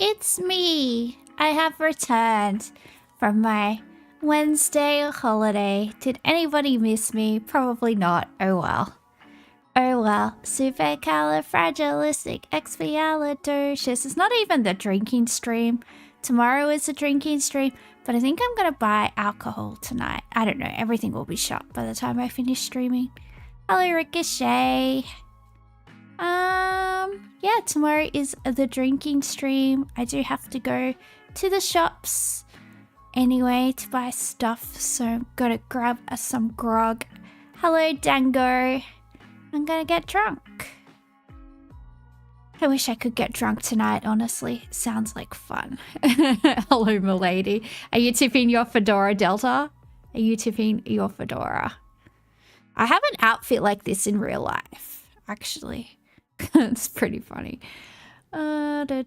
it's me. I have returned from my Wednesday holiday. Did anybody miss me? Probably not. Oh well. Oh well. Supercalifragilistic expialidocious. It's not even the drinking stream. Tomorrow is the drinking stream, but I think I'm gonna buy alcohol tonight. I don't know. Everything will be shut by the time I finish streaming. Hello, Ricochet. Yeah, tomorrow is the drinking stream. I do have to go to the shops anyway to buy stuff, so I'm gonna grab some grog. Hello, Dango. I'm gonna get drunk. I wish I could get drunk tonight, honestly. Sounds like fun. Hello, milady. Are you tipping your fedora, Delta? Are you tipping your fedora? I have an outfit like this in real life, actually. It's pretty funny. Although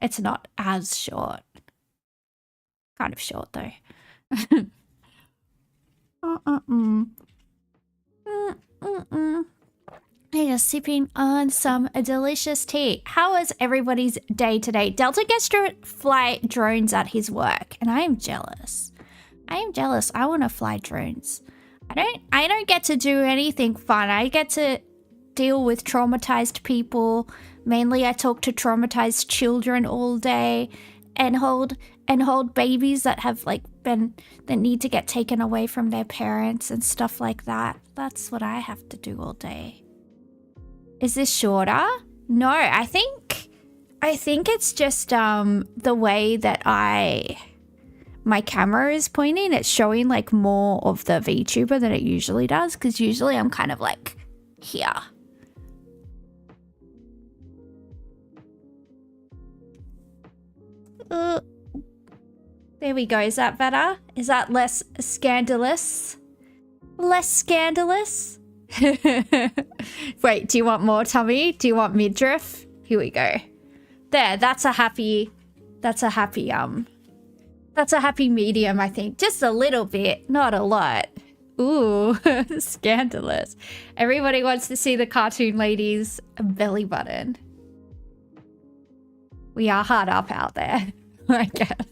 it's not as short. Kind of short though. I'm just sipping on some delicious tea. How was everybody's day today? Delta gets to fly drones at his work, and I am jealous. I am jealous. I want to fly drones. I don't get to do anything fun. I get to deal with traumatized people. Mainly I talk to traumatized children all day and hold babies that have that need to get taken away from their parents and stuff like that. That's what I have to do all day. Is this shorter? No, I think it's just the way that my camera is pointing. It's showing like more of the VTuber than it usually does, because usually I'm kind of like here. There we go. Is that better? Is that less scandalous? Less scandalous? Wait, do you want more tummy? Do you want midriff? Here we go. There, that's a happy medium, I think. Just a little bit, not a lot. Ooh, scandalous. Everybody wants to see the cartoon lady's belly button. We are hard up out there, I guess.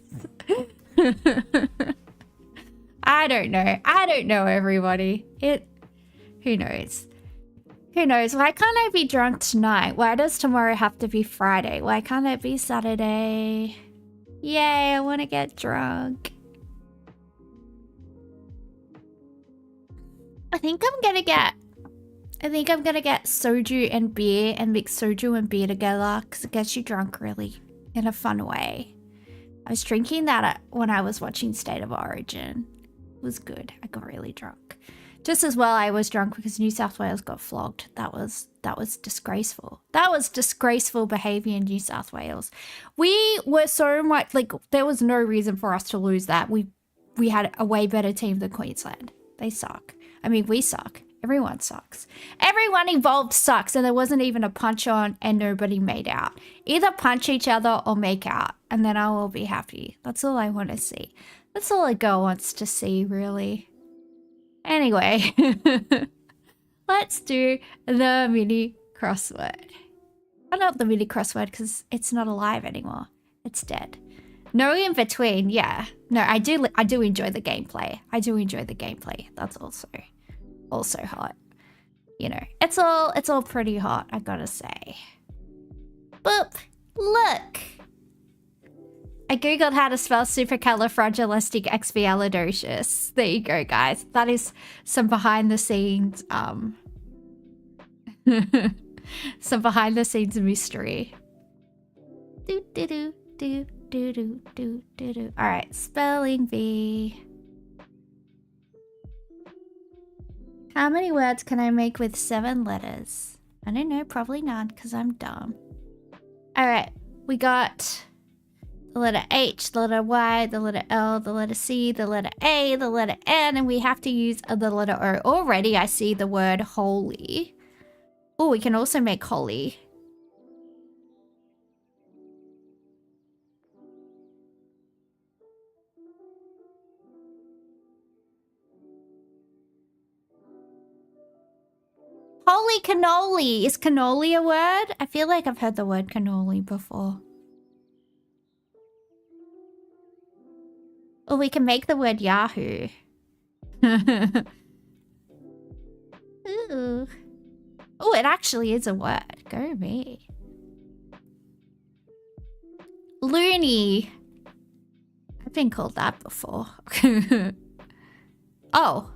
I don't know, everybody. Who knows? Who knows? Why can't I be drunk tonight? Why does tomorrow have to be Friday? Why can't it be Saturday? Yay, I want to get drunk. I think I'm gonna get soju and beer and mix soju and beer together because it gets you drunk really in a fun way. I was drinking that when I was watching State of Origin. It was good. I got really drunk. Just as well I was drunk because New South Wales got flogged. That was disgraceful. That was disgraceful behaviour in New South Wales. We were so much there was no reason for us to lose that. We had a way better team than Queensland. They suck. I mean, we suck. Everyone sucks. Everyone involved sucks, and there wasn't even a punch on and nobody made out. Either punch each other or make out, and then I will be happy. That's all I want to see. That's all a girl wants to see, really. Anyway, let's do the mini crossword. Oh, not the mini crossword because it's not alive anymore. It's dead. No in between, yeah. No, I do enjoy the gameplay. I do enjoy the gameplay. That's also hot. You know, it's all pretty hot, I gotta say. Boop! Look! I googled how to spell supercalifragilisticexpialidocious. There you go, guys. That is some behind the scenes some behind the scenes mystery. Do do do do do do do do do. All right, spelling bee. How many words can I make with 7 letters? I don't know, probably none because I'm dumb. All right, we got the letter H, the letter Y, the letter L, the letter C, the letter A, the letter N, and we have to use the letter O. Already I see the word holy. Oh, we can also make holly. cannoli. Is cannoli a word? I feel like I've heard the word cannoli before. Or we can make the word Yahoo. Ooh. Oh, it actually is a word. Go me. Loony. I've been called that before. Oh.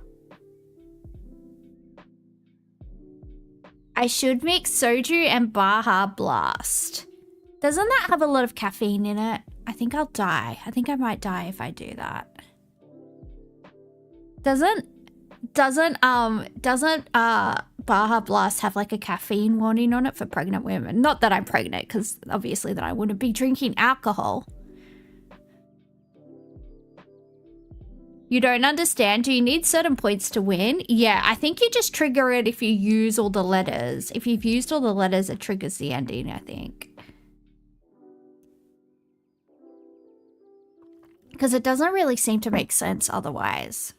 I should mix soju and Baja Blast. Doesn't that have a lot of caffeine in it? I think I'll die. I think I might die if I do that. Doesn't Baja Blast have like a caffeine warning on it for pregnant women? Not that I'm pregnant, because obviously then I wouldn't be drinking alcohol. You don't understand? Do you need certain points to win? Yeah, I think you just trigger it if you use all the letters. If you've used all the letters, it triggers the ending, I think. Because it doesn't really seem to make sense otherwise.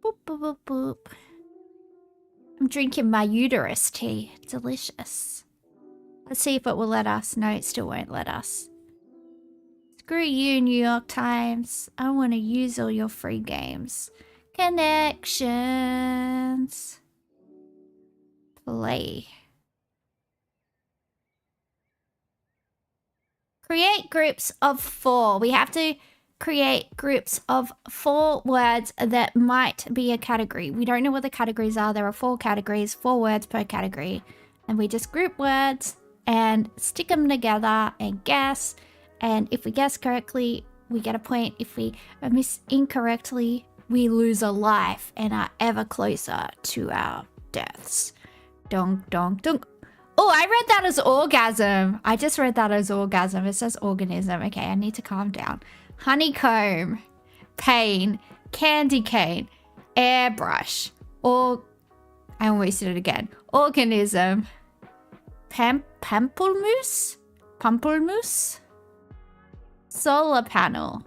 Boop, boop, boop, boop. I'm drinking my uterus tea. Delicious. Let's see if it will let us. No, it still won't let us. Screw you, New York Times. I want to use all your free games. Connections. Play. Create groups of 4. We have to create groups of 4 words that might be a category. We don't know what the categories are. There are 4 categories, 4 words per category. And we just group words and stick them together and guess. And if we guess correctly, we get a point. If we miss incorrectly, we lose a life and are ever closer to our deaths. Donk, donk, donk. Oh, I read that as orgasm. I just read that as orgasm. It says organism. Okay, I need to calm down. Honeycomb, pain, candy cane, airbrush, or I almost did it again. Organism, pamplemousse, solar panel,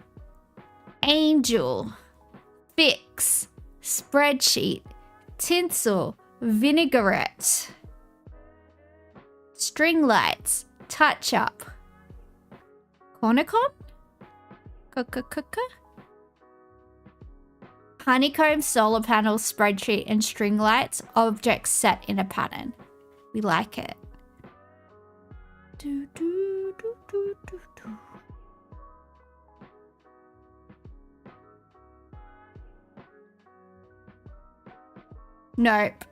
angel, fix, spreadsheet, tinsel, vinaigrette, string lights, touch up, cornicon, honeycomb, solar panel, spreadsheet, and string lights, objects set in a pattern. We like it. Do, do, do, do, do, do. Nope.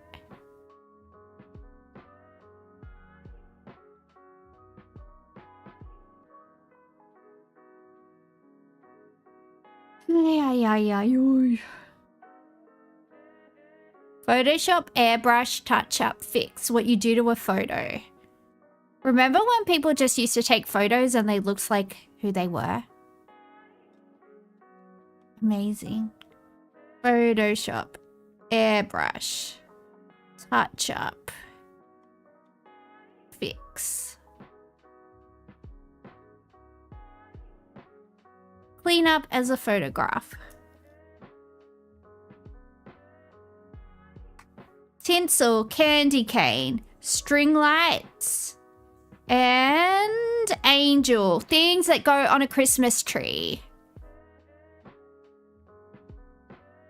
Photoshop, airbrush, touch up, fix. What you do to a photo. Remember when people just used to take photos and they looked like who they were? Amazing. Photoshop, airbrush, touch up, fix. Clean up as a photograph. Tinsel, candy cane, string lights, and angel. Things that go on a Christmas tree.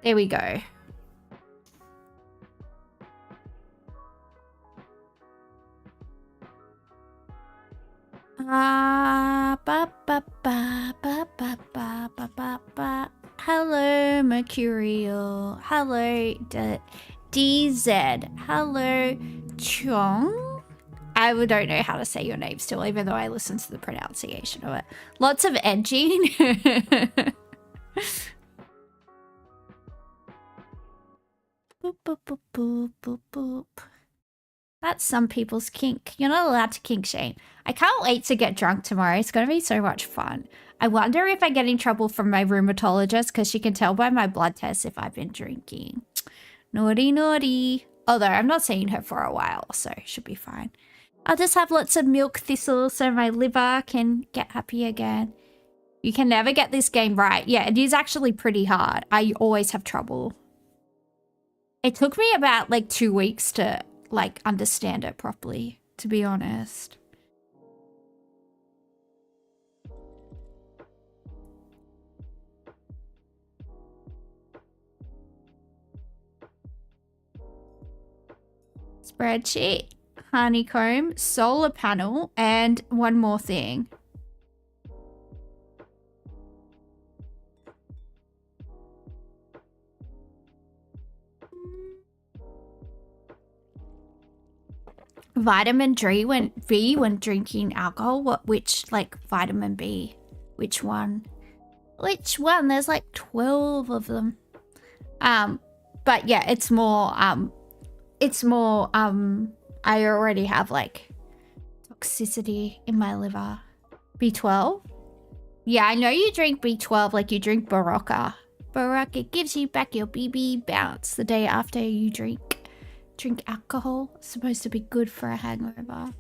There we go. Hello, Mercurial. Hello, DZ. Hello, Chong. I don't know how to say your name still, even though I listen to the pronunciation of it. Lots of edging. Boop, boop, boop, boop, boop, boop. That's some people's kink. You're not allowed to kink shame. I can't wait to get drunk tomorrow. It's going to be so much fun. I wonder if I get in trouble from my rheumatologist because she can tell by my blood test if I've been drinking. Naughty, naughty. Although I'm not seeing her for a while, so it should be fine. I'll just have lots of milk thistle so my liver can get happy again. You can never get this game right. Yeah, it is actually pretty hard. I always have trouble. It took me about like 2 weeks to like understand it properly, to be honest. Spreadsheet, honeycomb, solar panel, and one more thing. Vitamin B when drinking alcohol. Which like vitamin B? Which one? Which one? There's like 12 of them. But yeah, it's more I already have like toxicity in my liver. B12? Yeah, I know you drink B12 like you drink Barocca. Barocca gives you back your BB bounce the day after you drink alcohol. It's supposed to be good for a hangover.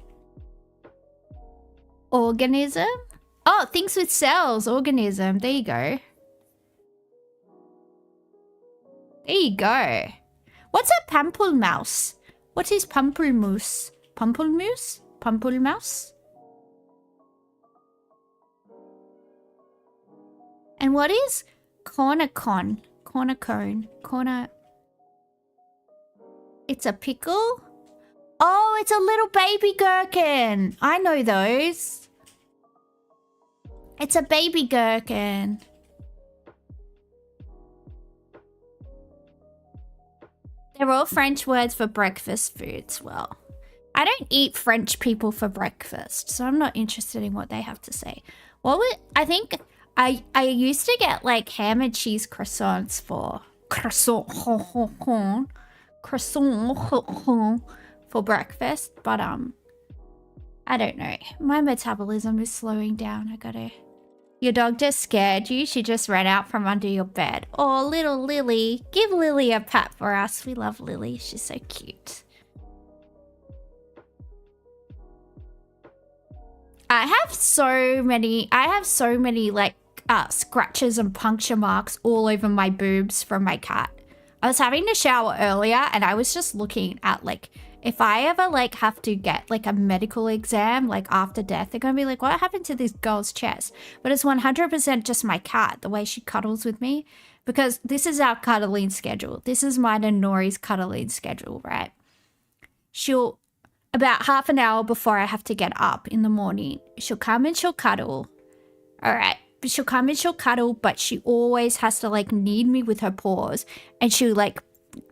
Organism? Oh, things with cells. Organism. There you go. There you go. What's a pamplemousse? What is pamplemousse? Pamplemousse? Pamplemousse? And what is cornicone? Cornicone. Corner... It's a pickle? Oh, it's a little baby gherkin. I know those. It's a baby gherkin. They're all French words for breakfast foods. Well, I don't eat French people for breakfast, so I'm not interested in what they have to say. I think I used to get like ham and cheese croissants for croissant for breakfast, but I don't know. My metabolism is slowing down. I gotta... Your dog just scared you? She just ran out from under your bed. Oh, little Lily. Give Lily a pat for us. We love Lily. She's so cute. I have so many like scratches and puncture marks all over my boobs from my cat. I was having to shower earlier and I was just looking at like, if I ever like have to get like a medical exam like after death, they're gonna be like, what happened to this girl's chest? But it's 100% just my cat, the way she cuddles with me, because this is our cuddling schedule. This is mine and Nori's cuddling schedule, right? She'll, about half an hour before I have to get up in the morning, she'll come and she'll cuddle. All right. She'll come and she'll cuddle, but she always has to like knead me with her paws, and she like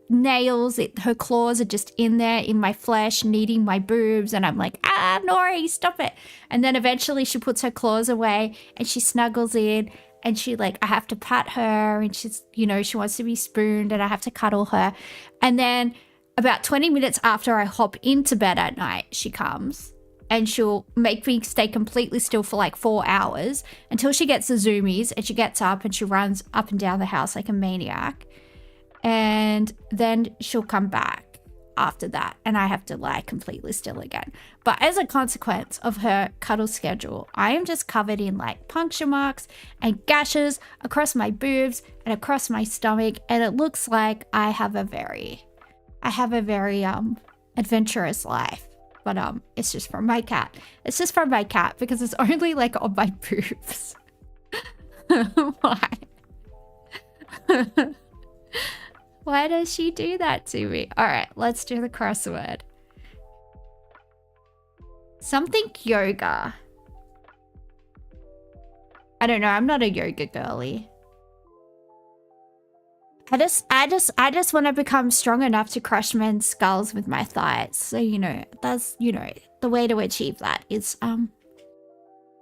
nails it. Her claws are just in there in my flesh, kneading my boobs, and I'm like, ah, Nori, stop it. And then eventually she puts her claws away and she snuggles in, and she like, I have to pat her, and she's, you know, she wants to be spooned, and I have to cuddle her. And then about 20 minutes after I hop into bed at night, she comes. And she'll make me stay completely still for like 4 hours until she gets the zoomies, and she gets up and she runs up and down the house like a maniac. And then she'll come back after that, and I have to lie completely still again. But as a consequence of her cuddle schedule, I am just covered in like puncture marks and gashes across my boobs and across my stomach, and it looks like I have a very adventurous life. But it's just from my cat. It's just from my cat because it's only like on my boobs. Why? Why does she do that to me? All right, let's do the crossword. Something yoga. I don't know. I'm not a yoga girly. I just want to become strong enough to crush men's skulls with my thighs. So, you know, that's, you know, the way to achieve that is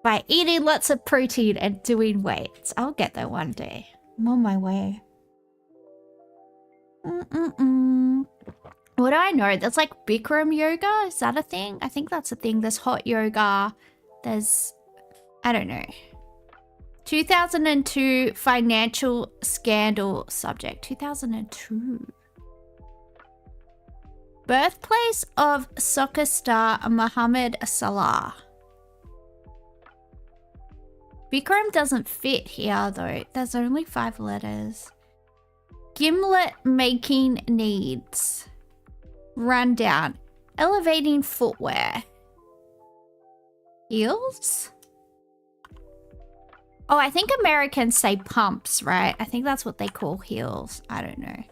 by eating lots of protein and doing weights. I'll get there one day. I'm on my way. What do I know? There's like Bikram yoga. Is that a thing? I think that's a thing. There's hot yoga. There's, I don't know. 2002 financial scandal subject. 2002. Birthplace of soccer star Mohamed Salah. Bikram doesn't fit here though. There's only 5 letters. Gimlet making needs. Rundown. Elevating footwear. Heels? Oh, I think Americans say pumps, right? I think that's what they call heels. I don't know.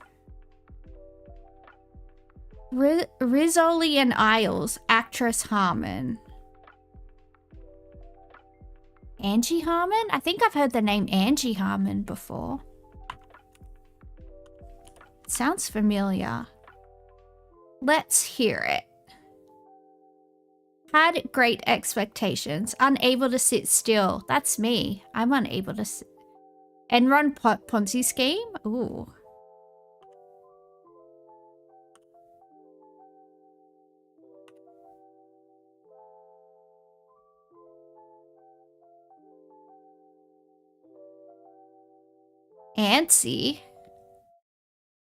Rizzoli and Isles. Actress Harmon. Angie Harmon? I think I've heard the name Angie Harmon before. Sounds familiar. Let's hear it. Had great expectations. Unable to sit still. That's me. I'm unable to sit. Enron Ponzi scheme? Ooh. Antsy?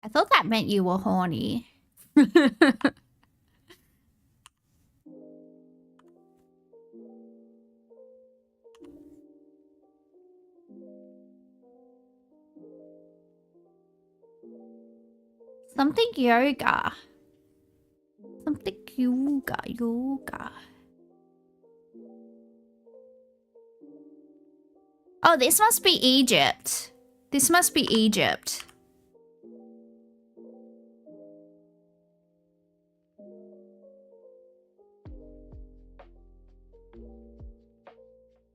I thought that meant you were horny. Something yoga. Something yoga. Oh, this must be Egypt. This must be Egypt.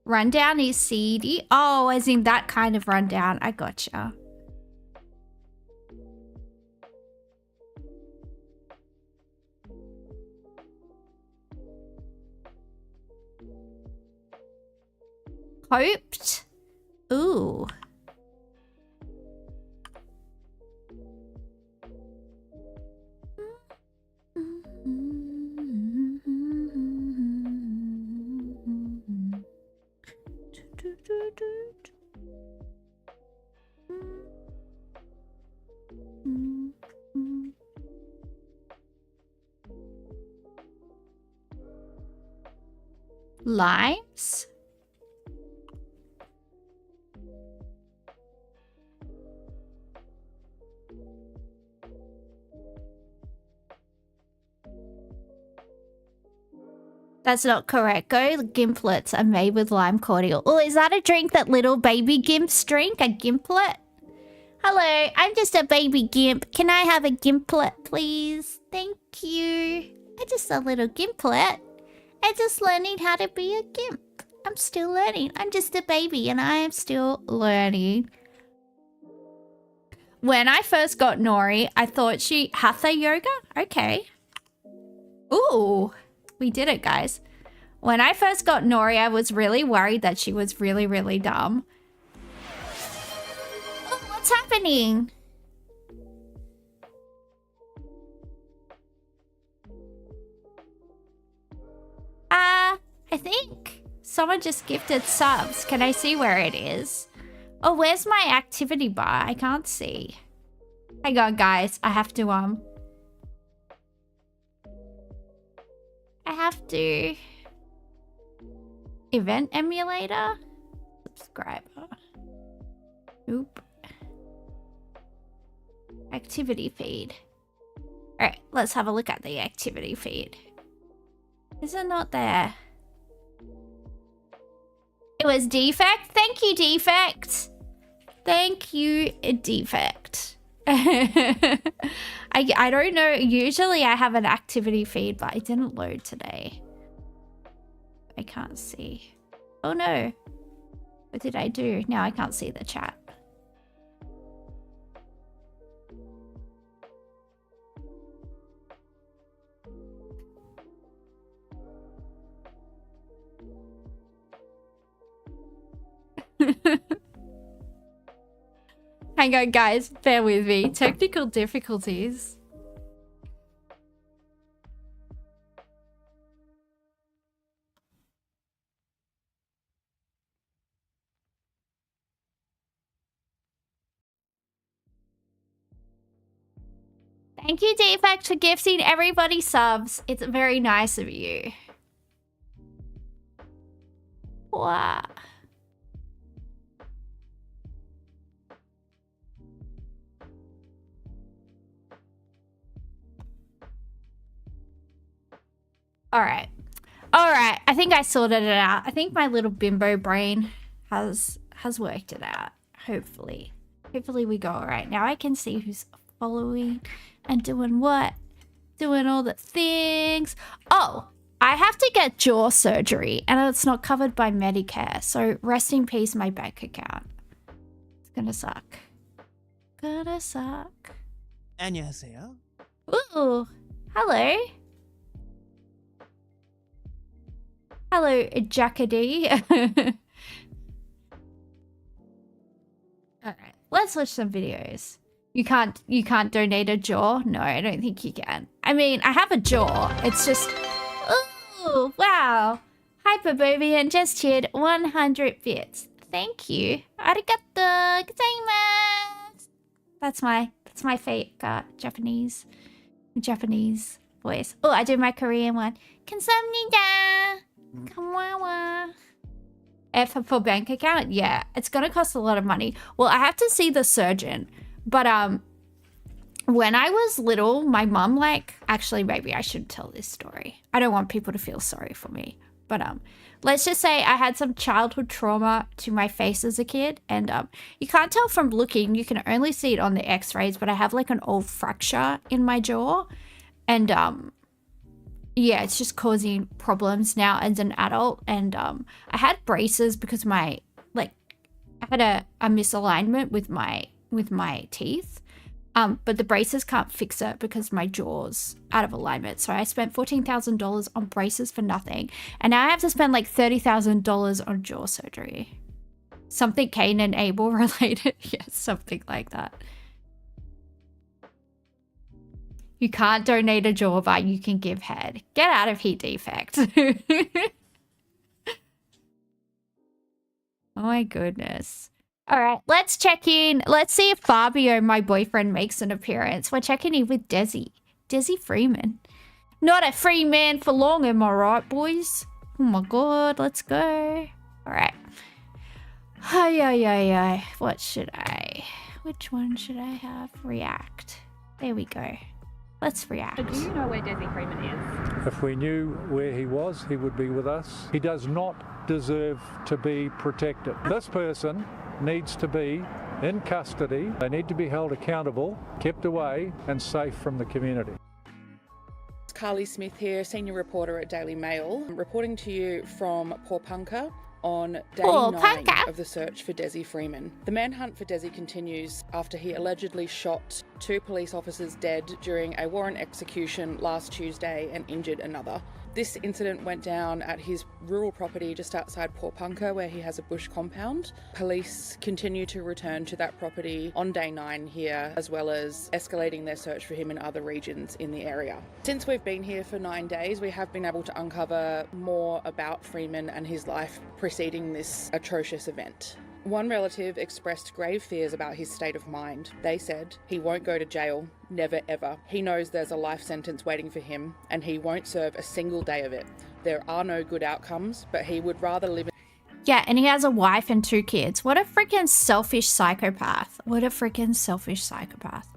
Rundown is seedy. Oh, as in that kind of rundown. I gotcha. Hoped? Ooh. Limes? That's not correct. Go gimplets are made with lime cordial. Oh, is that a drink that little baby gimps drink? A gimplet? Hello, I'm just a baby gimp. Can I have a gimplet, please? Thank you. I'm just a little gimplet. I'm just learning how to be a gimp. I'm still learning. I'm just a baby and I am still learning. When I first got Nori, I thought she... Hatha yoga? Okay. Ooh. We did it, guys. When I first got Nori, I was really worried that she was really, really dumb. Oh, what's happening? I think someone just gifted subs. Can I see where it is? Oh, where's my activity bar? I can't see. Hang on, guys. I have to, Event emulator? Subscriber. Oop. Activity feed. Alright, let's have a look at the activity feed. Is it not there? It was defect? Thank you, defect. Thank you, defect. I don't know. Usually I have an activity feed, but it didn't load today. I can't see. Oh no. What did I do? Now I can't see the chat. Hang on, guys. Bear with me. Technical difficulties. Thank you, Defect, for gifting everybody subs. It's very nice of you. Wow. Alright. Alright, I think I sorted it out. I think my little bimbo brain has worked it out. Hopefully. Hopefully we go alright. Now I can see who's following and doing what. Doing all the things. Oh, I have to get jaw surgery and it's not covered by Medicare. So rest in peace, my bank account. It's gonna suck. Gonna suck. 안녕하세요. Ooh, hello. Hello, Jackady. Alright, let's watch some videos. You can't donate a jaw? No, I don't think you can. I mean, I have a jaw. It's just... Ooh, wow. Hyperbobian just cheered 100 bits. Thank you. Arigato gozaimasu. That's my fake Japanese voice. Oh, I do my Korean one. Kamsahamnida. Kawawa. F for bank account? Yeah, it's gonna cost a lot of money. Well, I have to see the surgeon. But when I was little, my mom, like, actually maybe I should tell this story. I don't want people to feel sorry for me. But let's just say I had some childhood trauma to my face as a kid, and you can't tell from looking, you can only see it on the x-rays, but I have like an old fracture in my jaw, and yeah, it's just causing problems now as an adult. And I had braces because I had a misalignment with my teeth, but the braces can't fix it because my jaw's out of alignment. So I spent $14,000 on braces for nothing, and now I have to spend like $30,000 on jaw surgery. Something Cain and Abel related. Yes, something like that. You can't donate a jaw, but you can give head. Get out of here, defect. Oh my goodness. All right, let's check in. Let's see if Fabio, my boyfriend, makes an appearance. We're checking in with Desi. Desi Freeman. Not a free man for long, am I right, boys? Oh my god, let's go. All right. Ay. Which one should I have? React. There we go. Let's react. So do you know where Desi Freeman is? If we knew where he was, he would be with us. He does not deserve to be protected. This person needs to be in custody. They need to be held accountable, kept away and safe from the community. Carly Smith here, senior reporter at Daily Mail, reporting to you from Porpunka on day 9 of the search for Desi Freeman. The manhunt for Desi continues after he allegedly shot 2 police officers dead during a warrant execution last Tuesday and injured another. This incident went down at his rural property just outside Porpunka, where he has a bush compound. Police continue to return to that property on day 9 here, as well as escalating their search for him in other regions in the area. Since we've been here for 9 days, we have been able to uncover more about Freeman and his life preceding this atrocious event. One relative expressed grave fears about his state of mind. They said he won't go to jail, never ever. He knows there's a life sentence waiting for him and he won't serve a single day of it. There are no good outcomes, but he would rather live in... Yeah, and he has a wife and 2 kids. What a freaking selfish psychopath. What a freaking selfish psychopath.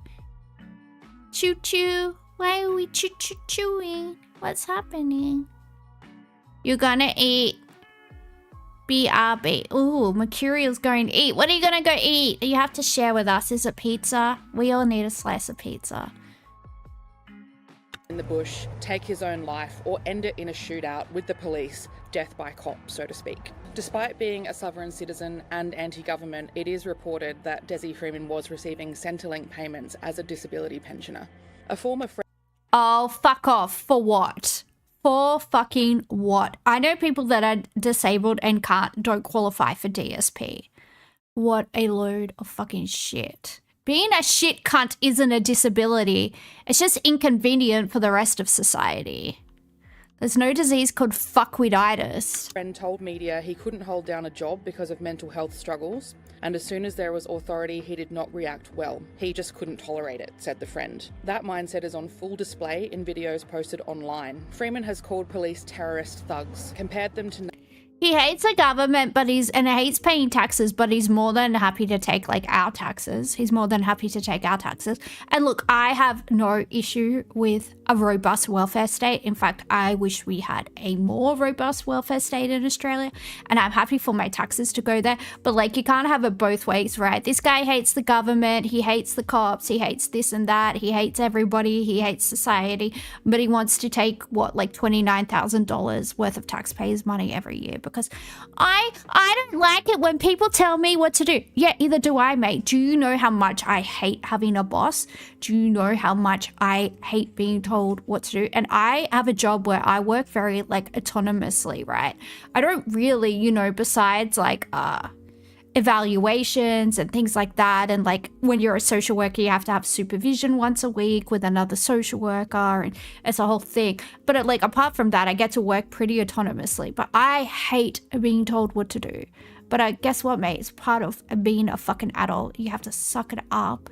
Choo choo. Why are we choo choo chooing? What's happening? You're gonna eat. BRB. Ooh, Mercurial's going to eat. What are you going to go eat? You have to share with us. Is it pizza? We all need a slice of pizza. In the bush, take his own life, or end it in a shootout with the police, death by cop, so to speak. Despite being a sovereign citizen and anti-government, it is reported that Desi Freeman was receiving Centrelink payments as a disability pensioner. A former friend... Oh, fuck off. For what? For fucking what? I know people that are disabled and don't qualify for DSP. What a load of fucking shit. Being a shit cunt isn't a disability. It's just inconvenient for the rest of society. There's no disease called fuckwiditis. Friend told media he couldn't hold down a job because of mental health struggles, and as soon as there was authority, he did not react well. He just couldn't tolerate it, said the friend. That mindset is on full display in videos posted online. Freeman has called police terrorist thugs, compared them to... He hates the government, but he hates paying taxes, but he's more than happy to take like our taxes. He's more than happy to take our taxes. And look, I have no issue with a robust welfare state. In fact, I wish we had a more robust welfare state in Australia, and I'm happy for my taxes to go there. But like, you can't have it both ways, right? This guy hates the government, he hates the cops, he hates this and that, he hates everybody, he hates society, but he wants to take what, like $29,000 worth of taxpayers' money every year. Because I don't like it when people tell me what to do. Yeah, either do I, mate. Do you know how much I hate having a boss? Do you know how much I hate being told what to do? And I have a job where I work very like autonomously, right? I don't really, you know, besides like evaluations and things like that, and like when you're a social worker, you have to have supervision once a week with another social worker, and it's a whole thing. But like, apart from that, I get to work pretty autonomously. But I hate being told what to do. But guess what, mate? It's part of being a fucking adult. You have to suck it up,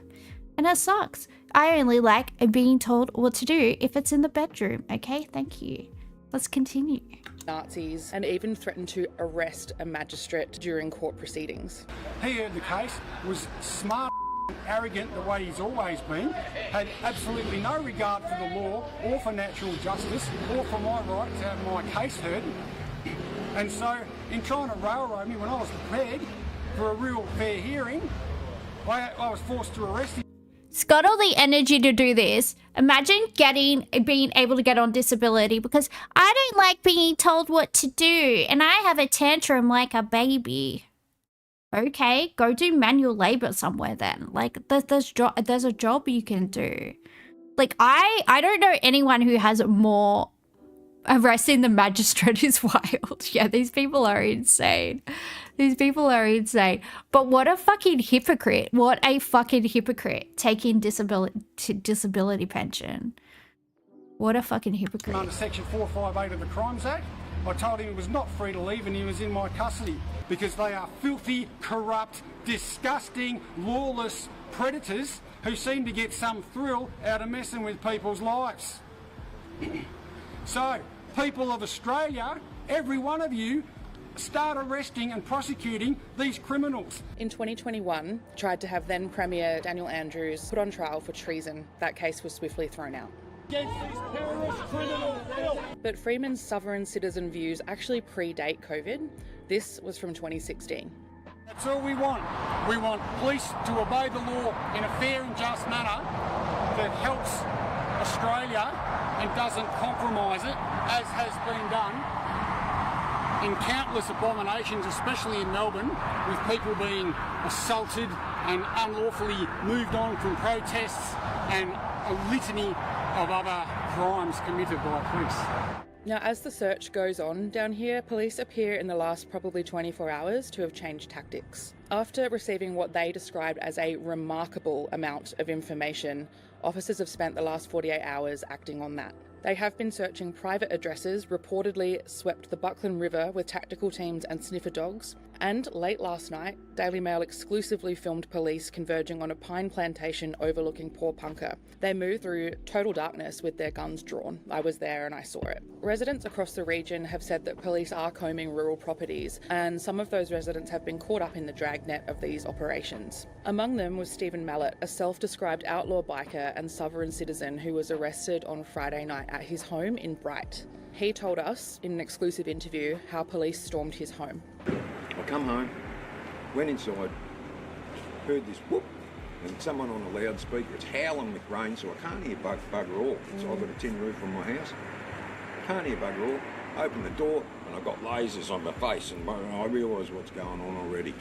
and it sucks. I only like being told what to do if it's in the bedroom. Okay, thank you. Let's continue. Nazis, and even threatened to arrest a magistrate during court proceedings. He heard the case, was smart, arrogant the way he's always been, had absolutely no regard for the law or for natural justice or for my right to have my case heard. And so, in trying to railroad me when I was prepared for a real fair hearing, I was forced to arrest him. He's got all the energy to do this. Imagine being able to get on disability because I don't like being told what to do and I have a tantrum like a baby. Okay, go do manual labor somewhere then. Like, there's a job you can do. Like, I don't know anyone who has more arresting the magistrate is wild. Yeah, these people are insane. These people are insane. But what a fucking hypocrite. What a fucking hypocrite taking disability pension. What a fucking hypocrite. Under Section 458 of the Crimes Act, I told him he was not free to leave and he was in my custody because they are filthy, corrupt, disgusting, lawless predators who seem to get some thrill out of messing with people's lives. So, people of Australia, every one of you, start arresting and prosecuting these criminals. In 2021, tried to have then Premier Daniel Andrews put on trial for treason. That case was swiftly thrown out. Against these terrorist criminals. But Freeman's sovereign citizen views actually predate COVID. This was from 2016. That's all we want. We want police to obey the law in a fair and just manner that helps Australia and doesn't compromise it, as has been done in countless abominations, especially in Melbourne, with people being assaulted and unlawfully moved on from protests and a litany of other crimes committed by police. Now, as the search goes on down here, police appear in the last probably 24 hours to have changed tactics. After receiving what they described as a remarkable amount of information, officers have spent the last 48 hours acting on that. They have been searching private addresses, reportedly swept the Buckland River with tactical teams and sniffer dogs, and late last night, Daily Mail exclusively filmed police converging on a pine plantation overlooking Porepunkah. They moved through total darkness with their guns drawn. I was there and I saw it. Residents across the region have said that police are combing rural properties, and some of those residents have been caught up in the dragnet of these operations. Among them was Stephen Mallet, a self-described outlaw biker and sovereign citizen who was arrested on Friday night at his home in Bright. He told us in an exclusive interview how police stormed his home. I come home, went inside, heard this whoop, and someone on a loudspeaker. It's howling with rain, so I can't hear bugger all. So I've got a tin roof on my house. Can't hear bugger all. Open the door, and I've got lasers on my face, and I realise what's going on already.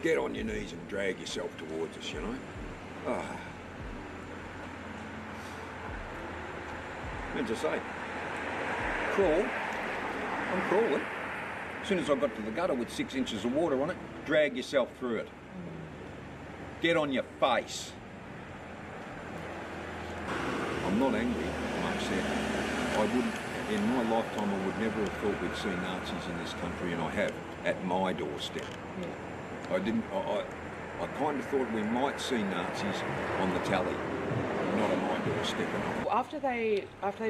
Get on your knees and drag yourself towards us, you know. And to say, crawl, I'm crawling. As soon as I got to the gutter with 6 inches of water on it, drag yourself through it. Get on your face. I'm not angry, I'm upset. In my lifetime, I would never have thought we'd see Nazis in this country, and I have, at my doorstep. I kind of thought we might see Nazis on the tally. not on my doorstep. Well, after they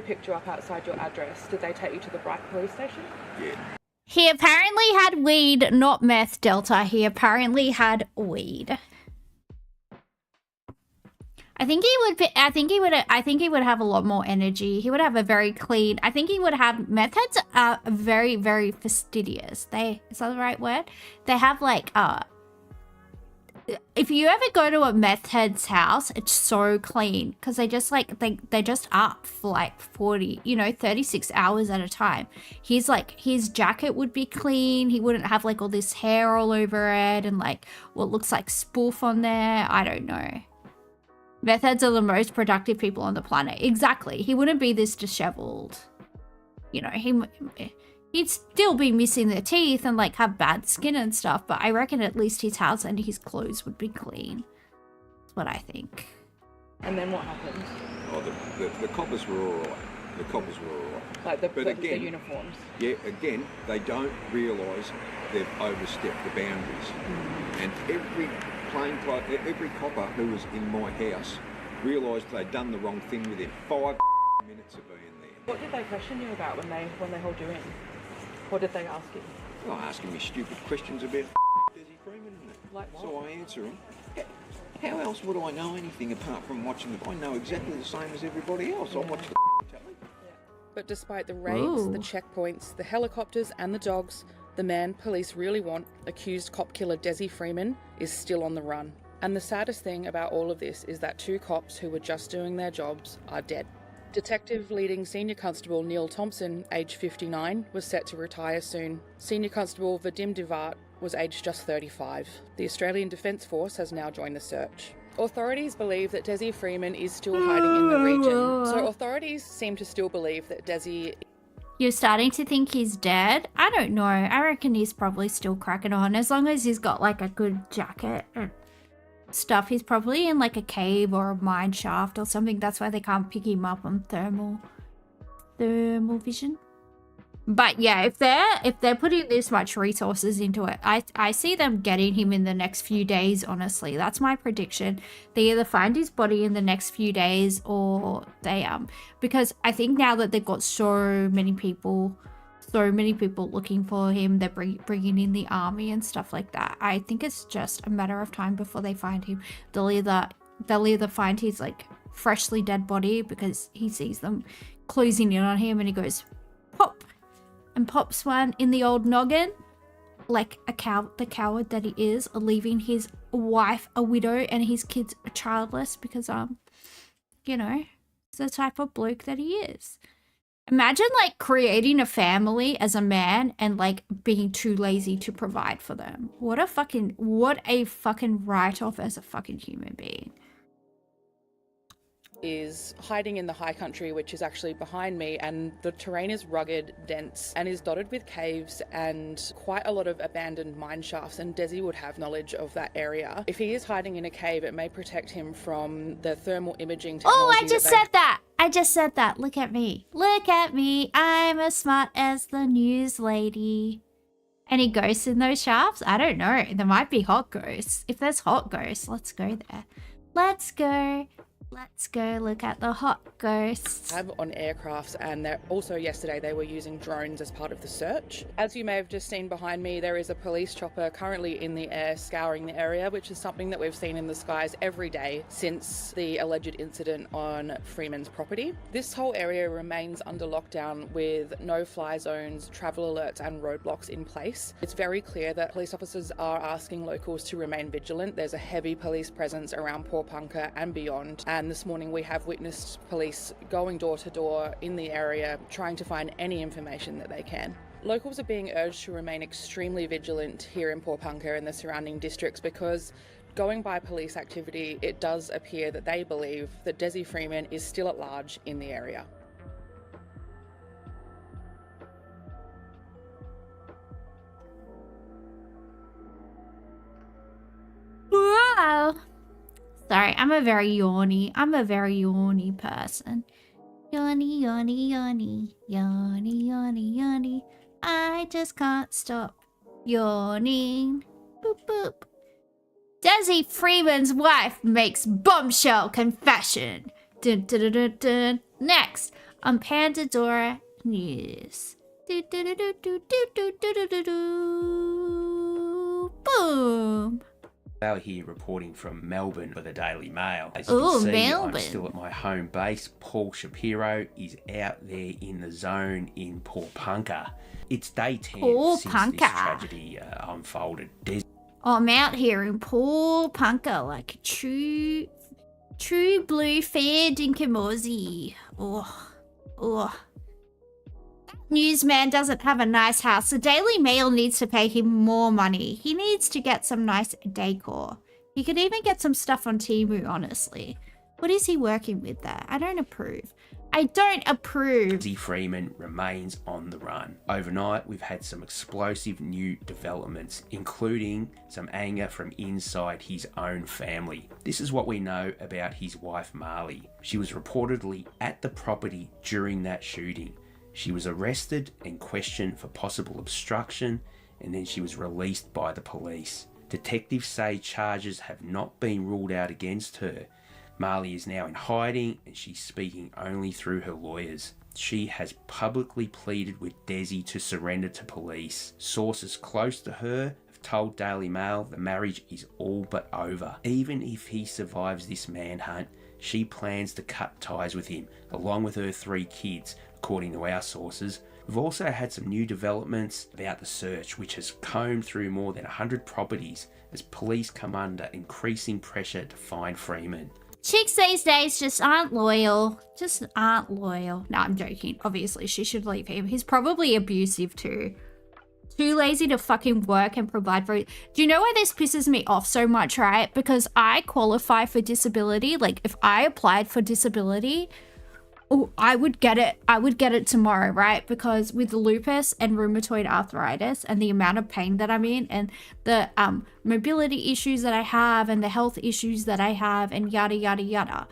picked you up outside your address, did they take you to the Bright police station? Yeah. He apparently had weed, not meth, Delta. He apparently had weed. I think he would have a lot more energy. He would have a very clean. I think he would have meth heads are very, very fastidious. Is that the right word? They have like if you ever go to a meth head's house, it's so clean because they just like they just up for like 36 hours at a time. He's like, his jacket would be clean. He wouldn't have like all this hair all over it and like what looks like spoof on there. I don't know. Meth heads are the most productive people on the planet. Exactly. He wouldn't be this disheveled. You know, he'd still be missing their teeth and like have bad skin and stuff, but I reckon at least his house and his clothes would be clean. That's what I think. And then what happened? Oh, the coppers were all right. The coppers were all right. Like the uniforms? Yeah, again, they don't realise they've overstepped the boundaries. And every copper who was in my house realised they'd done the wrong thing within 5 minutes of being there. What did they question you about when they hauled you in? What did they ask you? Well, asking me stupid questions about Desi Freeman and that. Like what? So I answer them. How else would I know anything apart from watching I know exactly the same as everybody else. I watch the telly. Yeah. But despite the raids, Ooh. the checkpoints, the helicopters and the dogs, the man police really want, accused cop killer Desi Freeman, is still on the run. And the saddest thing about all of this is that 2 cops who were just doing their jobs are dead. Detective leading Senior Constable Neil Thompson, aged 59, was set to retire soon. Senior Constable Vadim Divart was aged just 35. The Australian Defence Force has now joined the search. Authorities believe that Desi Freeman is still hiding in the region. So authorities seem to still believe that Desi... You're starting to think he's dead? I don't know. I reckon he's probably still cracking on. As long as he's got like a good jacket and stuff, he's probably in like a cave or a mine shaft or something. That's why they can't pick him up on thermal vision. But yeah, if they're putting this much resources into it, I see them getting him in the next few days, honestly. That's my prediction. They either find his body in the next few days or they because I think now that they've got so many people looking for him, they're bringing in the army and stuff like that. I think it's just a matter of time before they find him. They'll either find his like freshly dead body because he sees them closing in on him and he goes pop and pops one in the old noggin like the coward that he is, leaving his wife a widow and his kids childless because you know, it's the type of bloke that he is. Imagine like creating a family as a man and like being too lazy to provide for them. What a fucking write-off as a fucking human being. Is hiding in the high country, which is actually behind me, and the terrain is rugged, dense, and is dotted with caves and quite a lot of abandoned mine shafts, and Desi would have knowledge of that area. If he is hiding in a cave, it may protect him from the thermal imaging technology. Oh, I just said that. Look at me. I'm as smart as the news lady. Any ghosts in those shafts? I don't know. There might be hot ghosts. If there's hot ghosts, let's go there. Let's go look at the hot ghosts. On aircrafts, and also yesterday they were using drones as part of the search. As you may have just seen behind me, there is a police chopper currently in the air scouring the area, which is something that we've seen in the skies every day since the alleged incident on Freeman's property. This whole area remains under lockdown with no-fly zones, travel alerts and roadblocks in place. It's very clear that police officers are asking locals to remain vigilant. There's a heavy police presence around Porepunkah and beyond. And this morning we have witnessed police going door to door in the area trying to find any information that they can. Locals are being urged to remain extremely vigilant here in Porepunkah and the surrounding districts because going by police activity, it does appear that they believe that Desi Freeman is still at large in the area. Wow. Sorry, I'm a very yawny person. Yawny. I just can't stop yawning. Boop, boop. Desi Freeman's wife makes bombshell confession. Dun, dun, dun, dun, dun. Next, on Pandora News. Do, do, do, do, do, do, do, do, do, do. Boom. Out here reporting from Melbourne for the Daily Mail. As Ooh, you can see, Melbourne. I'm still at my home base. Paul Shapiro is out there in the zone in Porpunka. It's day 10 since Porpunka. this tragedy unfolded. I'm out here in Porpunka like a true blue fair dinkamozzie. Oh. Newsman doesn't have a nice house. The Daily Mail needs to pay him more money. He needs to get some nice decor. He could even get some stuff on Temu, honestly. What is he working with there? I don't approve. I don't approve. Desi Freeman remains on the run. Overnight, we've had some explosive new developments, including some anger from inside his own family. This is what we know about his wife, Marley. She was reportedly at the property during that shooting. She was arrested and questioned for possible obstruction, and then she was released by the police. Detectives say charges have not been ruled out against her. Marley is now in hiding, and she's speaking only through her lawyers. She has publicly pleaded with Desi to surrender to police. Sources close to her have told Daily Mail the marriage is all but over. Even if he survives this manhunt, she plans to cut ties with him, along with her 3 kids, according to our sources. We've also had some new developments about the search, which has combed through more than 100 properties as police come under increasing pressure to find Freeman. Chicks these days just aren't loyal. No, I'm joking. Obviously, she should leave him. He's probably abusive too. Too lazy to fucking work and provide for it. Do you know why this pisses me off so much, right? Because I qualify for disability. Like, if I applied for disability, I would get it tomorrow, right? Because with lupus and rheumatoid arthritis and the amount of pain that I'm in and the mobility issues that I have and the health issues that I have and yada, yada, yada,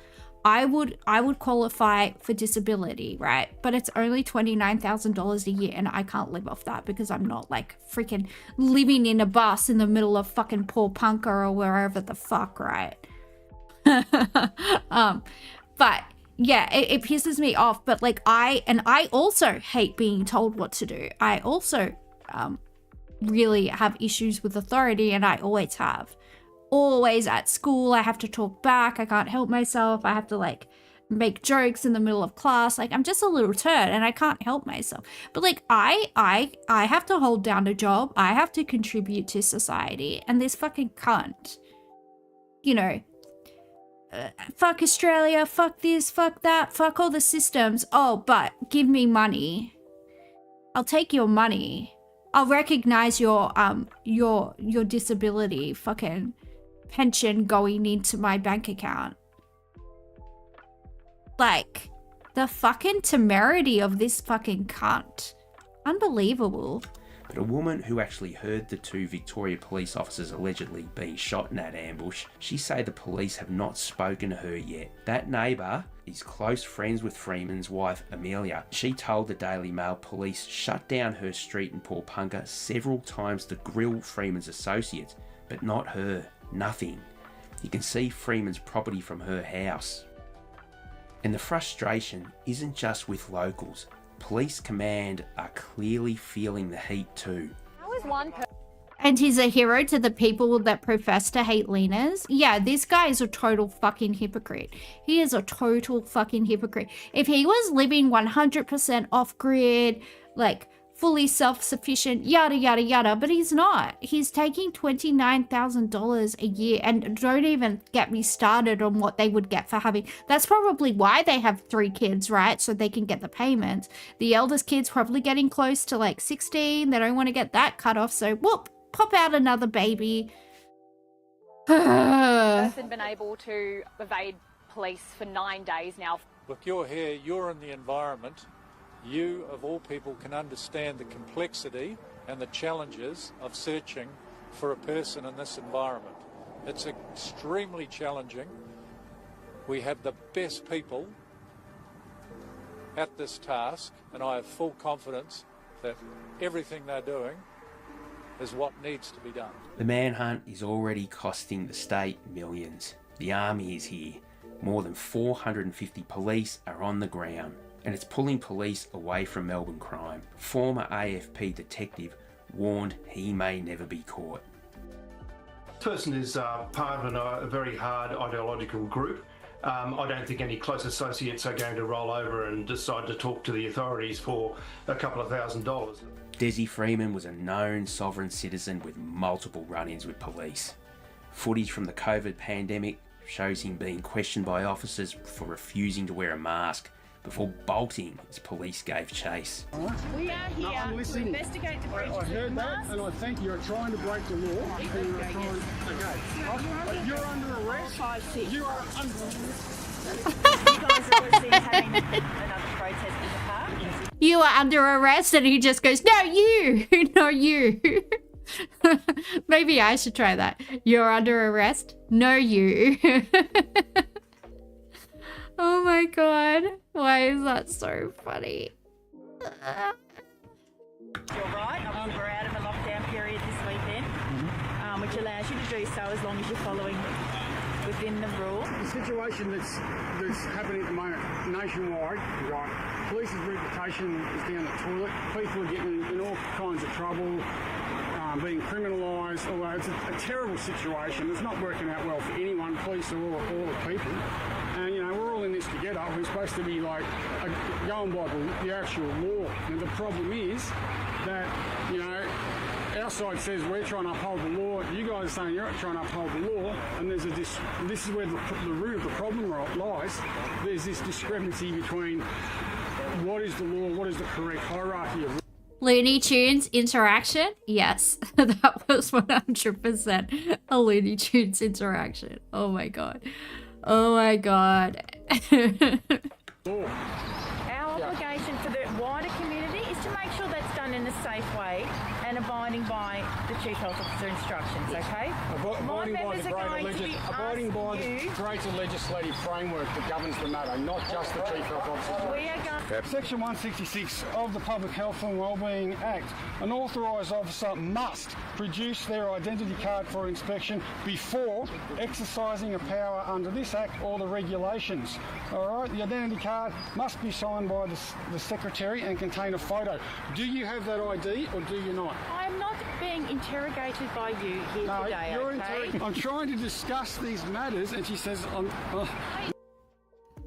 I would qualify for disability, right? But it's only $29,000 a year and I can't live off that because I'm not like freaking living in a bus in the middle of fucking Porpunka or wherever the fuck, right? But yeah, it pisses me off, but like I also hate being told what to do. I also really have issues with authority, and I always have. Always at school, I have to talk back. I can't help myself. I have to like make jokes in the middle of class. Like, I'm just a little turd and I can't help myself. But like I have to hold down a job. I have to contribute to society, and this fucking cunt, you know, fuck Australia, fuck this, fuck that, fuck all the systems. Oh, but give me money. I'll take your money. I'll recognize your disability fucking pension going into my bank account. Like, the fucking temerity of this fucking cunt. Unbelievable. But a woman who actually heard the 2 Victoria police officers allegedly being shot in that ambush, she say the police have not spoken to her yet. That neighbour is close friends with Freeman's wife, Amelia. She told the Daily Mail police shut down her street in Porpunka several times to grill Freeman's associates, but not her. Nothing. You can see Freeman's property from her house. And the frustration isn't just with locals. Police command are clearly feeling the heat too. How is one And he's a hero to the people that profess to hate leaners. Yeah, this guy is a total fucking hypocrite. He is a total fucking hypocrite. If he was living 100% off-grid, like fully self-sufficient, yada, yada, yada, but he's not. He's taking $29,000 a year, and don't even get me started on what they would get for having. That's probably why they have 3 kids, right? So they can get the payments. The eldest kid's probably getting close to like 16. They don't want to get that cut off, so whoop, pop out another baby. person been able to evade police for 9 days now? Look, you're here, you're in the environment. You, of all people, can understand the complexity and the challenges of searching for a person in this environment. It's extremely challenging. We have the best people at this task, and I have full confidence that everything they're doing is what needs to be done. The manhunt is already costing the state millions. The army is here. More than 450 police are on the ground, and it's pulling police away from Melbourne crime. Former AFP detective warned he may never be caught. This person is part of a very hard ideological group. I don't think any close associates are going to roll over and decide to talk to the authorities for a couple of $1,000s. Desi Freeman was a known sovereign citizen with multiple run-ins with police. Footage from the COVID pandemic shows him being questioned by officers for refusing to wear a mask before bolting as police gave chase. We are here to investigate the breach. I heard that, and I think you're trying to break the law. And you're trying. Okay. You're under arrest. 5-6. You are under arrest. You guys are seen having another protest in the park. You are under arrest, and he just goes, no, you, no, you. Maybe I should try that. You're under arrest? No, you. Oh my god. Why is that so funny? You're right. We're out of a lockdown period this weekend, which allows you to do so as long as you're following within the rules. The situation that's happening at the moment nationwide, right? Police's reputation is down the toilet. People are getting in all kinds of trouble, being criminalised. Although it's a terrible situation. It's not working out well for anyone, police or all the people. And you know, we're all in this together. We're supposed to be like going by the actual law. And the problem is that, you know, our side says we're trying to uphold the law. You guys are saying you're trying to uphold the law, and there's this is where the root of the problem lies. There's this discrepancy between what is the law, what is the correct hierarchy of law. Looney Tunes interaction? Yes, that was 100% a Looney Tunes interaction. Oh my god. Oh my god. Our obligation for the wider community is to make sure that's done in a safe way and abiding by the Chief Health Officer instructions, okay? Abiding by the greater legislative framework that governs the matter, not just the Chief Health Officer. We are going... Section 166 of the Public Health and Wellbeing Act. An authorised officer must produce their identity card for inspection before exercising a power under this Act or the regulations. All right, the identity card must be signed by the Secretary and contain a photo. Do you have that ID or do you not? I am not being interrogated by you here today, you're okay? I'm trying to discuss these matters and she says...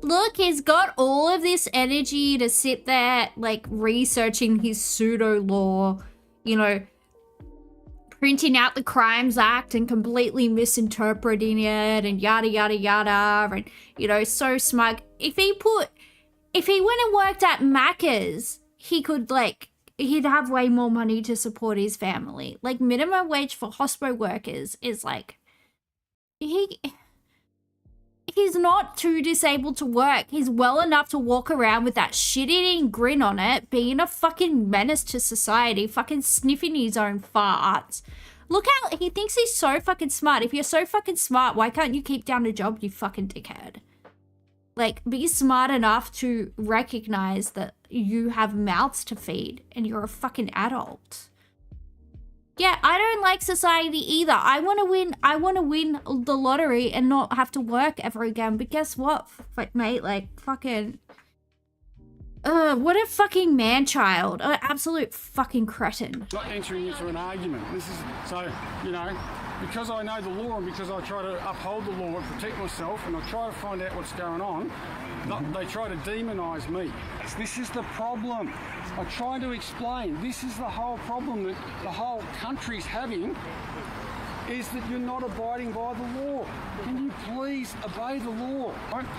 Look, he's got all of this energy to sit there, like, researching his pseudo-law, you know, printing out the Crimes Act and completely misinterpreting it and yada, yada, yada, and, you know, so smug. If he went and worked at Macca's, he could, like, he'd have way more money to support his family. Like, minimum wage for hospo workers is, like, he's not too disabled to work. He's well enough to walk around with that shit-eating grin on it, being a fucking menace to society, fucking sniffing his own farts. Look how he thinks he's so fucking smart. If you're so fucking smart, why can't you keep down a job, you fucking dickhead? Like, be smart enough to recognize that you have mouths to feed and you're a fucking adult. Yeah, I don't like society either. I want to win the lottery and not have to work ever again. But guess what, mate? Like, fucking... what a fucking man-child. An absolute fucking cretin. Not entering into an argument. This is... So, you know, because I know the law and because I try to uphold the law and protect myself and I try to find out what's going on, they try to demonise me. This is the problem. I'm trying to explain. This is the whole problem that the whole country's having, is that you're not abiding by the law. Can you please obey the law?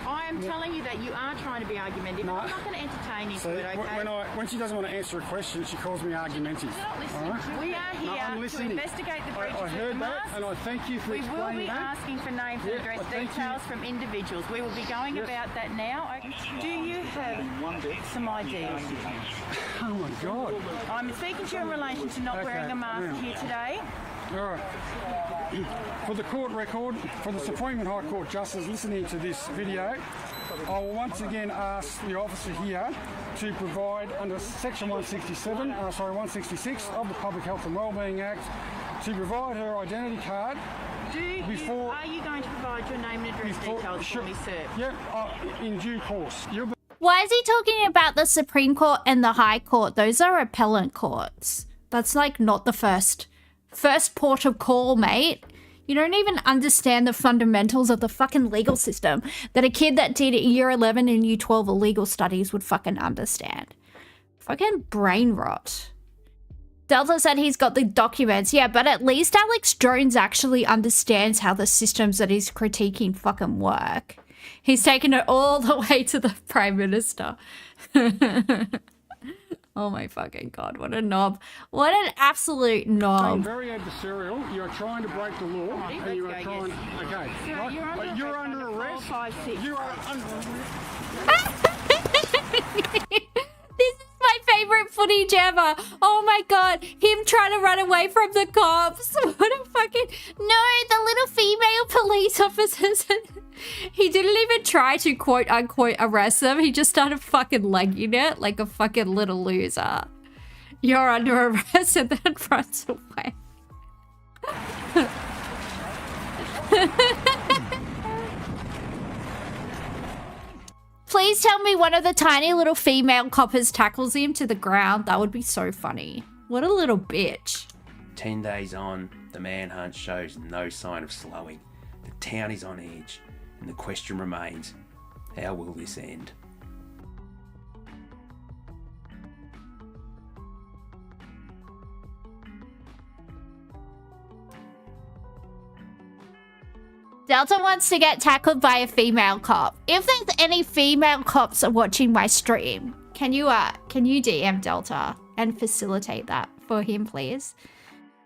I am telling you that you are trying to be argumentative. No. I'm not going to entertain you to it, okay? When she doesn't want to answer a question, she calls me argumentative. You're not listening. Right? We are here to investigate the breaches. I heard that, and I thank you for explaining that. We will be asking for names and address details from individuals. We will be going about that now. Do you have some ideas? Oh my God. I'm speaking to you in relation to not wearing a mask here today. All right. For the court record, for the Supreme and High Court Justice listening to this video, I will once again ask the officer here to provide under Section 166 of the Public Health and Wellbeing Act to provide her identity card before... Are you going to provide your name and address details for me, sir? Yep, in due course. Why is he talking about the Supreme Court and the High Court? Those are appellate courts. That's like not the first port of call, mate. You don't even understand the fundamentals of the fucking legal system that a kid that did year 11 and year 12 illegal studies would fucking understand. Fucking brain rot. Delta said he's got the documents. Yeah, but at least Alex Jones actually understands how the systems that he's critiquing fucking work. He's taken it all the way to the Prime Minister. Oh my fucking God, what a knob. What an absolute knob. Very adversarial. You're trying to break the law. And you are trying... Okay. Sir, right? You're under arrest. 456. You are under This is my favorite footage ever. Oh my God, him trying to run away from the cops. What a fucking... No, the little female police officers... He didn't even try to quote unquote arrest them. He just started fucking legging it like a fucking little loser. You're under arrest and then runs away. Please tell me one of the tiny little female coppers tackles him to the ground. That would be so funny. What a little bitch. 10 days on, the manhunt shows no sign of slowing. The town is on edge. And the question remains, how will this end? Delta wants to get tackled by a female cop. If there's any female cops watching my stream, can you DM Delta and facilitate that for him, please?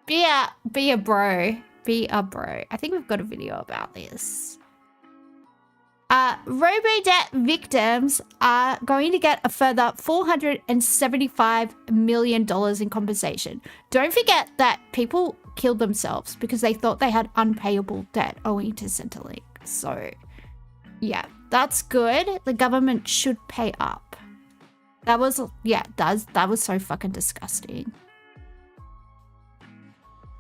Be a bro. Be a bro. I think we've got a video about this. Robo-debt victims are going to get a further $475 million in compensation. Don't forget that people killed themselves because they thought they had unpayable debt owing to Centrelink. So, yeah, that's good. The government should pay up. That was so fucking disgusting.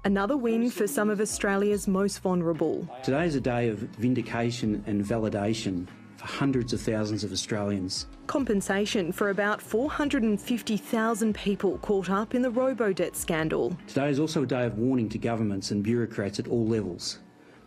Another win for some of Australia's most vulnerable. Today is a day of vindication and validation for hundreds of thousands of Australians. Compensation for about 450,000 people caught up in the robo-debt scandal. Today is also a day of warning to governments and bureaucrats at all levels,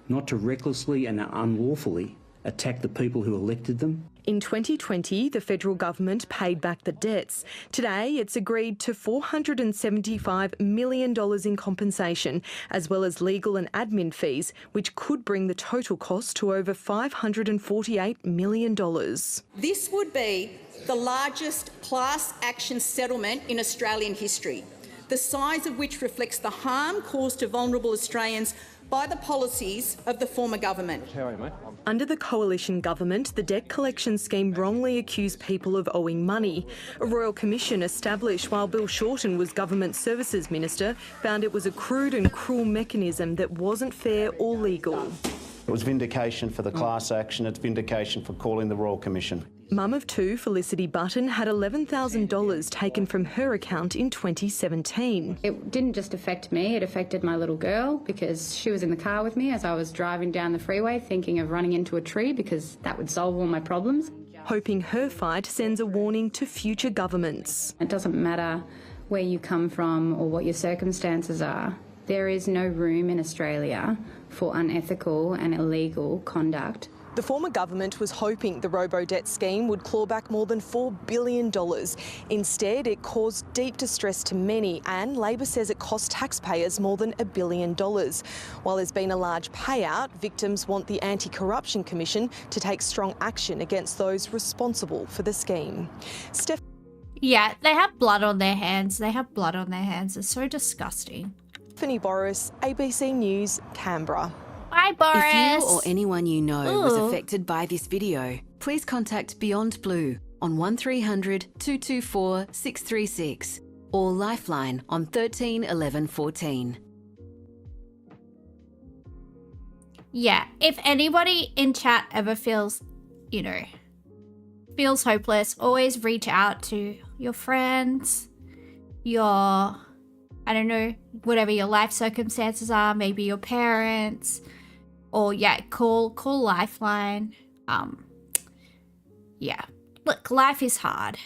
not to recklessly and unlawfully attack the people who elected them. In 2020, the federal government paid back the debts. Today, it's agreed to $475 million in compensation, as well as legal and admin fees, which could bring the total cost to over $548 million. This would be the largest class action settlement in Australian history, the size of which reflects the harm caused to vulnerable Australians by the policies of the former government. Under the coalition government, the debt collection scheme wrongly accused people of owing money. A royal commission established while Bill Shorten was Government Services Minister found it was a crude and cruel mechanism that wasn't fair or legal. It was vindication for the class action, it's vindication for calling the Royal Commission. Mum of two, Felicity Button, had $11,000 taken from her account in 2017. It didn't just affect me, it affected my little girl because she was in the car with me as I was driving down the freeway thinking of running into a tree because that would solve all my problems. Hoping her fight sends a warning to future governments. It doesn't matter where you come from or what your circumstances are. There is no room in Australia for unethical and illegal conduct. The former government was hoping the robo-debt scheme would claw back more than $4 billion. Instead, it caused deep distress to many, and Labor says it cost taxpayers more than $1 billion. While there's been a large payout, victims want the Anti-Corruption Commission to take strong action against those responsible for the scheme. Yeah, they have blood on their hands. They have blood on their hands. It's so disgusting. Stephanie Boris, ABC News, Canberra. Bye, Boris. If you or anyone you know was affected by this video, please contact Beyond Blue on 1300 224 636 or Lifeline on 13 11 14. Yeah, if anybody in chat ever feels, feels hopeless, always reach out to your friends, your I don't know, whatever your life circumstances are, maybe your parents, or yeah, call Lifeline. Yeah, look, life is hard.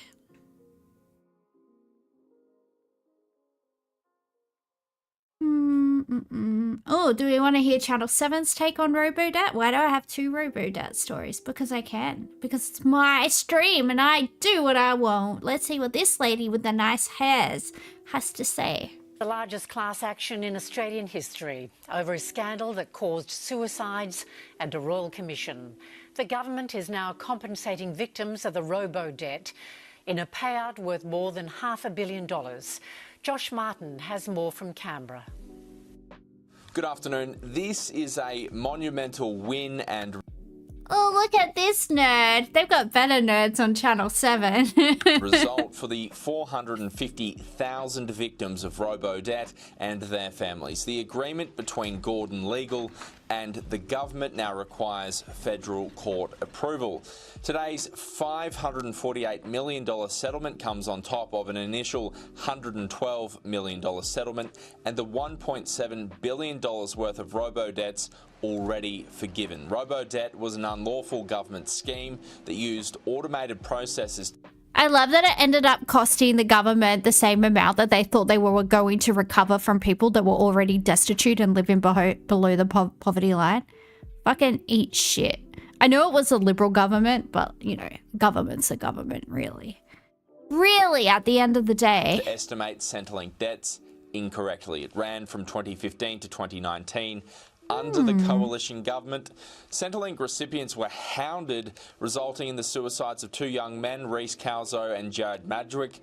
Oh, do we want to hear Channel 7's take on Robodebt? Why do I have 2 Robodebt stories? Because I can. Because it's my stream and I do what I want. Let's see what this lady with the nice hairs has to say. The largest class action in Australian history over a scandal that caused suicides and a royal commission. The government is now compensating victims of the robo-debt in a payout worth more than $500 million. Josh Martin has more from Canberra. Good afternoon. This is a monumental win and oh, look at this nerd. They've got better nerds on Channel 7. result for the 450,000 victims of robo-debt and their families. The agreement between Gordon Legal and the government now requires federal court approval. Today's $548 million settlement comes on top of an initial $112 million settlement and the $1.7 billion worth of robo-debts already forgiven. Robo-debt was an unlawful government scheme that used automated processes. I love that it ended up costing the government the same amount that they thought they were going to recover from people that were already destitute and living below the poverty line. Fucking eat shit. I know it was a Liberal government, but, you know, government's a government, really. Really, at the end of the day. To estimate Centrelink debts incorrectly. It ran from 2015 to 2019. Under the coalition government, Centrelink recipients were hounded, resulting in the suicides of 2 young men, Rhys Calzo and Jared Madrick.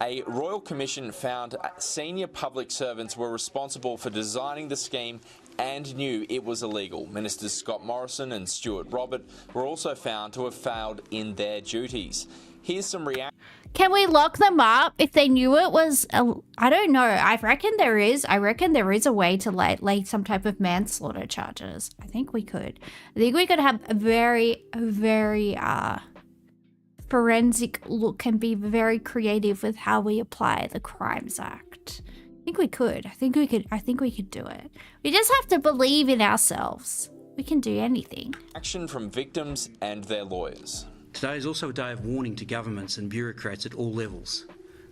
A royal commission found senior public servants were responsible for designing the scheme and knew it was illegal. Ministers Scott Morrison and Stuart Robert were also found to have failed in their duties. Here's some reaction. Can we lock them up if they knew it was? I don't know. I reckon there is a way to lay some type of manslaughter charges. I think we could. I think we could have a very forensic look and be very creative with how we apply the Crimes Act. I think we could. I think we could do it. We just have to believe in ourselves. We can do anything. Action from victims and their lawyers. Today is also a day of warning to governments and bureaucrats at all levels,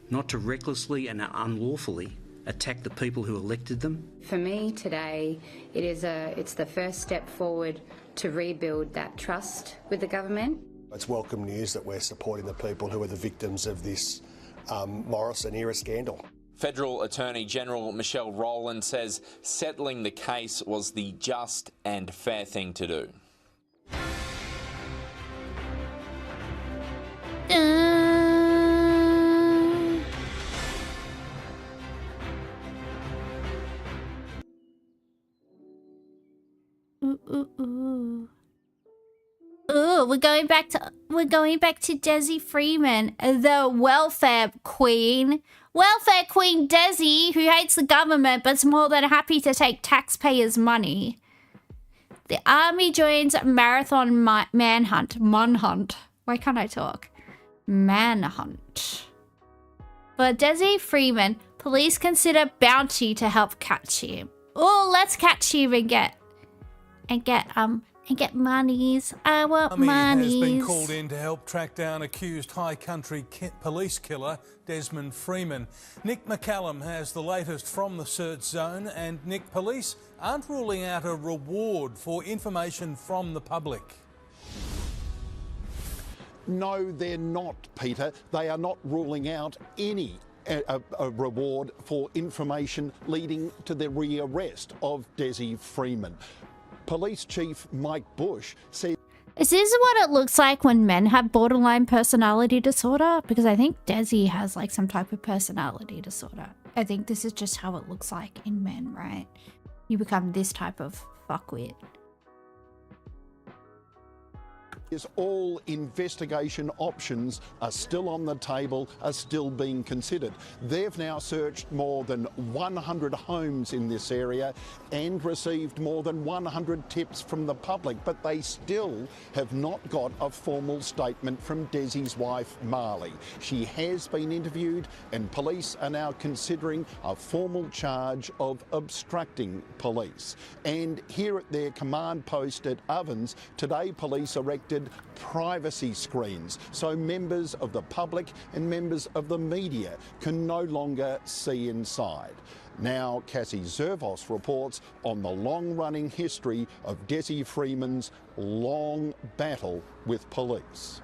not to recklessly and unlawfully attack the people who elected them. For me today, it's the first step forward to rebuild that trust with the government. It's welcome news that we're supporting the people who are the victims of this Morrison-era scandal. Federal Attorney General Michelle Rowland says settling the case was the just and fair thing to do. We're going back to Desi Freeman, the welfare queen Desi, who hates the government but's more than happy to take taxpayers' money. The army joins marathon manhunt. Why can't I talk? Manhunt. For Desi Freeman, police consider bounty to help catch him. Oh, let's catch him and get monies. I want monies. Has been called in to help track down accused High Country police killer Desmond Freeman. Nick McCallum has the latest from the search zone, and Nick, police aren't ruling out a reward for information from the public. No, they're not, Peter. They are not ruling out any a reward for information leading to the rearrest of Desi Freeman. Police Chief Mike Bush said... Is this what it looks like when men have borderline personality disorder? Because I think Desi has like some type of personality disorder. I think this is just how it looks like in men, right? You become this type of fuckwit. All investigation options are still on the table, are still being considered. They've now searched more than 100 homes in this area and received more than 100 tips from the public, but they still have not got a formal statement from Desi's wife, Marley. She has been interviewed and police are now considering a formal charge of obstructing police. And here at their command post at Ovens, today police erected privacy screens so members of the public and members of the media can no longer see inside. Now Cassie Zervos reports on the long-running history of Desi Freeman's long battle with police.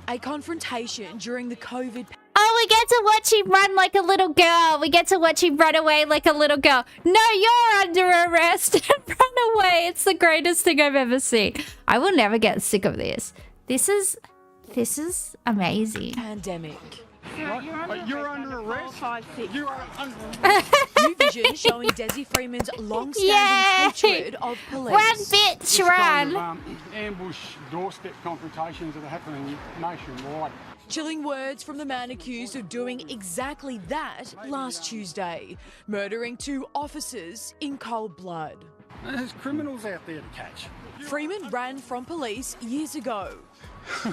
A confrontation during the COVID. Oh, we get to watch him run like a little girl. We get to watch him run away like a little girl. No, you're under arrest and run away. It's the greatest thing I've ever seen. I will never get sick of this. This is amazing. Pandemic. You're under arrest. 5, 6. You are under arrest. New vision showing Desi Freeman's long-standing hatred of police. Run, bitch, run. Ambush doorstep confrontations that are happening nationwide. Chilling words from the man accused of doing exactly that last Tuesday, murdering 2 officers in cold blood. There's criminals out there to catch. Freeman ran from police years ago.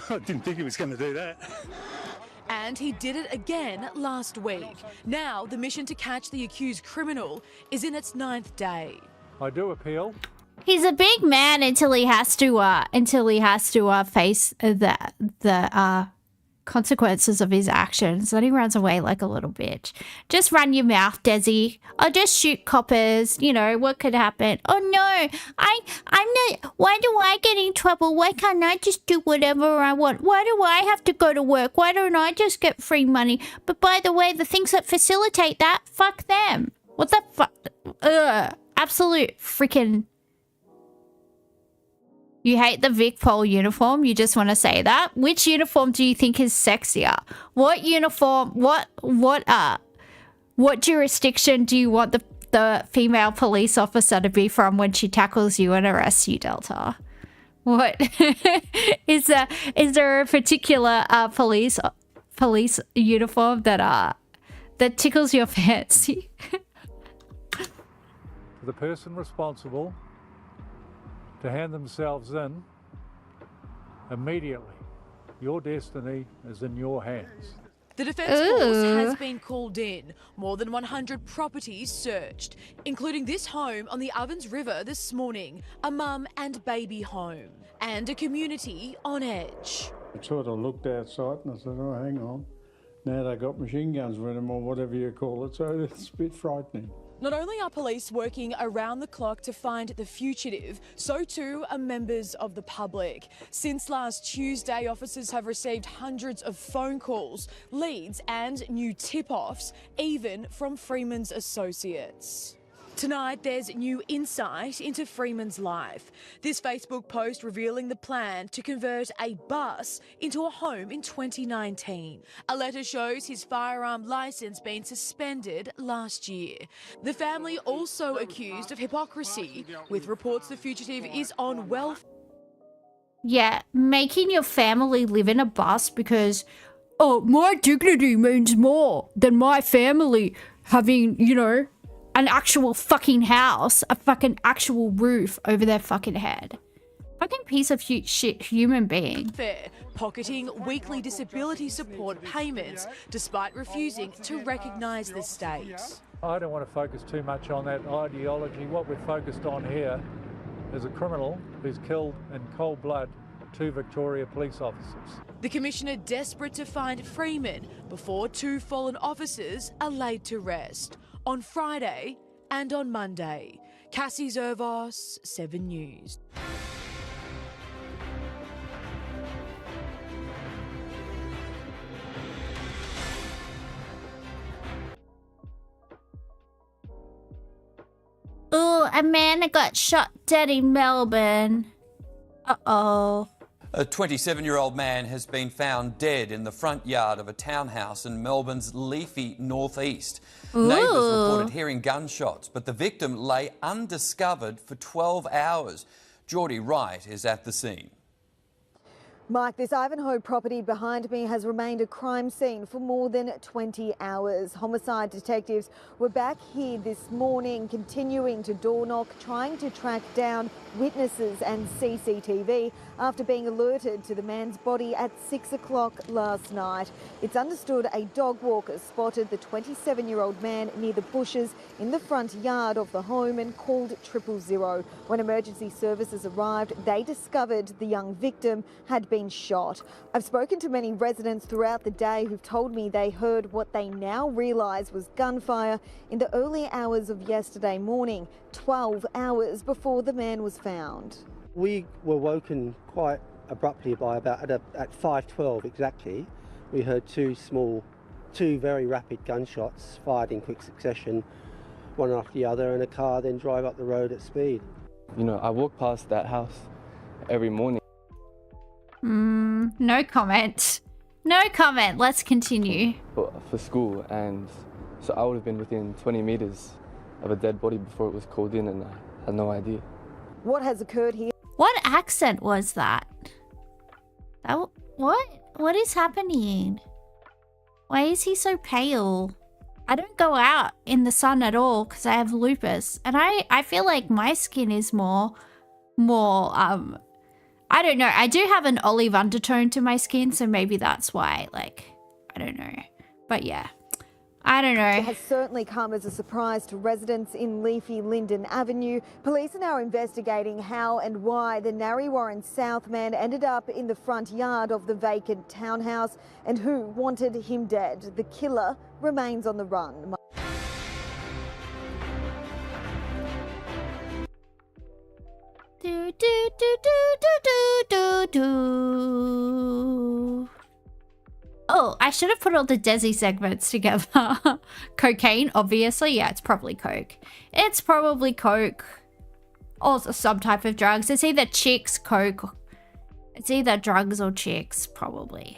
I didn't think he was going to do that. And he did it again last week. Now, the mission to catch the accused criminal is in its 9th day. I do appeal. He's a big man until he has to face the consequences of his actions. Then he runs away like a little bitch. Just run your mouth, Desi. Or just shoot coppers. You know, what could happen? Oh no, I'm not. Why do I get in trouble? Why can't I just do whatever I want? Why do I have to go to work? Why don't I just get free money? But by the way, the things that facilitate that, fuck them. What the fuck? Absolute freaking. You hate the Vic Pol uniform? You just want to say that? Which uniform do you think is sexier? What uniform, what jurisdiction do you want the female police officer to be from when she tackles you and arrests you, Delta? What? Is there a particular police uniform that tickles your fancy? The person responsible to hand themselves in immediately. Your destiny is in your hands. The Defence Force has been called in. More than 100 properties searched, including this home on the Ovens River this morning, a mum and baby home, and a community on edge. I sort of looked outside and I said, oh, hang on. Now they've got machine guns with them or whatever you call it, so it's a bit frightening. Not only are police working around the clock to find the fugitive, so too are members of the public. Since last Tuesday, officers have received hundreds of phone calls, leads and new tip-offs, even from Freeman's associates. Tonight, there's new insight into Freeman's life. This Facebook post revealing the plan to convert a bus into a home in 2019. A letter shows his firearm licence being suspended last year. The family also accused of hypocrisy, with reports the fugitive is on welfare. Yeah, making your family live in a bus because, oh, my dignity means more than my family having, you know, an actual fucking house, a fucking actual roof over their fucking head. Fucking piece of shit human being. Pocketing weekly disability support payments despite refusing to recognise the state. I don't want to focus too much on that ideology. What we're focused on here is a criminal who's killed in cold blood 2 Victoria police officers. The Commissioner desperate to find Freeman before 2 fallen officers are laid to rest on Friday and on Monday. Cassie Zervos, 7 News. Ooh, a man got shot dead in Melbourne. Uh-oh. A 27-year-old man has been found dead in the front yard of a townhouse in Melbourne's leafy northeast. Neighbours reported hearing gunshots, but the victim lay undiscovered for 12 hours. Geordie Wright is at the scene. Mike, this Ivanhoe property behind me has remained a crime scene for more than 20 hours. Homicide detectives were back here this morning, continuing to door knock, trying to track down witnesses and CCTV after being alerted to the man's body at 6 o'clock last night. It's understood a dog walker spotted the 27-year-old man near the bushes in the front yard of the home and called 000. When emergency services arrived, they discovered the young victim had been shot. I've spoken to many residents throughout the day who've told me they heard what they now realise was gunfire in the early hours of yesterday morning, 12 hours before the man was found. We were woken quite abruptly by about at 5:12 exactly. We heard two very rapid gunshots fired in quick succession, one after the other, and a car then drive up the road at speed. You know, I walk past that house every morning. No comment. No comment. Let's continue. For school, and so I would have been within 20 metres of a dead body before it was called in, and I had no idea. What has occurred here? What accent was that? What is happening? Why is he so pale? I don't go out in the sun at all because I have lupus, and I feel like my skin is more I don't know. I do have an olive undertone to my skin, so maybe that's why. Like, I don't know. But yeah, I don't know. It has certainly come as a surprise to residents in leafy Linden Avenue. Police are now investigating how and why the Narre Warren South man ended up in the front yard of the vacant townhouse and who wanted him dead. The killer remains on the run. Do, do, do, do, do, do, do. Oh, I should have put all the Desi segments together. Cocaine, obviously. Yeah, it's probably coke. It's probably coke. Or some type of drugs. It's either chicks, coke. It's either drugs or chicks, probably.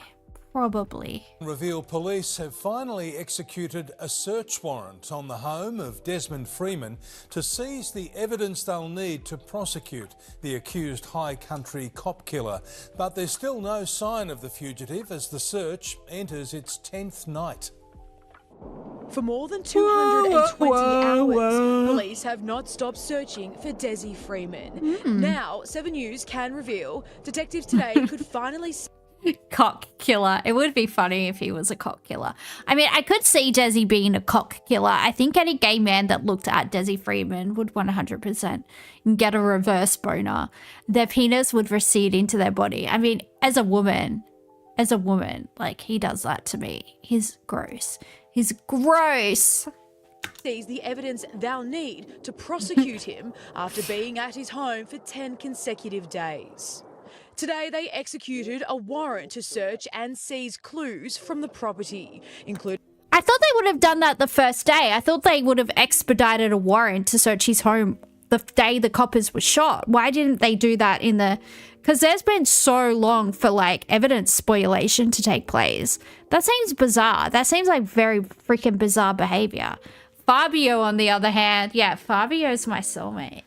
Probably. Reveal police have finally executed a search warrant on the home of Desmond Freeman to seize the evidence they'll need to prosecute the accused high country cop killer. But there's still no sign of the fugitive as the search enters its 10th night. For more than 220 hours, police have not stopped searching for Desi Freeman. Now, 7 News can reveal detectives today could finally... Cock killer. It would be funny if he was a cock killer. I mean, I could see Desi being a cock killer. I think any gay man that looked at Desi Freeman would 100% get a reverse boner. Their penis would recede into their body. I mean, as a woman, like, he does that to me. He's gross. He's gross. Sees the evidence they'll need to prosecute him after being at his home for 10 consecutive days. Today, they executed a warrant to search and seize clues from the property, including... I thought they would have done that the first day. I thought they would have expedited a warrant to search his home the day the coppers were shot. Why didn't they do that in the... Because there's been so long for, like, evidence spoliation to take place. That seems bizarre. That seems like very freaking bizarre behavior. Fabio, on the other hand, yeah, Fabio's my soulmate.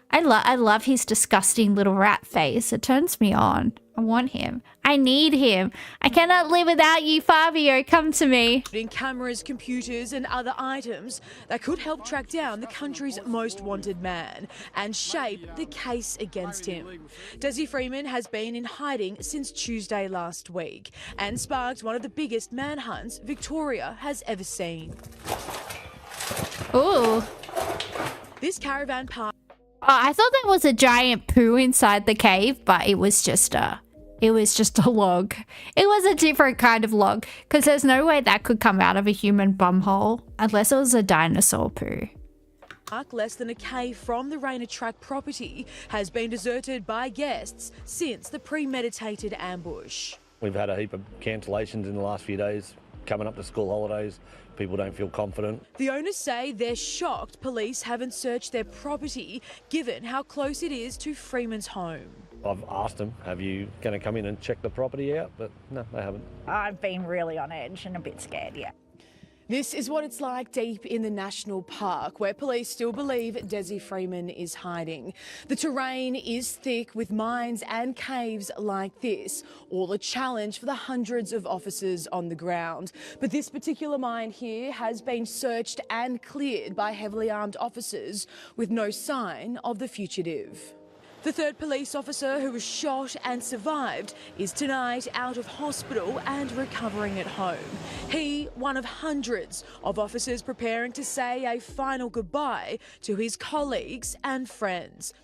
I love his disgusting little rat face. It turns me on. I want him. I need him. I cannot live without you, Fabio. Come to me. In cameras, computers and other items that could help track down the country's most wanted man and shape the case against him. Desi Freeman has been in hiding since Tuesday last week and sparked one of the biggest manhunts Victoria has ever seen. Ooh. This caravan park... I thought there was a giant poo inside the cave, but it was just a log. It was a different kind of log, because there's no way that could come out of a human bumhole unless it was a dinosaur poo. Less than a K from the Rainer Track property has been deserted by guests since the premeditated ambush. We've had a heap of cancellations in the last few days, coming up to school holidays. People don't feel confident. The owners say they're shocked police haven't searched their property, given how close it is to Freeman's home. I've asked them, have you going to come in and check the property out? But no, they haven't. I've been really on edge and a bit scared, yeah. This is what it's like deep in the national park, where police still believe Desi Freeman is hiding. The terrain is thick with mines and caves like this, all a challenge for the hundreds of officers on the ground. But this particular mine here has been searched and cleared by heavily armed officers with no sign of the fugitive. The third police officer who was shot and survived is tonight out of hospital and recovering at home. He, one of hundreds of officers preparing to say a final goodbye to his colleagues and friends.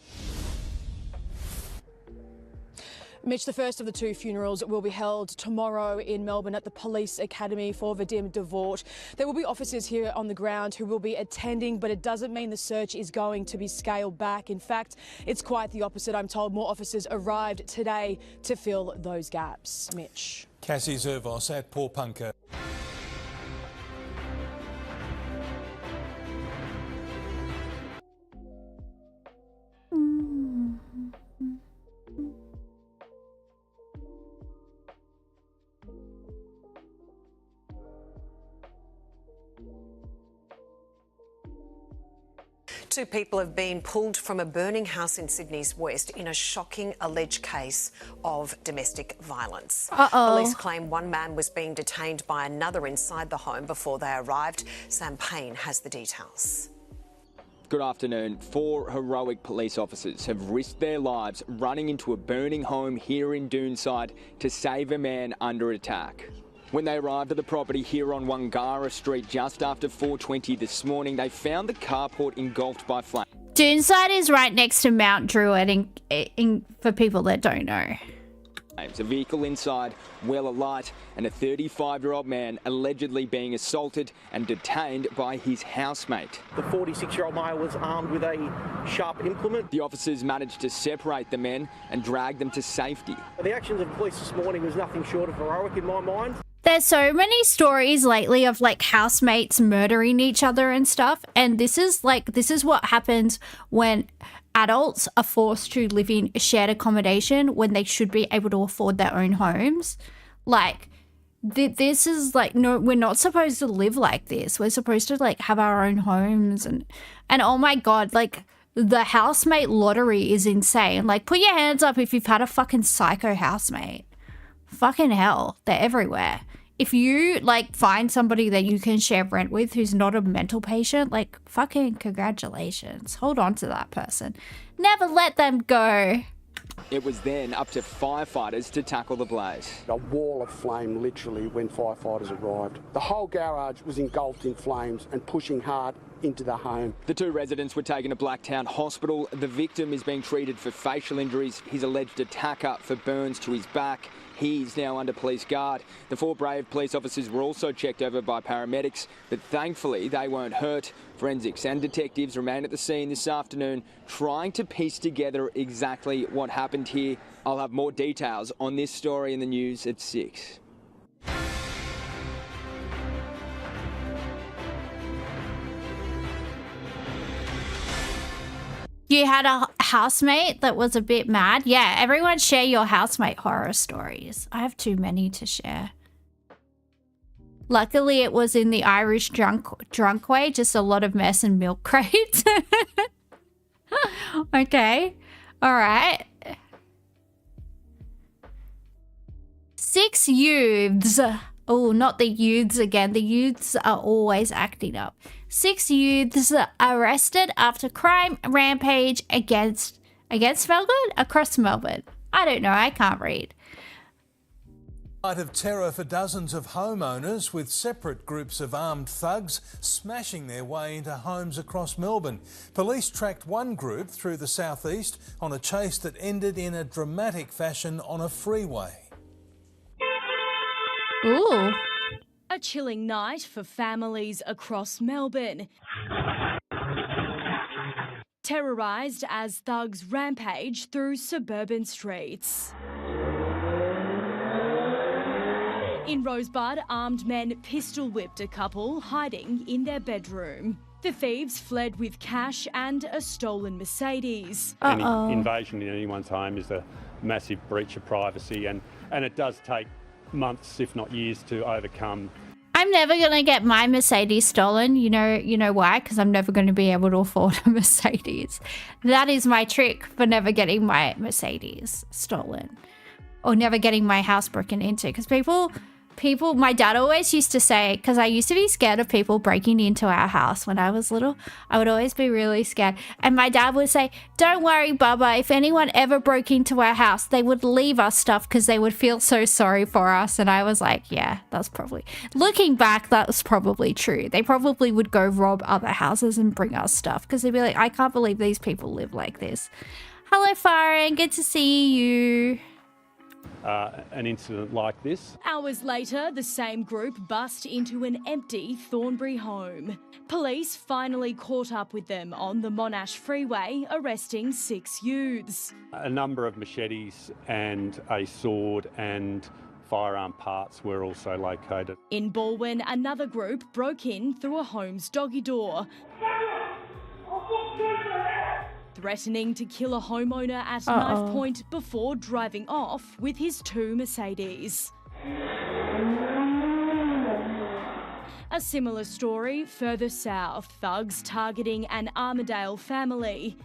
Mitch, the first of the two funerals will be held tomorrow in Melbourne at the Police Academy for Vadim Devort. There will be officers here on the ground who will be attending, but it doesn't mean the search is going to be scaled back. In fact, it's quite the opposite. I'm told more officers arrived today to fill those gaps. Mitch. Cassie Zervos at Porpunka. Two people have been pulled from a burning house in Sydney's West in a shocking alleged case of domestic violence. Police claim one man was being detained by another inside the home before they arrived. Sam Payne has the details. Good afternoon. 4 heroic police officers have risked their lives running into a burning home here in Doonside to save a man under attack. When they arrived at the property here on Wangara Street just after 4:20 this morning, they found the carport engulfed by flames. Doonside is right next to Mount Druitt, for people that don't know. A vehicle inside, well alight, and a 35-year-old man allegedly being assaulted and detained by his housemate. The 46-year-old male was armed with a sharp implement. The officers managed to separate the men and drag them to safety. The actions of the police this morning was nothing short of heroic in my mind. There's so many stories lately of like housemates murdering each other and stuff. And this is what happens when adults are forced to live in shared accommodation when they should be able to afford their own homes. Like this is like, no, we're not supposed to live like this. We're supposed to like have our own homes and oh my God, like the housemate lottery is insane. Like put your hands up if you've had a fucking psycho housemate. Fucking hell, they're everywhere. If you like find somebody that you can share rent with who's not a mental patient, like fucking congratulations. Hold on to that person. Never let them go. It was then up to firefighters to tackle the blaze. A wall of flame literally when firefighters arrived. The whole garage was engulfed in flames and pushing hard into the home. The 2 residents were taken to Blacktown Hospital. The victim is being treated for facial injuries. His alleged attacker for burns to his back. He's now under police guard. The 4 brave police officers were also checked over by paramedics, but thankfully they weren't hurt. Forensics and detectives remain at the scene this afternoon trying to piece together exactly what happened here. I'll have more details on this story in the news at 6. You had a housemate that was a bit mad? Yeah, everyone share your housemate horror stories. I have too many to share. Luckily, it was in the Irish drunk way, just a lot of mess and milk crates. Okay, all right. 6 youths. Oh, not the youths again. The youths are always acting up. 6 youths arrested after crime rampage against Melbourne? Across Melbourne. I don't know. I can't read. Night of terror for dozens of homeowners, with separate groups of armed thugs smashing their way into homes across Melbourne. Police tracked one group through the southeast on a chase that ended in a dramatic fashion on a freeway. Ooh. A chilling night for families across Melbourne. Terrorised as thugs rampage through suburban streets. In Rosebud, armed men pistol-whipped a couple hiding in their bedroom. The thieves fled with cash and a stolen Mercedes. Any invasion in anyone's home is a massive breach of privacy, and it does take months, if not years, to overcome. I'm never gonna get my Mercedes stolen. You know why? Because I'm never gonna be able to afford a Mercedes. That is my trick for never getting my Mercedes stolen, or never getting my house broken into. Because people, my dad always used to say, because I used to be scared of people breaking into our house when I was little. I would always be really scared. And my dad would say, don't worry, Bubba, if anyone ever broke into our house, they would leave us stuff because they would feel so sorry for us. And I was like, yeah, that's probably, looking back, that was probably true. They probably would go rob other houses and bring us stuff because they'd be like, I can't believe these people live like this. Hello, Farron, good to see you. An incident like this. Hours later, the same group bust into an empty Thornbury home. Police finally caught up with them on the Monash Freeway, arresting 6 youths. A number of machetes and a sword and firearm parts were also located. In Balwyn, another group broke in through a home's doggy door, threatening to kill a homeowner at knife point before driving off with his 2 Mercedes. A similar story further south, thugs targeting an Armidale family.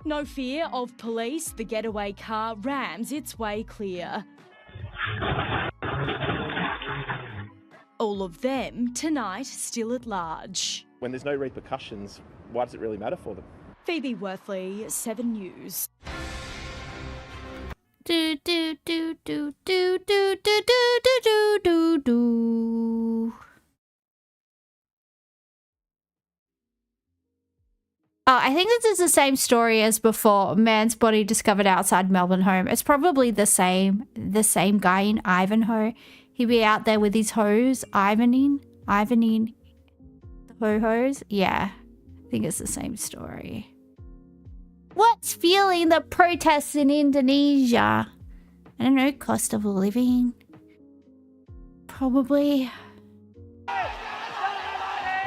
No fear of police, the getaway car rams its way clear. All of them tonight still at large. When there's no repercussions, why does it really matter for them? Phoebe Worthley, 7 News. Do do do do do do do do do do do. Oh, I think this is the same story as before. Man's body discovered outside Melbourne home. It's probably the same guy in Ivanhoe. He'd be out there with his hose, ivoning the ho-hos. Yeah, I think it's the same story. What's fueling the protests in Indonesia? I don't know, cost of living. Probably.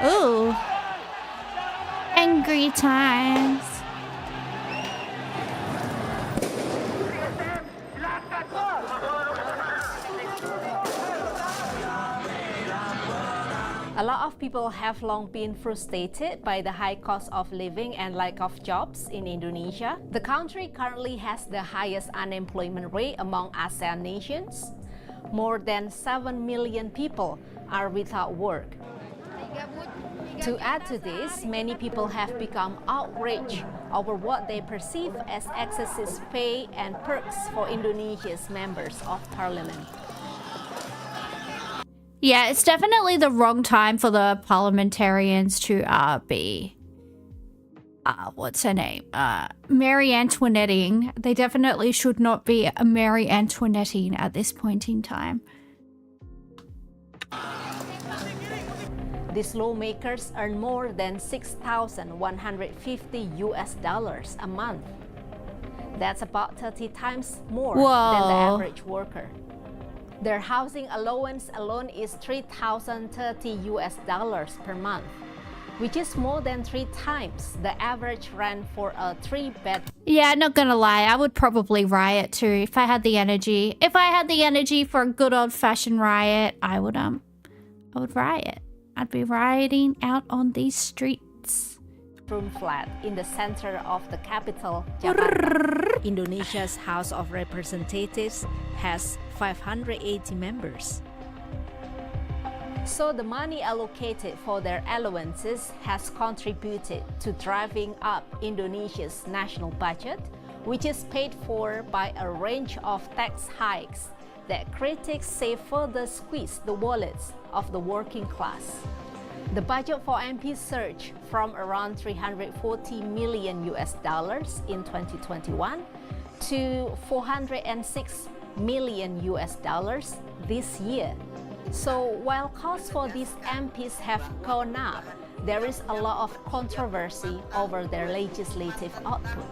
Ooh. Angry times. A lot of people have long been frustrated by the high cost of living and lack of jobs in Indonesia. The country currently has the highest unemployment rate among ASEAN nations. More than 7 million people are without work. To add to this, many people have become outraged over what they perceive as excessive pay and perks for Indonesia's members of parliament. Yeah, it's definitely the wrong time for the parliamentarians to be what's her name? Marie Antoinetting. They definitely should not be Marie Antoinetting at this point in time. These lawmakers earn more than $6,150 a month. That's about 30 times more than the average worker. Their housing allowance alone is $3,030 per month, which is more than 3 times the average rent for a 3-bed. Yeah, not gonna lie, I would probably riot too if I had the energy. If I had the energy for a good old-fashioned riot, I would riot. I'd be rioting out on these streets. Room flat in the center of the capital, Jakarta. Indonesia's House of Representatives has 580 members. So the money allocated for their allowances has contributed to driving up Indonesia's national budget, which is paid for by a range of tax hikes that critics say further squeeze the wallets of the working class. The budget for MPs surged from around $340 million in 2021 to $406 million this year. So while costs for these MPs have gone up, there is a lot of controversy over their legislative output.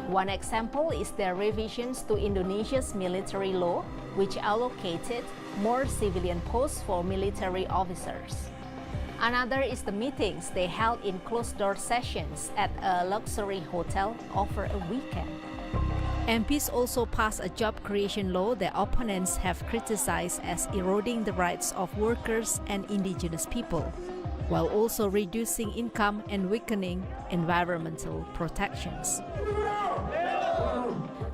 One example is their revisions to Indonesia's military law, which allocated more civilian posts for military officers. Another is the meetings they held in closed-door sessions at a luxury hotel over a weekend. MPs also passed a job creation law that opponents have criticized as eroding the rights of workers and indigenous people, while also reducing income and weakening environmental protections.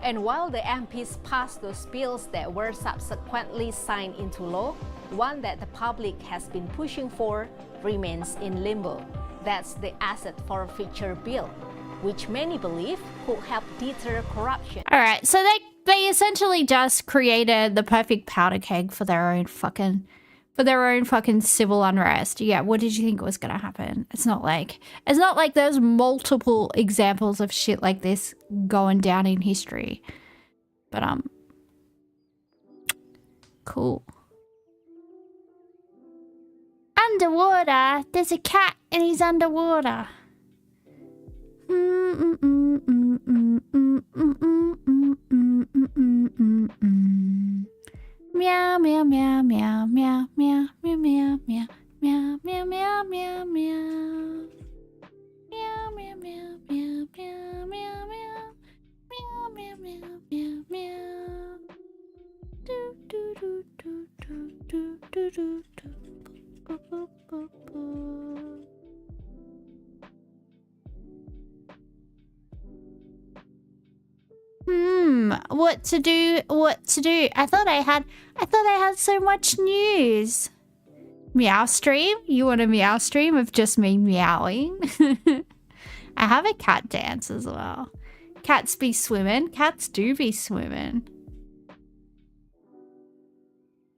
And while the MPs passed those bills that were subsequently signed into law, one that the public has been pushing for remains in limbo. That's the asset forfeiture bill, which many believe could help deter corruption. All right, so they essentially just created the perfect powder keg for their own fucking civil unrest. Yeah, what did you think was gonna happen? It's not like there's multiple examples of shit like this going down in history. But cool. Underwater, there's a cat and he's underwater. Meow meow meow meow meow meow meow meow meow meow meow meow meow meow. Meow meow meow meow meow meow meow meow meow meow meow meow. Do do do do do do do do do. Boo boo boo boo. What to do? I thought I had so much news. Meow stream? You want a meow stream of just me meowing? I have a cat dance as well. Cats be swimming. Cats do be swimming.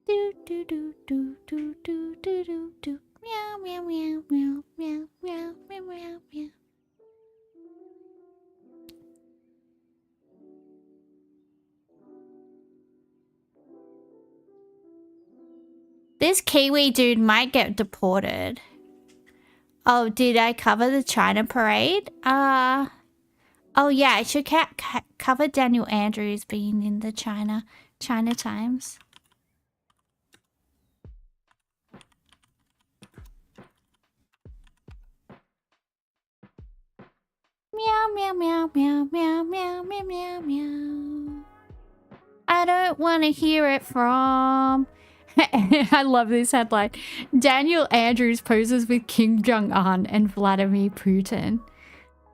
Do do do do do do do do do. Meow meow meow meow meow meow meow meow meow. This Kiwi dude might get deported. Oh, did I cover the China parade? Oh yeah, I should cover Daniel Andrews being in the China Times. Meow meow meow meow meow meow meow meow meow. I don't want to hear it from. I love this headline. Daniel Andrews poses with Kim Jong-un and Vladimir Putin.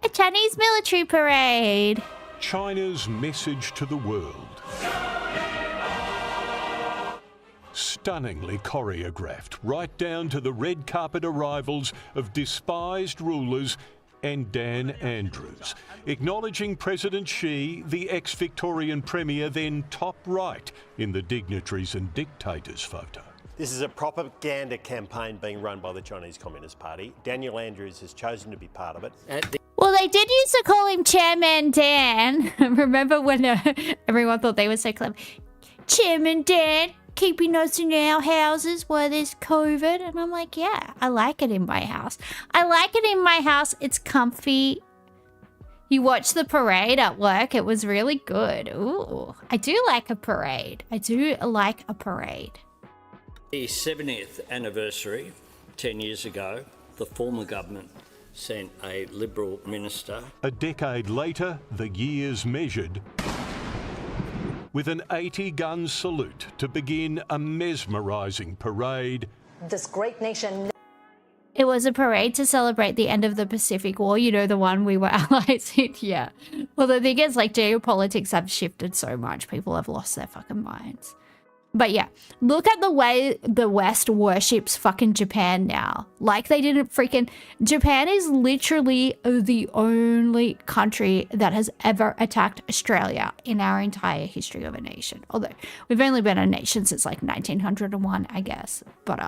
A Chinese military parade. China's message to the world. Stunningly choreographed, right down to the red carpet arrivals of despised rulers and Dan Andrews, acknowledging President Xi, the ex-Victorian Premier, then top right in the dignitaries and dictators photo. This is a propaganda campaign being run by the Chinese Communist Party. Daniel Andrews has chosen to be part of it. Well, they did used to call him Chairman Dan. Remember when everyone thought they were so clever? Chairman Dan, keeping us in our houses while there's COVID. And I'm like, yeah, I like it in my house. I like it in my house. It's comfy. You watched the parade at work. It was really good. Ooh, I do like a parade. I do like a parade. The 70th anniversary, 10 years ago, the former government sent a Liberal minister. A decade later, the years measured with an 80-gun salute to begin a mesmerising parade. This great nation. It was a parade to celebrate the end of the Pacific War. You know, the one we were allies in. Yeah. Well, the thing is, like, geopolitics have shifted so much. People have lost their fucking minds. But yeah, look at the way the West worships fucking Japan now. Like they didn't freaking... Japan is literally the only country that has ever attacked Australia in our entire history of a nation. Although, we've only been a nation since like 1901, I guess. But,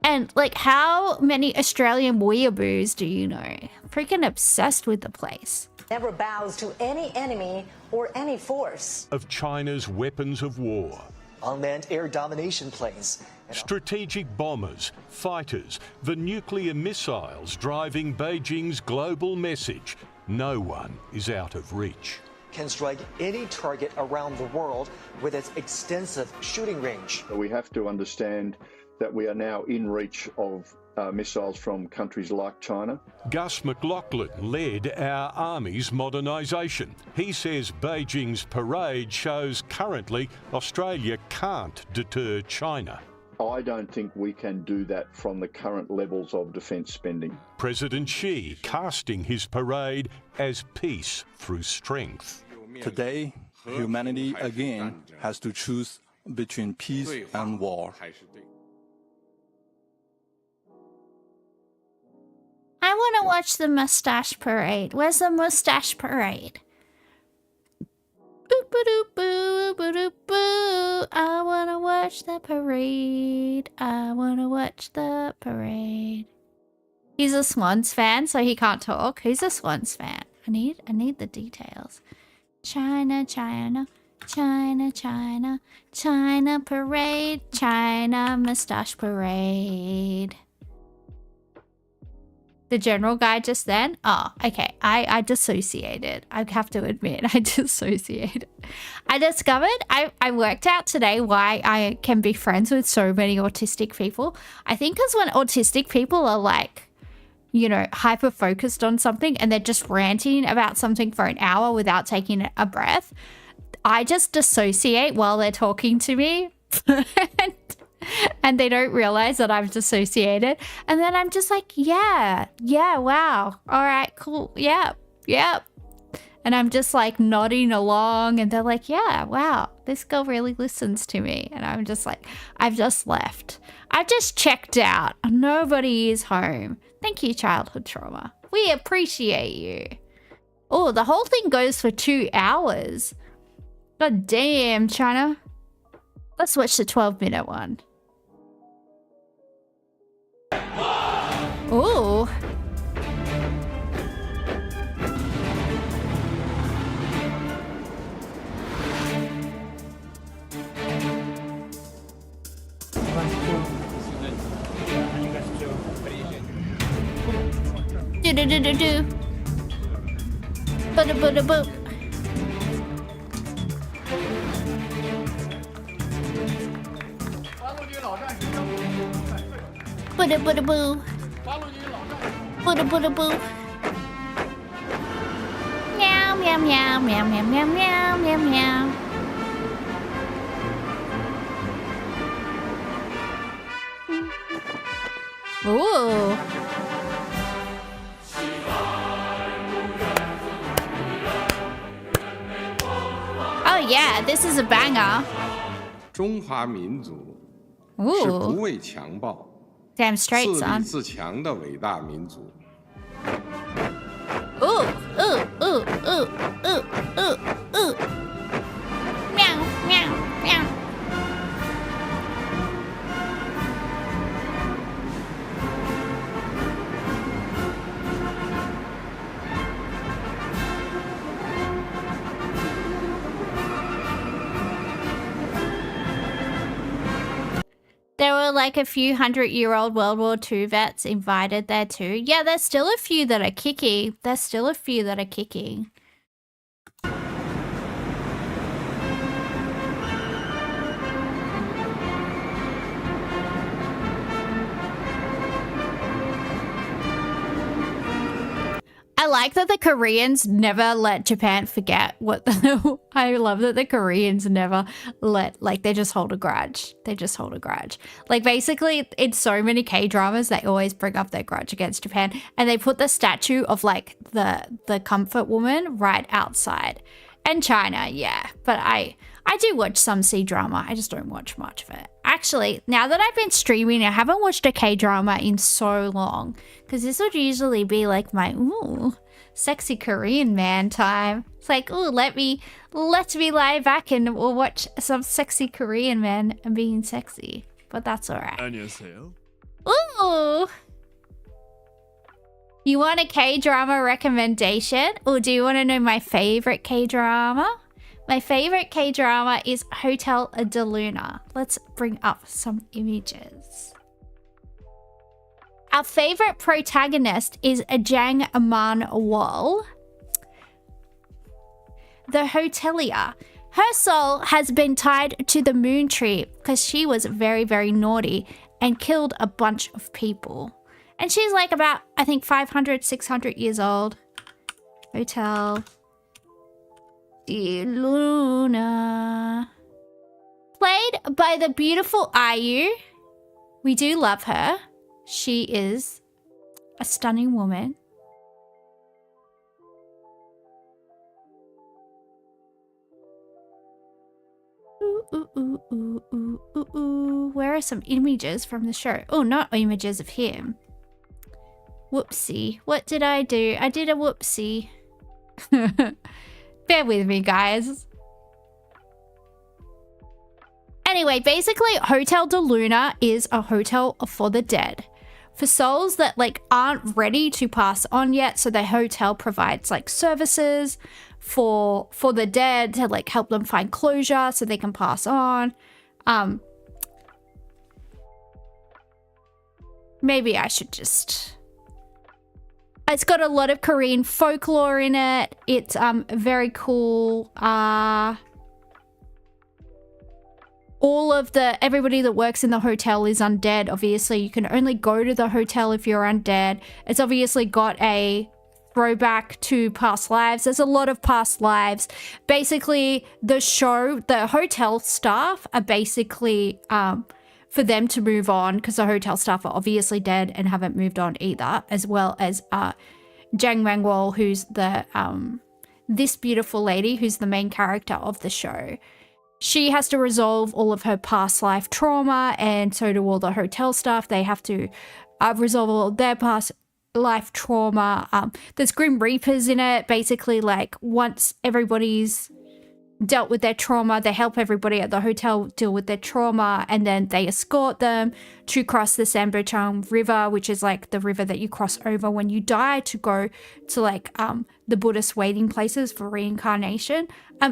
and like how many Australian weeaboos do you know? Freaking obsessed with the place. Never bows to any enemy or any force. Of China's weapons of war. Unmanned air domination planes. Strategic bombers, fighters, the nuclear missiles driving Beijing's global message. No one is out of reach. can strike any target around the world with its extensive shooting range. We have to understand that we are now in reach of missiles from countries like China. Gus McLaughlin led our army's modernisation. He says Beijing's parade shows currently Australia can't deter China. I don't think we can do that from the current levels of defence spending. President Xi casting his parade as peace through strength. Today, humanity again has to choose between peace and war. I want to watch the mustache parade. Where's the mustache parade? Boop, ba-doop, boo, ba-doop, boo. I want to watch the parade. I want to watch the parade. He's a Swans fan, so he can't talk. Who's a Swans fan? I need the details. China, China, China, China, China parade, China mustache parade. The general guy just then? Oh, okay. I dissociated. I have to admit, I dissociated. I discovered, I worked out today why I can be friends with so many autistic people. I think because when autistic people are like, you know, hyper focused on something and they're just ranting about something for an hour without taking a breath, I just dissociate while they're talking to me. And they don't realize that I've dissociated. And then I'm just like, yeah, wow. All right, cool. Yep. And I'm just like nodding along and they're like, yeah, wow, this girl really listens to me. And I'm just like, I've just left. I've just checked out. Nobody is home. Thank you, childhood trauma. We appreciate you. Oh, the whole thing goes for 2 hours. God damn, China. Let's watch the 12-minute one. Ooh. Do. Boo. Boo. Boo. Meow, meow, meow, meow, meow, meow, meow, meow, meow. Ooh. Oh yeah, this is a banger. 中华民族是不畏强暴。 Damn straight, son. 自立自强的伟大民族。 Ooh. Meow, meow, meow. There were like a few 100-year-old World War II vets invited there too. Yeah, there's still a few that are kicking. I like that the Koreans never let Japan forget what I love that the Koreans never let, like, they just hold a grudge. Like, basically, in so many K-dramas, they always bring up their grudge against Japan. And they put the statue of, like, the comfort woman right outside. And China, yeah. But I do watch some C-drama. I just don't watch much of it. Actually, now that I've been streaming, I haven't watched a K-drama in so long. Because this would usually be like my, ooh, sexy Korean man time. It's like, ooh, let me lie back and we'll watch some sexy Korean man being sexy. But that's alright. 안녕하세요. Ooh! You want a K-drama recommendation? Or do you want to know my favorite K-drama? My favorite K-drama is Hotel de Luna. Let's bring up some images. Our favorite protagonist is Jang Man Wol. the hotelier. Her soul has been tied to the moon tree because she was very, very naughty and killed a bunch of people. And she's like about, I think, 500, 600 years old. Hotel de Luna. Played by the beautiful Ayu. We do love her. She is a stunning woman. Ooh. Where are some images from the show? Oh, not images of him. Whoopsie. What did I do? I did a whoopsie. Bear with me, guys. Anyway, basically, Hotel de Luna is a hotel for the dead. For souls that like aren't ready to pass on yet, so the hotel provides like services for the dead to like help them find closure so they can pass on. Maybe I should just... It's got a lot of Korean folklore in it. It's very cool. Everybody that works in the hotel is undead. Obviously, you can only go to the hotel if you're undead. It's obviously got a throwback to past lives. There's a lot of past lives. Basically, the hotel staff are basically for them to move on because the hotel staff are obviously dead and haven't moved on either, as well as Jang Mangwol, who's the this beautiful lady who's the main character of the show. She has to resolve all of her past life trauma, and so do all the hotel staff. They have to resolve all of their past life trauma. There's Grim Reapers in it. Basically, like, once everybody's dealt with their trauma, they help everybody at the hotel deal with their trauma, and then they escort them to cross the Sambochang River, which is like the river that you cross over when you die to go to like the Buddhist waiting places for reincarnation.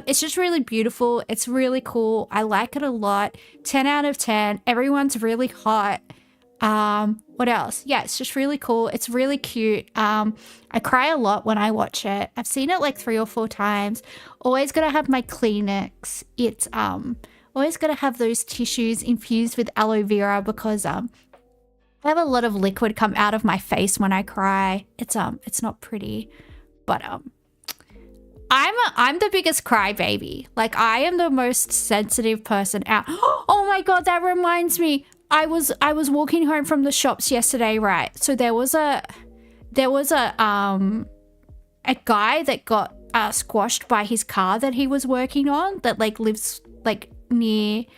It's just really beautiful. It's really cool. I like it a lot. 10 out of 10. Everyone's really hot. What else? Yeah, it's just really cool. It's really cute. I cry a lot when I watch it. I've seen it like 3 or 4 times. Always gotta have my Kleenex. It's always gotta have those tissues infused with aloe vera because I have a lot of liquid come out of my face when I cry. It's not pretty, but I'm the biggest crybaby. Like, I am the most sensitive person out. Oh my god, that reminds me. I was walking home from the shops yesterday, right? So there was a guy that got squashed by his car that he was working on that like lives like nearish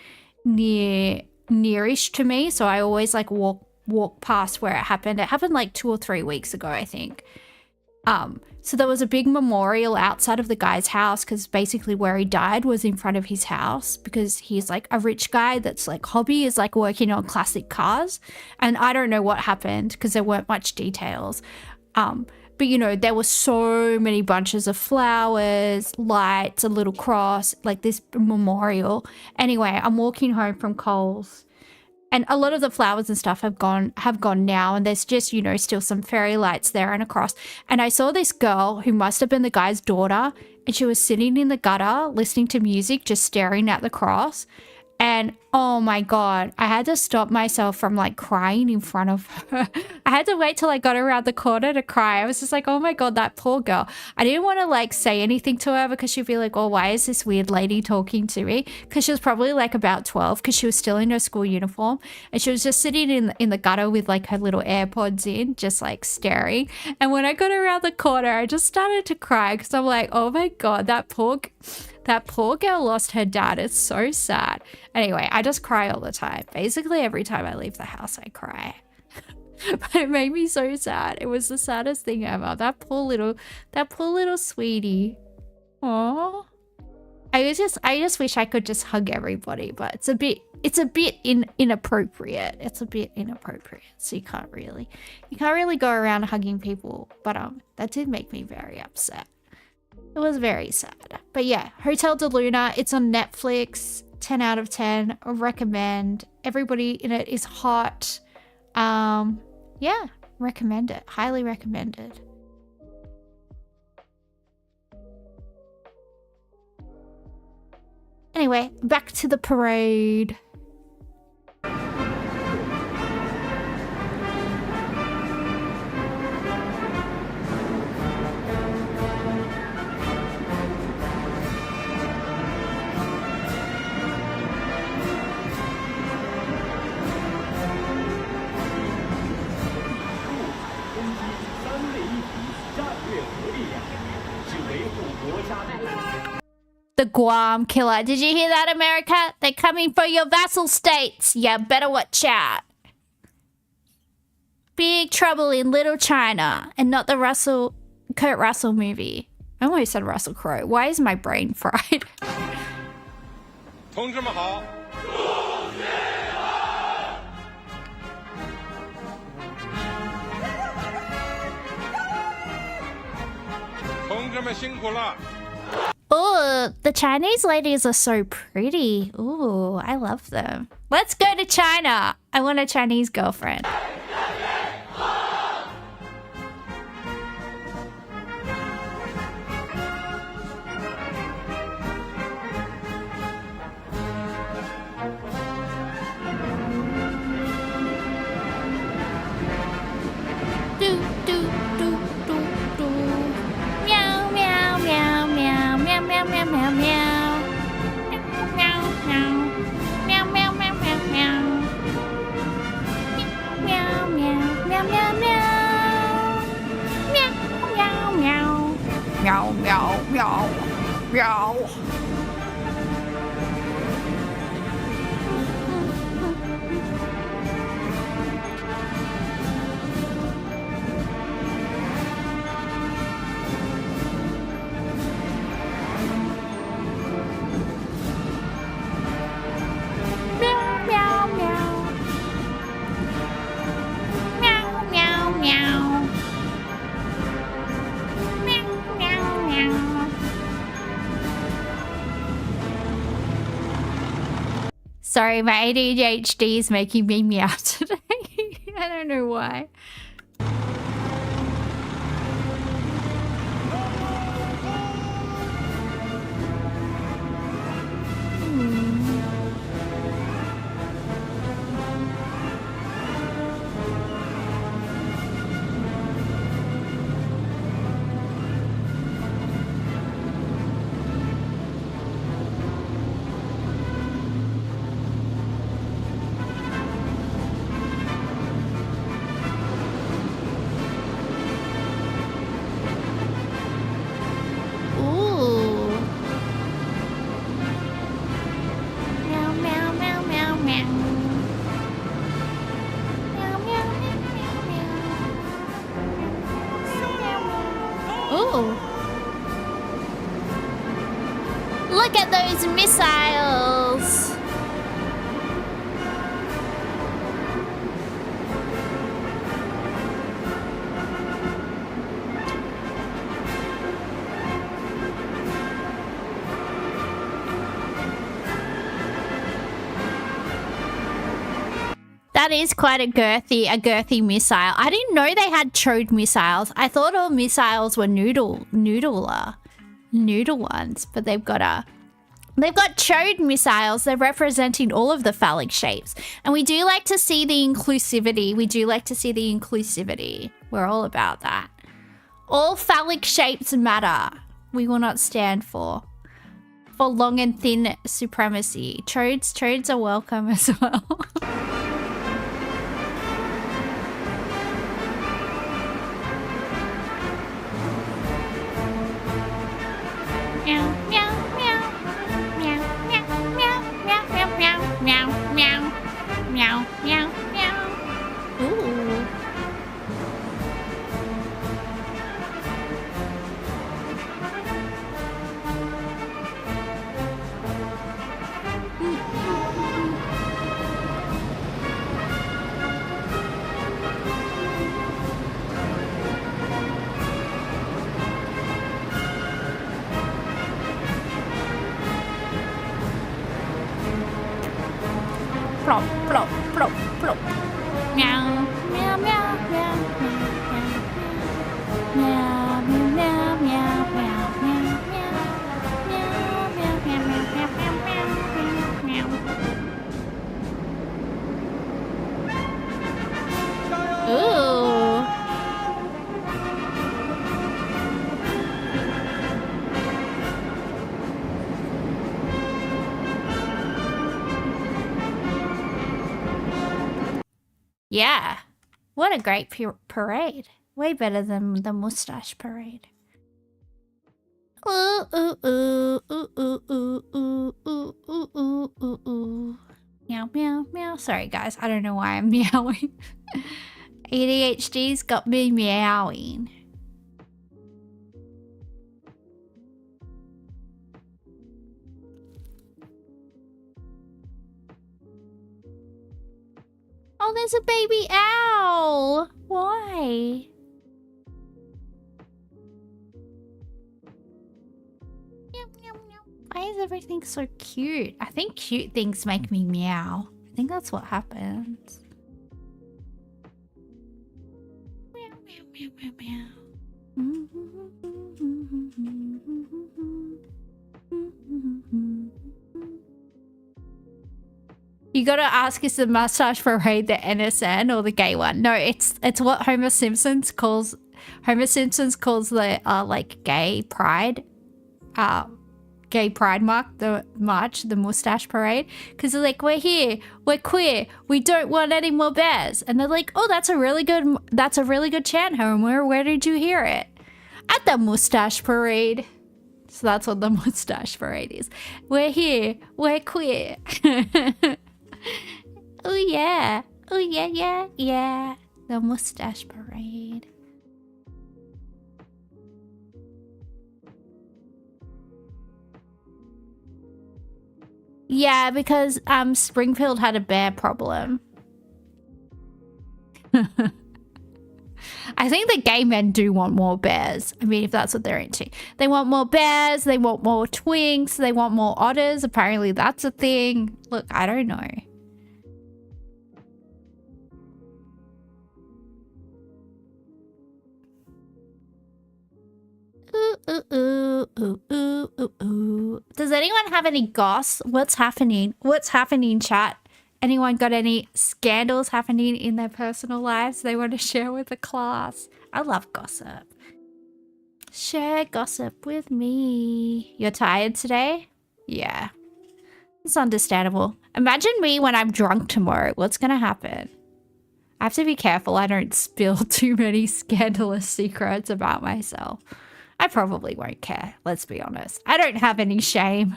to me. So I always like walk past where it happened. It happened like 2 or 3 weeks ago, I think. So there was a big memorial outside of the guy's house because basically where he died was in front of his house because he's like a rich guy that's like hobby is like working on classic cars. And I don't know what happened because there weren't much details. But you know, there were so many bunches of flowers, lights, a little cross, like this memorial. Anyway, I'm walking home from Coles. And a lot of the flowers and stuff have gone now, and there's just, you know, still some fairy lights there and a cross. And I saw this girl who must have been the guy's daughter, and she was sitting in the gutter listening to music, just staring at the cross. And oh my god, I had to stop myself from like crying in front of her. I had to wait till I got around the corner to cry. I was just like, oh my god, that poor girl. I didn't want to like say anything to her because she'd be like, oh, why is this weird lady talking to me? Because she was probably like about 12 because she was still in her school uniform. And she was just sitting in the gutter with like her little AirPods in, just like staring. And when I got around the corner, I just started to cry because I'm like, oh my god, that poor girl lost her dad. It's so sad. Anyway, I just cry all the time. Basically, every time I leave the house, I cry. But it made me so sad. It was the saddest thing ever. That poor little sweetie. Aww. I just wish I could just hug everybody, but it's a bit inappropriate. It's a bit inappropriate. So you can't really go around hugging people. But that did make me very upset. It was very sad. But yeah, Hotel de Luna, it's on Netflix. 10 out of 10. I recommend. Everybody in it is hot. Yeah, recommend it. Highly recommended. Anyway, back to the parade. The Guam killer. Did you hear that, America? They're coming for your vassal states. You better watch out. Big trouble in Little China. And not the Kurt Russell movie. I almost said Russell Crowe. Why is my brain fried? 同志们好。同志们辛苦了。 Oh, the Chinese ladies are so pretty. Ooh, I love them. Let's go to China. I want a Chinese girlfriend. Do, do, do, do, do. Meow, meow, meow, meow, meow, meow, meow, meow, meow. Meow, meow. Meow, meow, meow, meow, meow. Meow, meow, meow, meow, meow. Meow, meow, meow. Meow, meow, meow. Meow. Sorry, my ADHD is making me meow today. I don't know why. Look at those missiles! That is quite a girthy missile. I didn't know they had chode missiles. I thought all missiles were noodle ones, but they've got chode missiles. They're representing all of the phallic shapes. And we do like to see the inclusivity. We're all about that. All phallic shapes matter. We will not stand for long and thin supremacy. Chodes are welcome as well. Meow, meow, meow. Meow, meow, meow, meow, meow, meow, meow, meow, meow, meow. Ooh. Plop, plop, plop, plop. Meow, meow, meow, meow, meow, meow, meow, meow, meow, meow, meow, meow, meow, meow, meow, meow, meow, meow, meow. Ooh. Yeah. What a great parade. Way better than the mustache parade. Ooh, ooh, ooh, ooh, ooh, ooh, ooh, ooh, ooh, ooh, ooh, ooh. Meow, meow, meow. Sorry, guys. I don't know why I'm meowing. ADHD's got me meowing. Oh, there's a baby owl. Why? Why is everything so cute? I think cute things make me meow. I think that's what happens. Meow, meow, meow, meow, meow. You gotta ask, is the mustache parade the NSN or the gay one? No, it's what Homer Simpson calls the like gay pride march, the mustache parade, because they're like, we're here, we're queer, we don't want any more bears, and they're like, oh, that's a really good chant, Homer. Where did you hear it? At the mustache parade. So that's what the mustache parade is. We're here, we're queer. Oh yeah, oh yeah, yeah, yeah. The mustache parade. Yeah, because Springfield had a bear problem. I think the gay men do want more bears. I mean, if that's what they're into. They want more bears, they want more twinks, they want more otters. Apparently that's a thing. Look, I don't know. Ooh, ooh, ooh, ooh, ooh, ooh, ooh. Does anyone have any goss? What's happening? What's happening, chat? Anyone got any scandals happening in their personal lives they want to share with the class? I love gossip. Share gossip with me. You're tired today? Yeah. It's understandable. Imagine me when I'm drunk tomorrow. What's gonna happen? I have to be careful I don't spill too many scandalous secrets about myself. I probably won't care, let's be honest. I don't have any shame.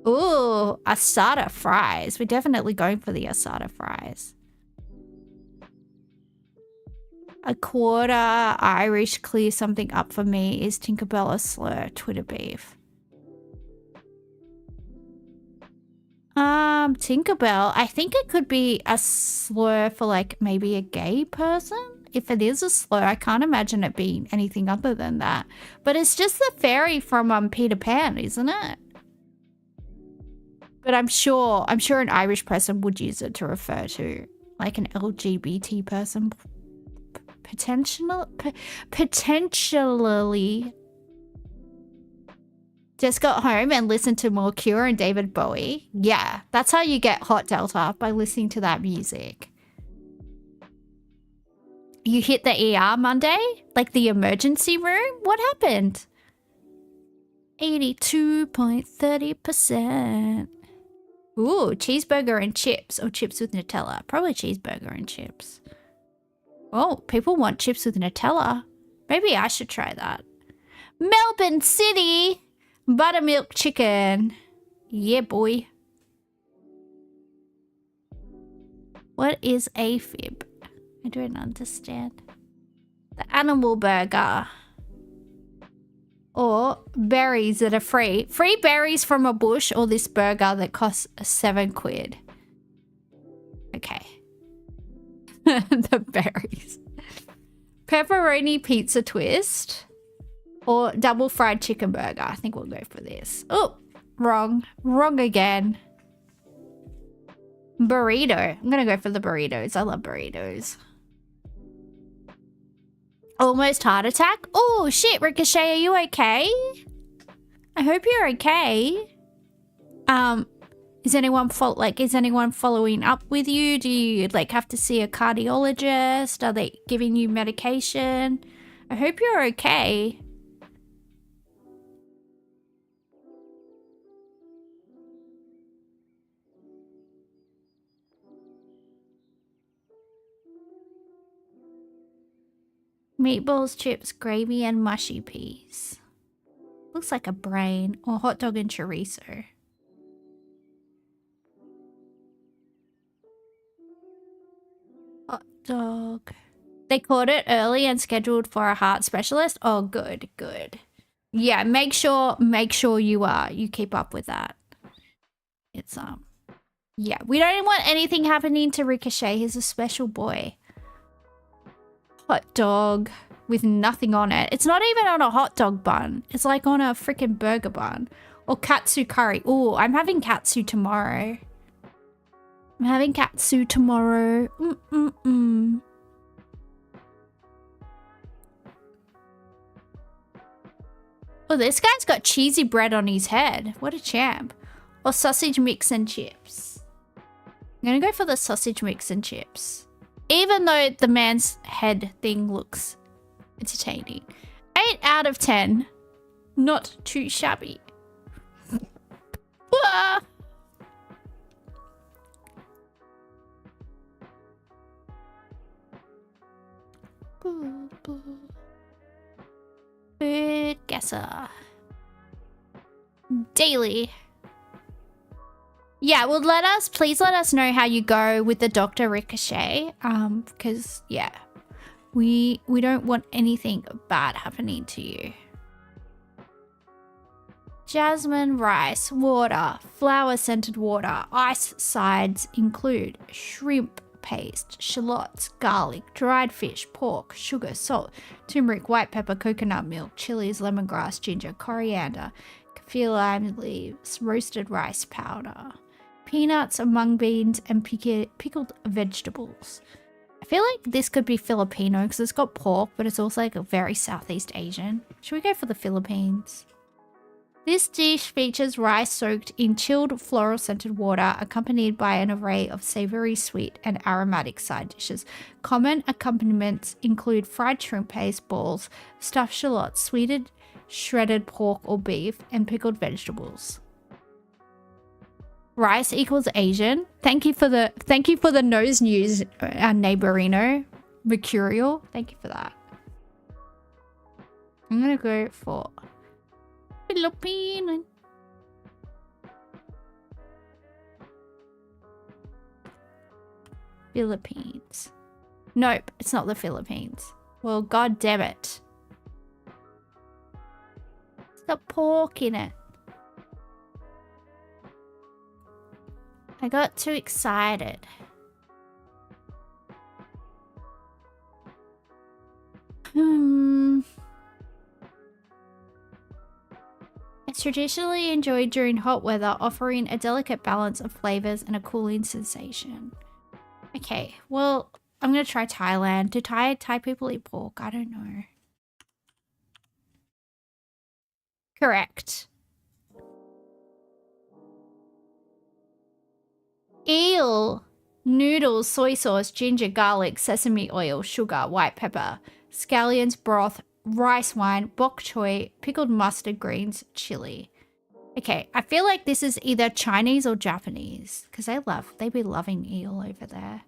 Ooh, asada fries. We're definitely going for the asada fries. A quarter Irish clear something up for me. Is Tinkerbell a slur? Twitter beef. Tinkerbell. I think it could be a slur for like maybe a gay person. If it is a slur, I can't imagine it being anything other than that. But it's just the fairy from Peter Pan, isn't it? But I'm sure an Irish person would use it to refer to like an LGBT person. Potentially. Just got home and listened to more Cure and David Bowie. Yeah, that's how you get hot Delta, by listening to that music. You hit the ER Monday? Like the emergency room? What happened? 82.30%. Ooh, cheeseburger and chips, or chips with Nutella. Probably cheeseburger and chips. Oh, people want chips with Nutella. Maybe I should try that. Melbourne City! Buttermilk chicken. Yeah, boy. What is AFib? I don't understand. The animal burger. Or berries that are free. Free berries from a bush, or this burger that costs £7. Okay. The berries. Pepperoni pizza twist. Or double fried chicken burger. I think we'll go for this. Oh, wrong. Wrong again. Burrito. I'm going to go for the burritos. I love burritos. Almost heart attack. Oh, shit, Ricochet, are you okay? I hope you're okay. Is anyone following up with you? Do you like have to see a cardiologist? Are they giving you medication? I hope you're okay. Meatballs, chips, gravy, and mushy peas. Looks like a brain, or hot dog and chorizo. Hot dog. They caught it early and scheduled for a heart specialist. Oh, good, good. Yeah, make sure you keep up with that. It's yeah, we don't want anything happening to Ricochet. He's a special boy. Hot dog with nothing on it. It's not even on a hot dog bun. It's like on a freaking burger bun. Or katsu curry. Oh, I'm having katsu tomorrow. Oh, this guy's got cheesy bread on his head. What a champ. Or sausage mix and chips. I'm gonna go for the sausage mix and chips. Even though the man's head thing looks entertaining. 8 out of 10. Not too shabby. Ah. Food Guesser. Daily. Yeah, well, please let us know how you go with the Dr. Ricochet. Because, yeah, we don't want anything bad happening to you. Jasmine, rice, water, flower-scented water. Ice sides include shrimp paste, shallots, garlic, dried fish, pork, sugar, salt, turmeric, white pepper, coconut milk, chilies, lemongrass, ginger, coriander, kaffir lime leaves, roasted rice powder, peanuts, mung beans, and pickled vegetables. I feel like this could be Filipino because it's got pork, but it's also like a very Southeast Asian. Should we go for the Philippines? This dish features rice soaked in chilled floral-scented water, accompanied by an array of savory, sweet, and aromatic side dishes. Common accompaniments include fried shrimp paste balls, stuffed shallots, sweetened shredded pork or beef, and pickled vegetables. Rice equals Asian. Thank you for the nose news, neighborino. Mercurial. Thank you for that. I'm gonna go for Philippine. Philippines. Nope, it's not the Philippines. Well, god damn it. It's got pork in it. I got too excited. It's traditionally enjoyed during hot weather, offering a delicate balance of flavors and a cooling sensation. Okay, well, I'm gonna try Thailand. Do Thai people eat pork? I don't know. Correct. Eel. Noodles, soy sauce, ginger, garlic, sesame oil, sugar, white pepper, scallions, broth, rice wine, bok choy, pickled mustard greens, chili. Okay, I feel like this is either Chinese or Japanese because they be loving eel over there.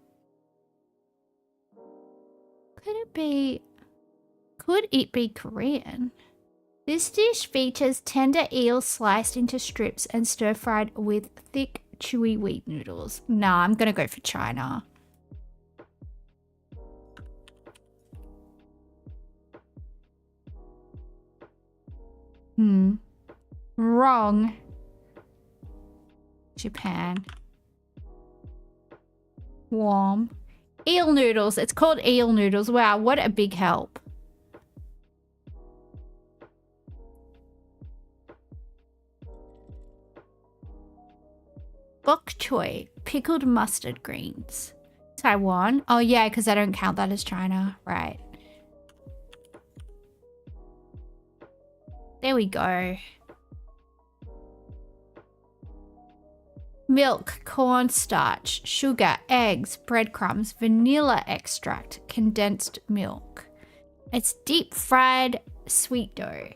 Could it be Korean? This dish features tender eel sliced into strips and stir-fried with thick, chewy wheat noodles. Nah, I'm gonna go for China. Wrong. Japan. Warm. Eel noodles. It's called eel noodles. Wow, what a big help. Bok choy, pickled mustard greens. Taiwan. Oh yeah, because I don't count that as China. Right. There we go. milk, cornstarch, sugar, eggs, breadcrumbs, vanilla extract, condensed milk. It's deep fried sweet dough.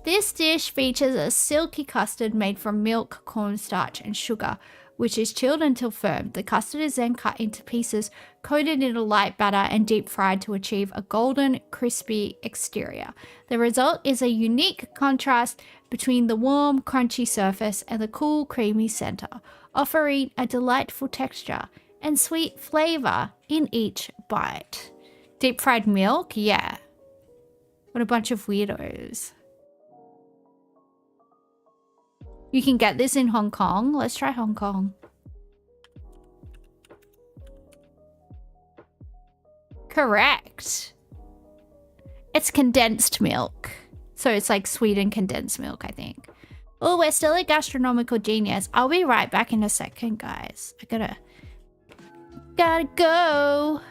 This dish features a silky custard made from milk, cornstarch, and sugar, which is chilled until firm. The custard is then cut into pieces, coated in a light batter, and deep fried to achieve a golden, crispy exterior. The result is a unique contrast between the warm, crunchy surface and the cool, creamy center, offering a delightful texture and sweet flavor in each bite. Deep fried milk? Yeah. What a bunch of weirdos. You can get this in Hong Kong. Let's try Hong Kong. Correct. It's condensed milk. So it's like sweetened condensed milk, I think. Oh, we're still a gastronomical genius. I'll be right back in a second, guys. I gotta go.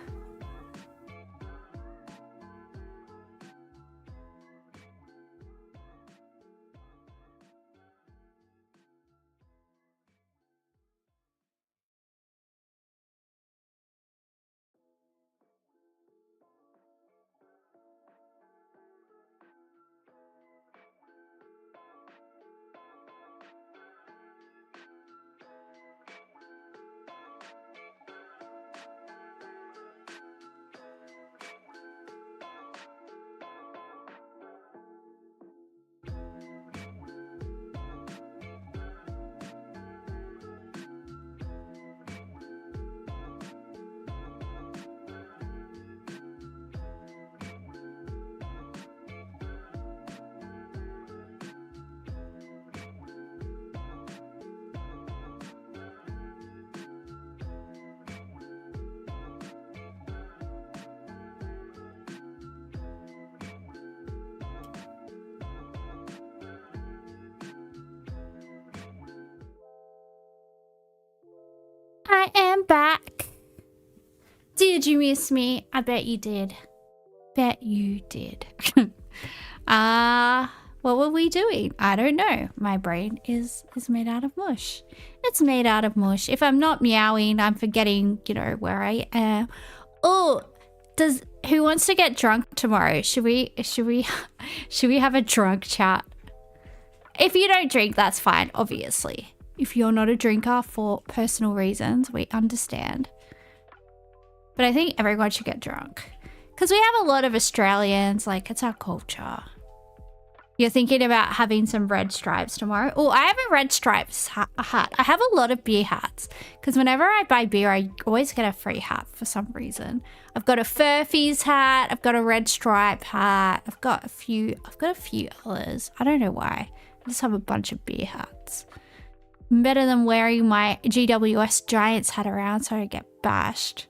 I am back. Did you miss me? I bet you did. Bet you did. What were we doing? I don't know. My brain is made out of mush. It's made out of mush. If I'm not meowing, I'm forgetting, you know, where I am. Oh, who wants to get drunk tomorrow? Should we have a drunk chat? If you don't drink, that's fine, obviously. If you're not a drinker for personal reasons, we understand. But I think everyone should get drunk. Because we have a lot of Australians, like, it's our culture. You're thinking about having some red stripes tomorrow? Oh, I have a red stripes hat. I have a lot of beer hats. Because whenever I buy beer, I always get a free hat for some reason. I've got a Furfies hat. I've got a red stripe hat. I've got a few others. I don't know why. I just have a bunch of beer hats. Better than wearing my GWS Giants hat around so I don't get bashed.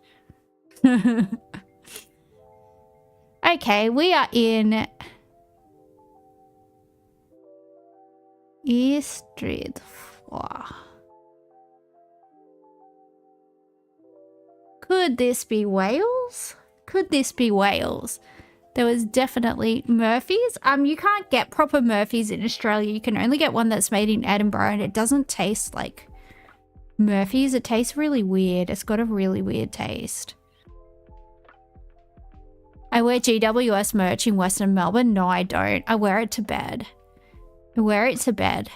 Okay, we are in East Street 4. Could this be Wales? Could this be Wales? There was definitely Murphy's. You can't get proper Murphy's in Australia. You can only get one that's made in Edinburgh, and it doesn't taste like Murphy's. It tastes really weird. It's got a really weird taste. I wear GWS merch in Western Melbourne. No, I don't. I wear it to bed. I wear it to bed.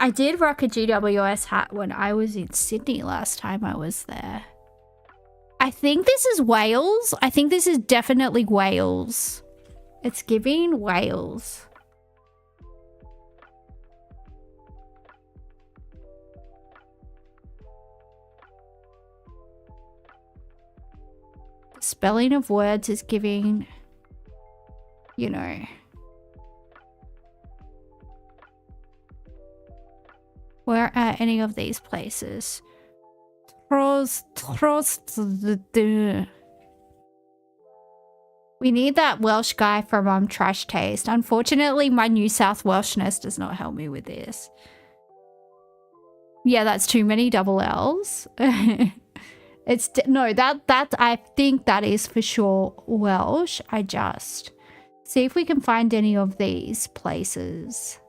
I did rock a GWS hat when I was in Sydney last time I was there. I think this is Wales. I think this is definitely Wales. It's giving Wales. The spelling of words is giving, you know. Where are any of these places? We need that Welsh guy from Trash Taste. Unfortunately, my New South Welshness does not help me with this. Yeah, that's too many double L's. No, that I think that is for sure Welsh. I just See if we can find any of these places.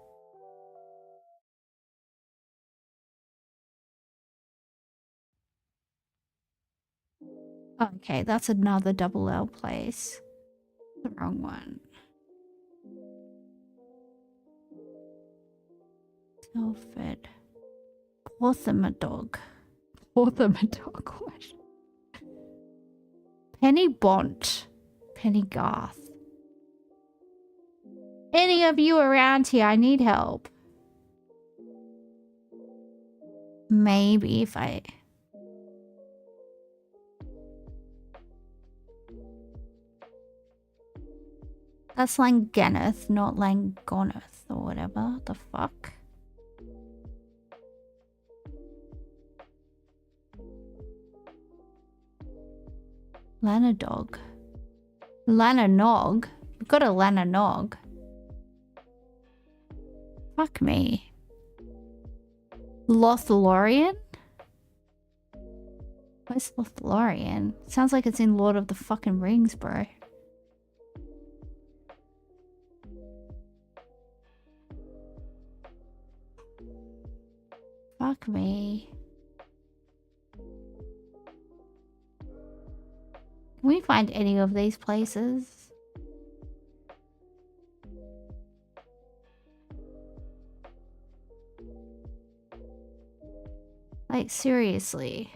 Okay, that's another double L place. The wrong one. Telford. Porthamadog. Porthamadog. Penny Bont. Penny Garth. Any of you around here? I need help. Maybe if I... That's Langaneth, not Langoneth or whatever the fuck. Lanadog. Lananog? We've got a Lananog. Fuck me. Lothlorien? Where's Lothlorien? Sounds like it's in Lord of the fucking Rings, bro. Fuck me. Can we find any of these places? Like, seriously.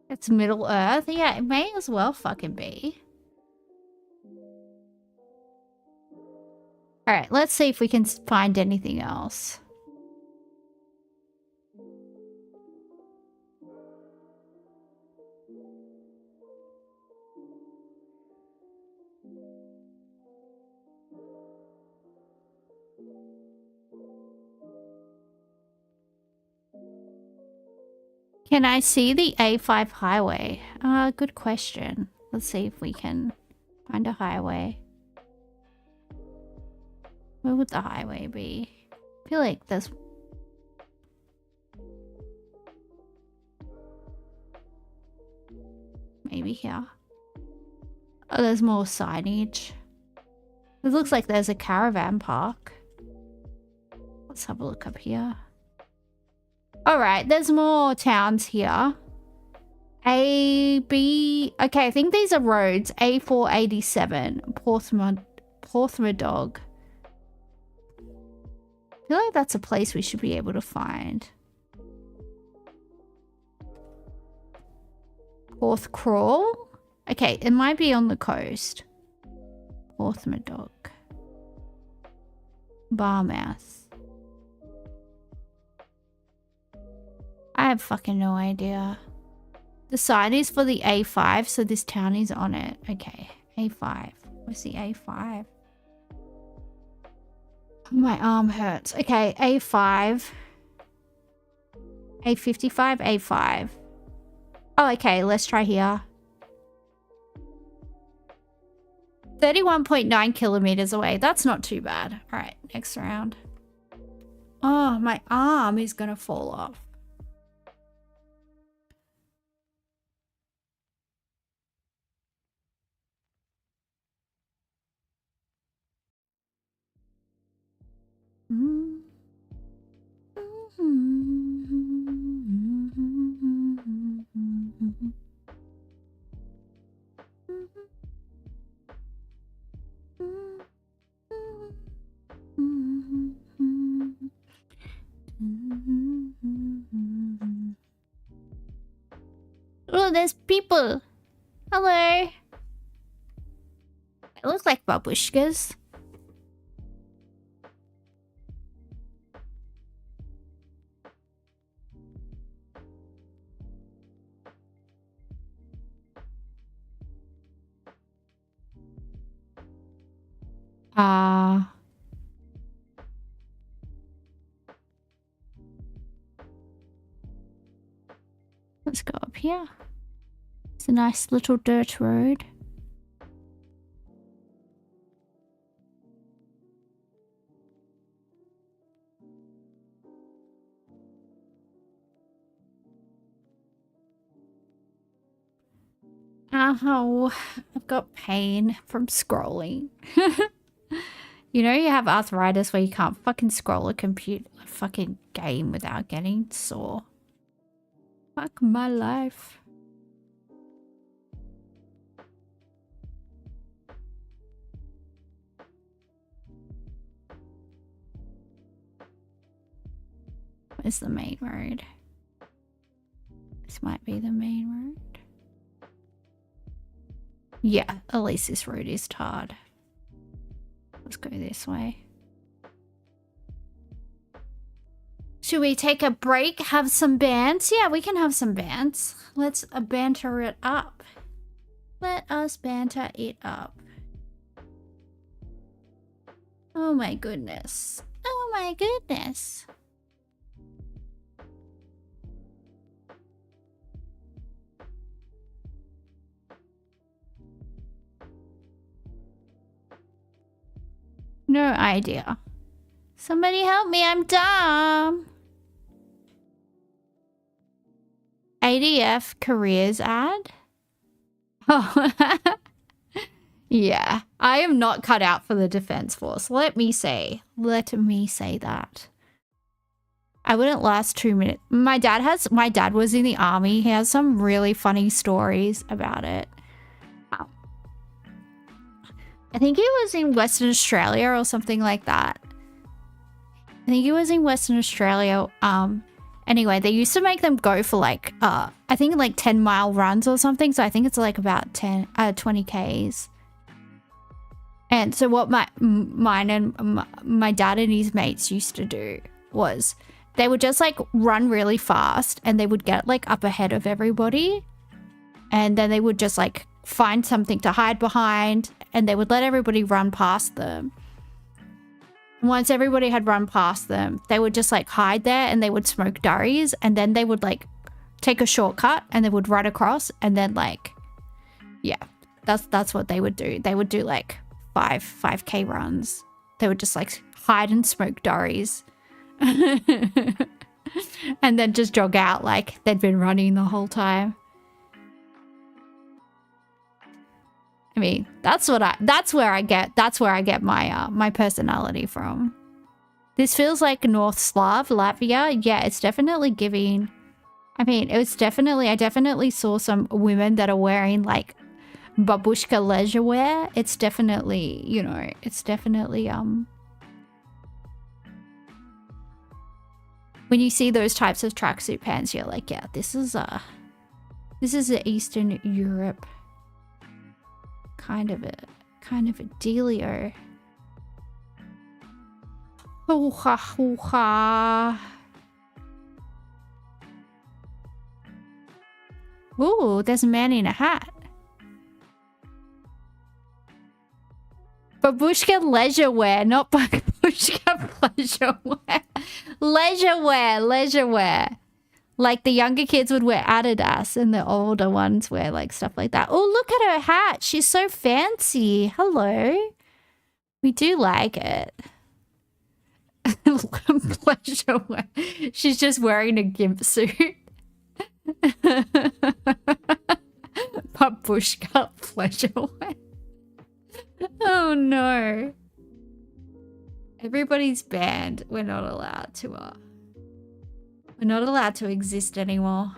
It's Middle Earth? Yeah, it may as well fucking be. Alright, let's see if we can find anything else. Can I see the A5 highway? Good question. Let's see if we can find a highway. Where would the highway be? I feel like there's... Maybe here. Oh, there's more signage. It looks like there's a caravan park. Let's have a look up here. Alright, there's more towns here. A, B... Okay, I think these are roads. A487. Porthmadog. I feel like that's a place we should be able to find. Porthcrawl? Okay, it might be on the coast. Porthmadog. Barmouth. I have fucking no idea. The sign is for the A5, so this town is on it. Okay, A5. Where's the A5? My arm hurts. Okay, A5. A55, A5. Oh, okay, let's try here. 31.9 kilometers away. That's not too bad. All right, next round. Oh, my arm is gonna fall off. Oh, there's people. Hello. They look like babushkas. Let's go up here. It's a nice little dirt road. Ow. I've got pain from scrolling. You know, you have arthritis where you can't fucking scroll a fucking game without getting sore. Fuck my life. Where's the main road? This might be the main road. Yeah, at least this road is tarred. Let's go this way. Should we take a break? Have some bands? Yeah, we can have some bands. Let's banter it up. Let us banter it up. Oh my goodness. Oh my goodness. No idea. Somebody help me, I'm dumb. ADF careers ad? Oh. Yeah, I am not cut out for the Defense Force. Let me say that. I wouldn't last 2 minutes. My dad was in the army. He has some really funny stories about it. I think he was in Western Australia or something like that. I think he was in Western Australia. Anyway, they used to make them go for like, I think like 10-mile runs or something. So I think it's like about 20 Ks. And so what my dad and his mates used to do was they would just like run really fast and they would get like up ahead of everybody. And then they would just like find something to hide behind and they would let everybody run past them. Once everybody had run past them, they would just like hide there and they would smoke durries and then they would like take a shortcut and they would run across and then like, yeah, that's what they would do. They would do like 5K runs. They would just like hide and smoke durries and then just jog out like they'd been running the whole time. I mean, that's where I get my my personality from. This feels like North Slav, Latvia. Yeah, it's definitely giving. I mean, I definitely saw some women that are wearing like babushka leisure wear. It's definitely, you know, it's definitely when you see those types of tracksuit pants, you're like, yeah, this is the Eastern Europe kind of a dealio. Hoo-ha, hoo-ha. Ooh, there's a man in a hat. Babushka leisure wear, not babushka pleasure wear. Leisure wear. Like the younger kids would wear Adidas and the older ones wear like stuff like that. Oh, look at her hat. She's so fancy. Hello. We do like it. Pleasure wear. She's just wearing a gimp suit. Babushka pleasure wear. Oh no. Everybody's banned. We're not allowed to exist anymore.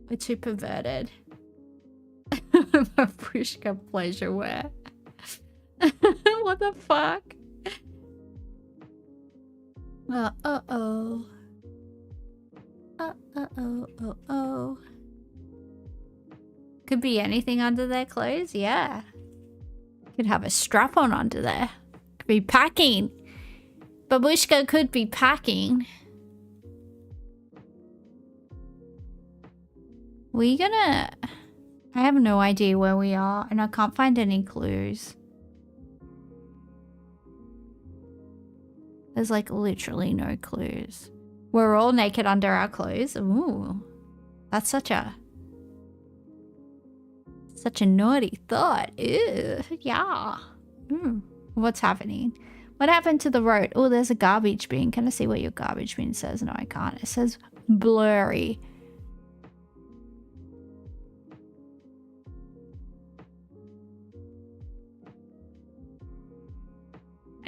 We're too perverted. Babushka pleasure wear. What the fuck? Uh-oh. Uh-oh. Could be anything under their clothes, yeah. Could have a strap-on under there. Could be packing. Babushka could be packing. I have no idea where we are and I can't find any clues. There's like literally no clues. We're all naked under our clothes. Ooh. That's such a naughty thought. Ew. Yeah. What's happening? What happened to the road? Oh, there's a garbage bin. Can I see what your garbage bin says? No, I can't. It says blurry.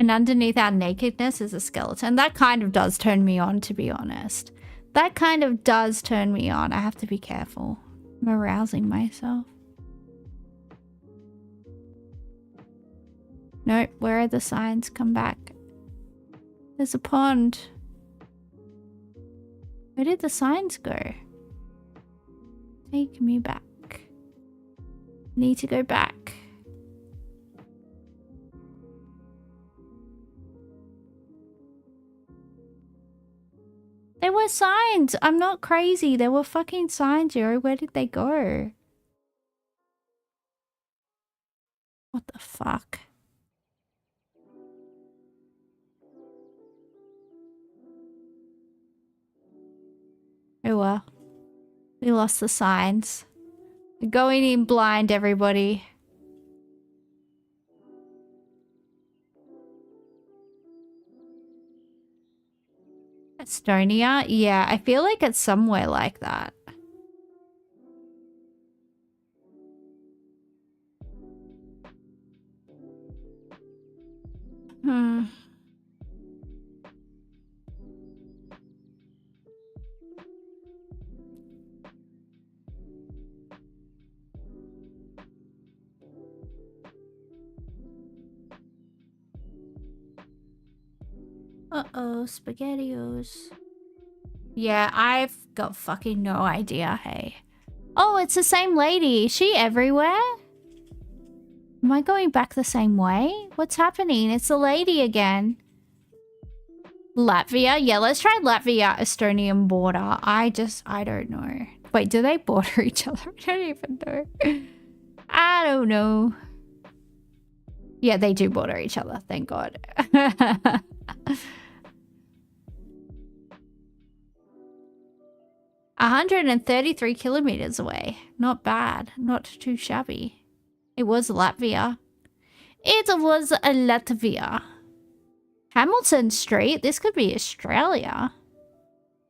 And underneath our nakedness is a skeleton. That kind of does turn me on, to be honest. That kind of does turn me on. I have to be careful. I'm arousing myself. Nope, where are the signs? Come back. There's a pond. Where did the signs go? Take me back. Need to go back. There were signs. I'm not crazy. There were fucking signs, yo. Where did they go? What the fuck? Oh well. We lost the signs. We're going in blind, everybody. Estonia? Yeah, I feel like it's somewhere like that. Uh-oh, SpaghettiOs. Yeah, I've got fucking no idea, hey. Oh, it's the same lady. Is she everywhere? Am I going back the same way? What's happening? It's the lady again. Latvia? Yeah, let's try Latvia, Estonian border. I don't know. Wait, do they border each other? I don't even know. I don't know. Yeah, they do border each other, thank God. 133 kilometers away. Not bad. Not too shabby. It was Latvia. It was Latvia. Hamilton Street? This could be Australia.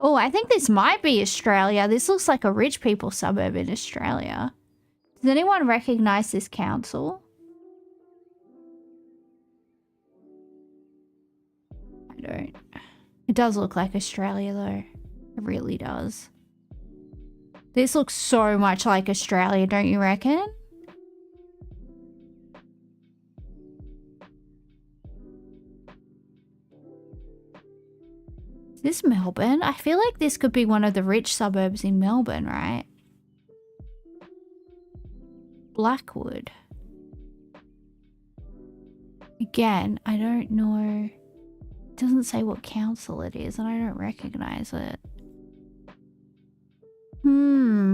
Oh, I think this might be Australia. This looks like a rich people suburb in Australia. Does anyone recognize this council? I don't. It does look like Australia though. It really does. This looks so much like Australia, don't you reckon? Is this Melbourne? I feel like this could be one of the rich suburbs in Melbourne, right? Blackwood. Again, I don't know. It doesn't say what council it is and I don't recognize it.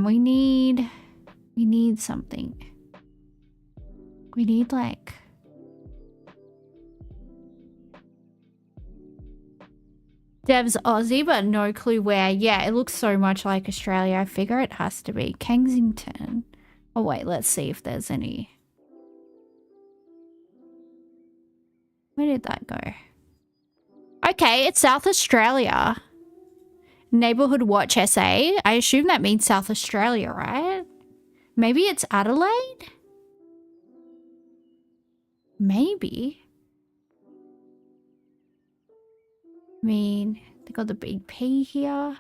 We need something. We need like... Dev's Aussie, but no clue where. Yeah, it looks so much like Australia. I figure it has to be. Kensington. Oh wait, let's see if there's any. Where did that go? Okay, it's South Australia. Neighbourhood Watch SA. I assume that means South Australia, right? Maybe it's Adelaide? Maybe. I mean, they got the big P here.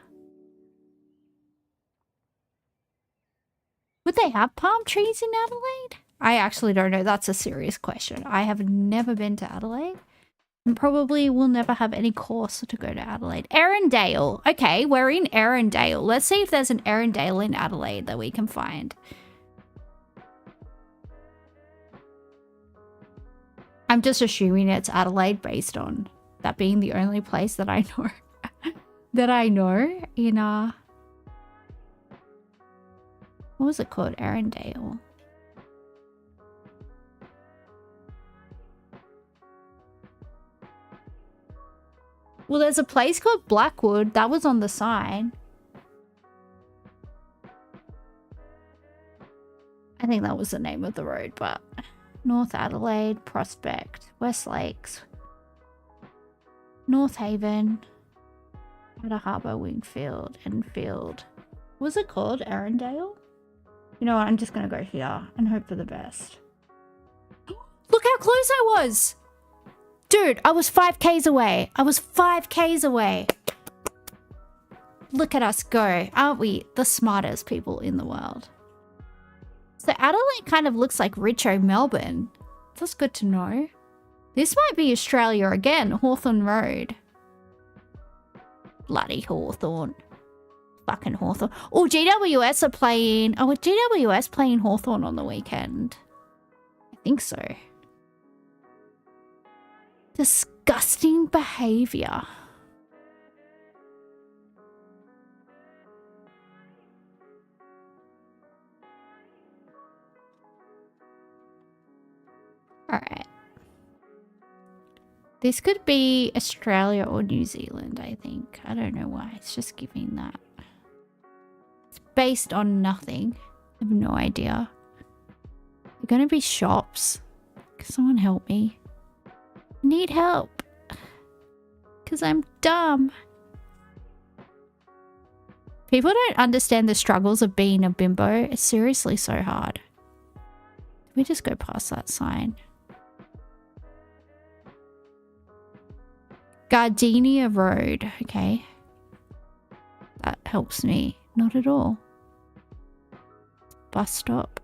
Would they have palm trees in Adelaide? I actually don't know. That's a serious question. I have never been to Adelaide. And probably will never have any course to go to Adelaide. Erindale. Okay, we're in Erindale. Let's see if there's an Erindale in Adelaide that we can find. I'm just assuming it's Adelaide based on that being the only place that I know. That I know in what was it called? Erindale. Well, there's a place called Blackwood. That was on the sign. I think that was the name of the road, but... North Adelaide, Prospect, West Lakes, North Haven, Outer Harbour, Wingfield, Enfield. What was it called? Erindale? You know what? I'm just going to go here and hope for the best. Look how close I was! Dude, I was 5Ks away. I was 5Ks away. Look at us go. Aren't we the smartest people in the world? So Adelaide kind of looks like Richo, Melbourne. That's good to know. This might be Australia again. Hawthorne Road. Bloody Hawthorne. Fucking Hawthorne. Oh, GWS are playing... Oh, are GWS playing Hawthorne on the weekend? I think so. Disgusting behaviour. Alright. This could be Australia or New Zealand, I think. I don't know why. It's just giving that. It's based on nothing. I have no idea. They're going to be shops. Can someone help me? I need help. Because I'm dumb. People don't understand the struggles of being a bimbo. It's seriously so hard. Did we just go past that sign? Gardenia Road. Okay. That helps me. Not at all. Bus stop.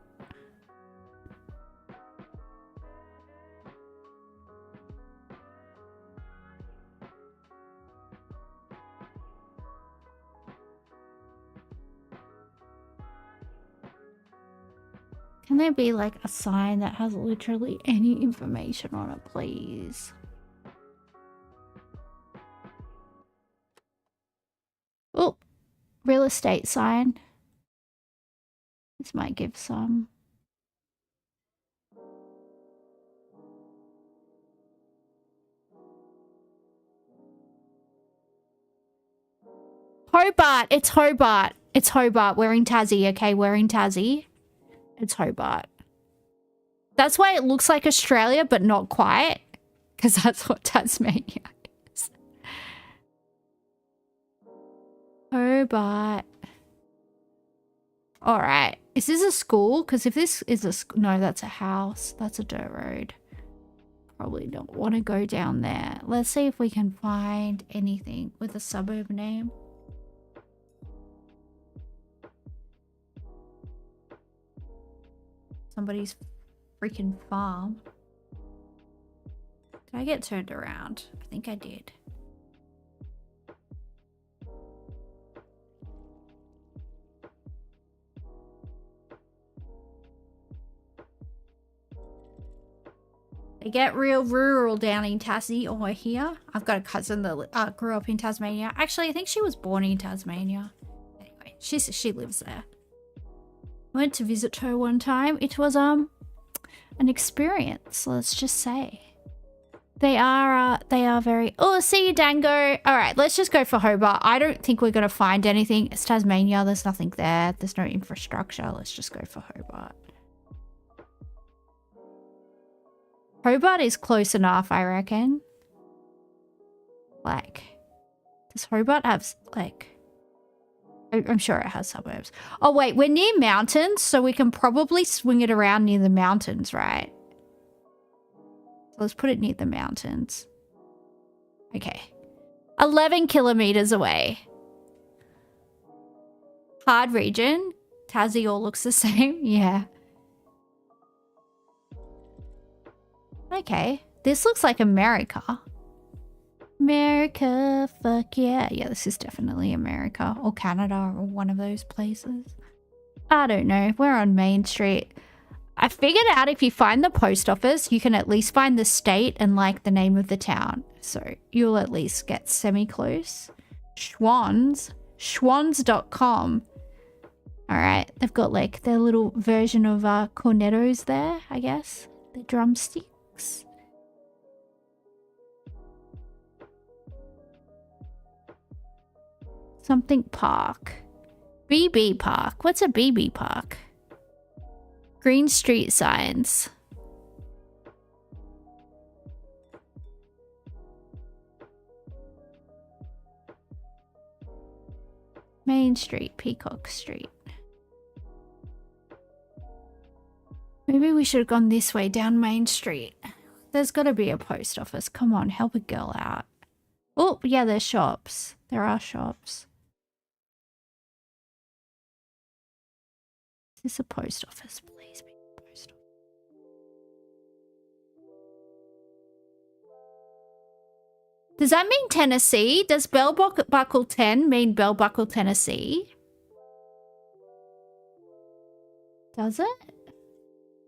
Can there be like a sign that has literally any information on it, please? Oh, real estate sign. This might give some. Hobart. It's Hobart. It's Hobart. We're in Tassie. Okay, we're in Tassie. It's Hobart. That's why it looks like Australia, but not quite. Because that's what Tasmania is. Hobart. Alright. Is this a school? Because if this is a school... No, that's a house. That's a dirt road. Probably don't want to go down there. Let's see if we can find anything with a suburb name. Somebody's freaking farm. Did I get turned around? I think I did. They get real rural down in Tassie or here. I've got a cousin that grew up in Tasmania. Actually, I think she was born in Tasmania. Anyway, she lives there. Went to visit her one time. It was an experience, let's just say. They are very... Oh, see you, Dango. All right, let's just go for Hobart. I don't think we're going to find anything. It's Tasmania. There's nothing there. There's no infrastructure. Let's just go for Hobart. Hobart is close enough, I reckon. Like, does Hobart have, like... I'm sure it has suburbs. Oh, wait, we're near mountains, so we can probably swing it around near the mountains, right? So let's put it near the mountains. Okay. 11 kilometers away. Hard region. Tassie all looks the same. Yeah. Okay. This looks like America. America, fuck yeah. Yeah, this is definitely America or Canada or one of those places. I don't know. We're on Main Street. I figured out if you find the post office, you can at least find the state and like the name of the town. So you'll at least get semi-close. Schwans.com. All right. They've got like their little version of cornettos there, I guess. The drumsticks. Something park. BB Park. What's a BB Park? Green Street signs. Main Street, Peacock Street. Maybe we should have gone this way down Main Street. There's got to be a post office. Come on, help a girl out. Oh, yeah, there's shops. There are shops. Is this a post office? Please be a post office. Does that mean Tennessee? Does bell buckle 10 mean bell buckle Tennessee? Does it?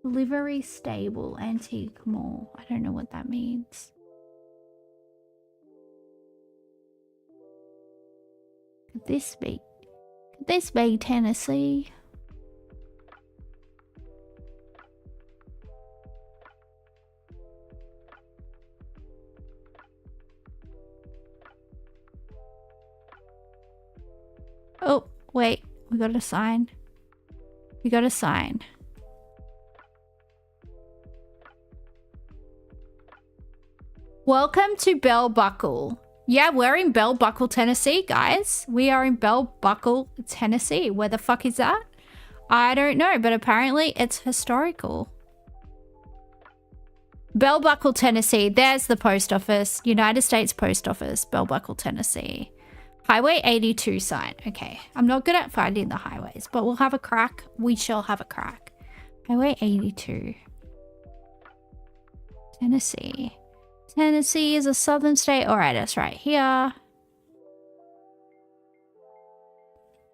Livery stable, antique mall. I don't know what that means. Could this be? Could this be Tennessee? Oh, wait. We got a sign. We got a sign. Welcome to Bell Buckle. Yeah, we're in Bell Buckle, Tennessee, guys. We are in Bell Buckle, Tennessee. Where the fuck is that? I don't know, but apparently it's historical. Bell Buckle, Tennessee. There's the post office. United States Post Office, Bell Buckle, Tennessee. Highway 82 sign. Okay, I'm not good at finding the highways, but we'll have a crack. We shall have a crack. Highway 82. Tennessee. Tennessee is a southern state. All right, that's right here.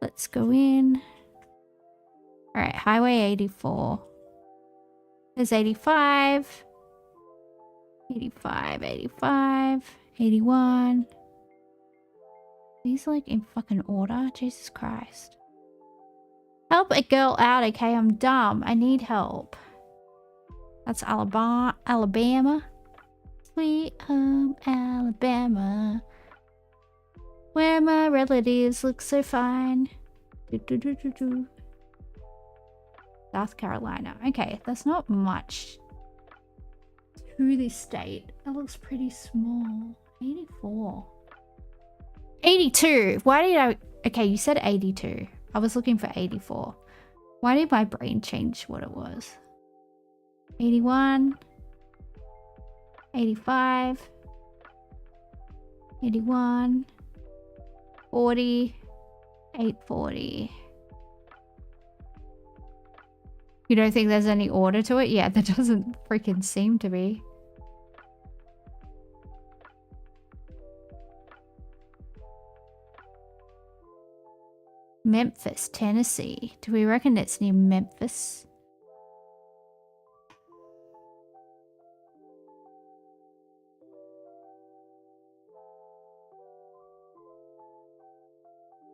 Let's go in. All right, Highway 84. There's 85. 85, 85, 81. These like in fucking order? Jesus Christ. Help a girl out, okay? I'm dumb. I need help. That's Alabama. Sweet home Alabama. Where my relatives look so fine. South Carolina. Okay, that's not much to this state. It looks pretty small. 84. 82. Why did I... Okay, you said 82. I was looking for 84. Why did my brain change what it was? 81. 85. 81. 40. 840. You don't think there's any order to it? Yeah, there doesn't freaking seem to be. Memphis, Tennessee. Do we reckon it's near Memphis?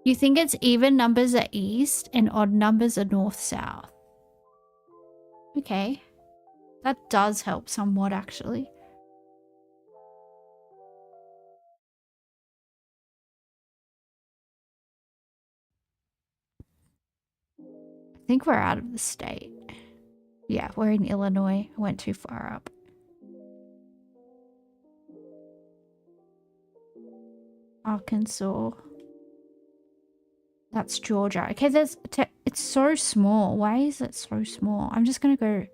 You think it's even numbers are east and odd numbers are north-south? Okay. That does help somewhat, actually. I think we're out of the state. Yeah, we're in Illinois. I went too far up. Arkansas. That's Georgia. Okay, it's so small. Why is it so small? I'm just gonna go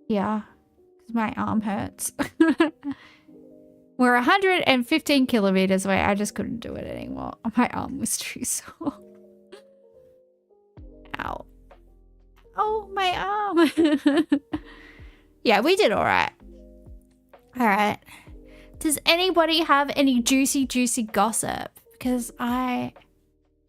here because my arm hurts. We're 115 kilometers away. I just couldn't do it anymore. My arm was too sore. Ow. Oh, my arm. Yeah, we did all right. All right. Does anybody have any juicy gossip? Because I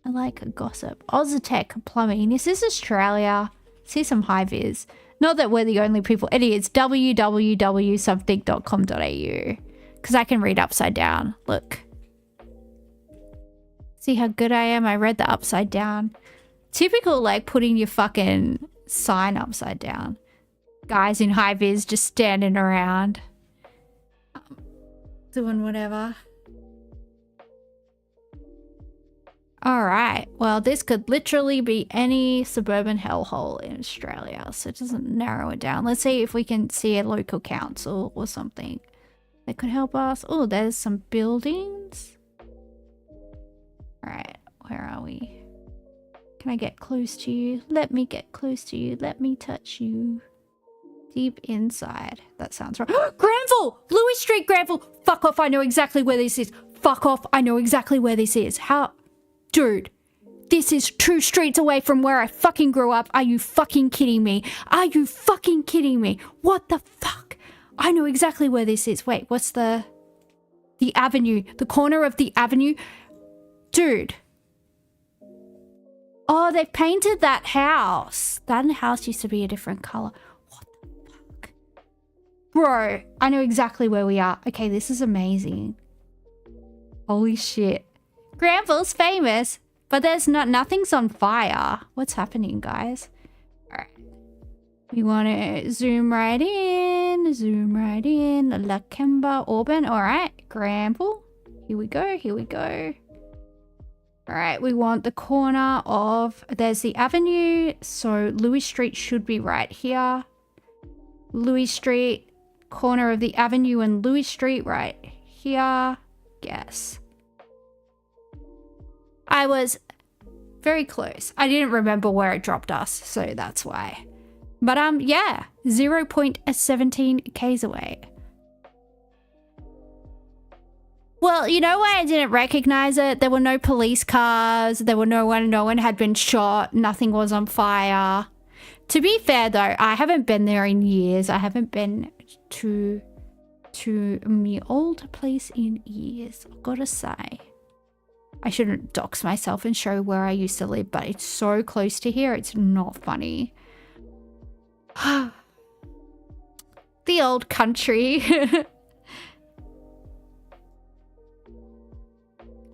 like a gossip. Oztech Plumbing. Is this Australia? See some high vis. Not that we're the only people. It is www.something.com.au. Because I can read upside down. Look. See how good I am? I read the upside down. Typical, like, putting your fucking sign upside down. Guys in high vis just standing around. Doing whatever. Alright, well, this could literally be any suburban hellhole in Australia, so it doesn't narrow it down. Let's see if we can see a local council or something that could help us. Oh, there's some buildings. Alright, where are we? Can I get close to you? Let me get close to you. Let me touch you. Deep inside. That sounds right. Granville! Louis Street, Granville! Fuck off, I know exactly where this is. Fuck off, I know exactly where this is. How? Dude, this is 2 streets away from where I fucking grew up. Are you fucking kidding me? Are you fucking kidding me? What the fuck? I know exactly where this is. Wait, what's the avenue? The corner of the avenue? Dude. Oh, they painted that house. That house used to be a different color. What the fuck? Bro, I know exactly where we are. Okay, this is amazing. Holy shit. Granville's famous, but there's nothing's on fire. What's happening, guys? All right. We want to zoom right in. Zoom right in. Lukrembo, Auburn. All right. Granville. Here we go. Here we go. All right. We want the corner of... There's the avenue. So Louis Street should be right here. Louis Street. Corner of the avenue and Louis Street right here. Guess. I was very close. I didn't remember where it dropped us, so that's why. But yeah, 0.17 Ks away. Well, you know why I didn't recognize it? There were no police cars. There were no one had been shot. Nothing was on fire. To be fair though, I haven't been there in years. I haven't been to my old place in years, I've gotta say. I shouldn't dox myself and show where I used to live, but it's so close to here, it's not funny. The old country.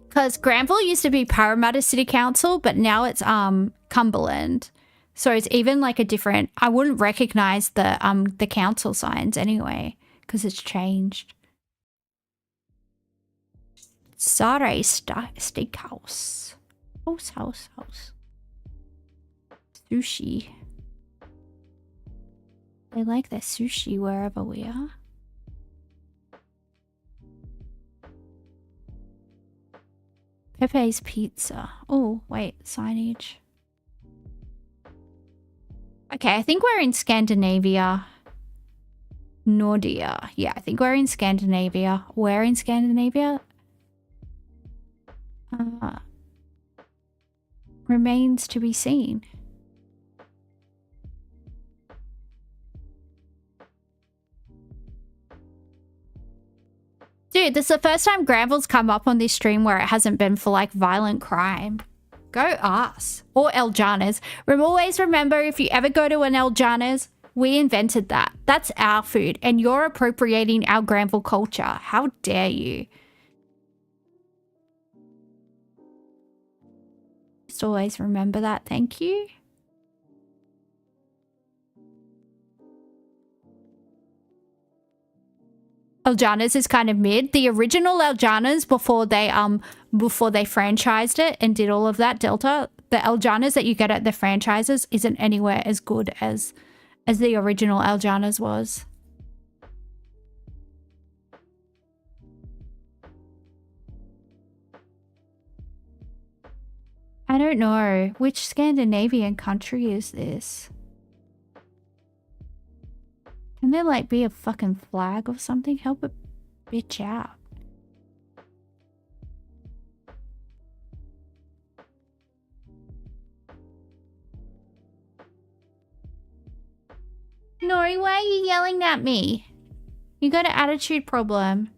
Because Granville used to be Parramatta City Council, but now it's Cumberland. So it's even like a different... I wouldn't recognize the council signs anyway, because it's changed. Sare Steakhouse. House. Sushi. They like their sushi wherever we are. Pepe's Pizza. Oh, wait, signage. Okay, I think we're in Scandinavia. Nordia. Yeah, I think we're in Scandinavia. Where in Scandinavia? Remains to be seen. Dude, this is the first time Granville's come up on this stream where it hasn't been for like violent crime. Go us. Or El Jana's. Always remember, if you ever go to an El Jana's, we invented that. That's our food. And you're appropriating our Granville culture. How dare you? Just always remember that. Thank you. El Jana's is kind of mid. The original El Jana's before they franchised it and did all of that Delta, the El Jana's that you get at the franchises isn't anywhere as good as the original El Jana's was. I don't know. Which Scandinavian country is this? Can there like be a fucking flag or something? Help a bitch out. Nori, why are you yelling at me? You got an attitude problem.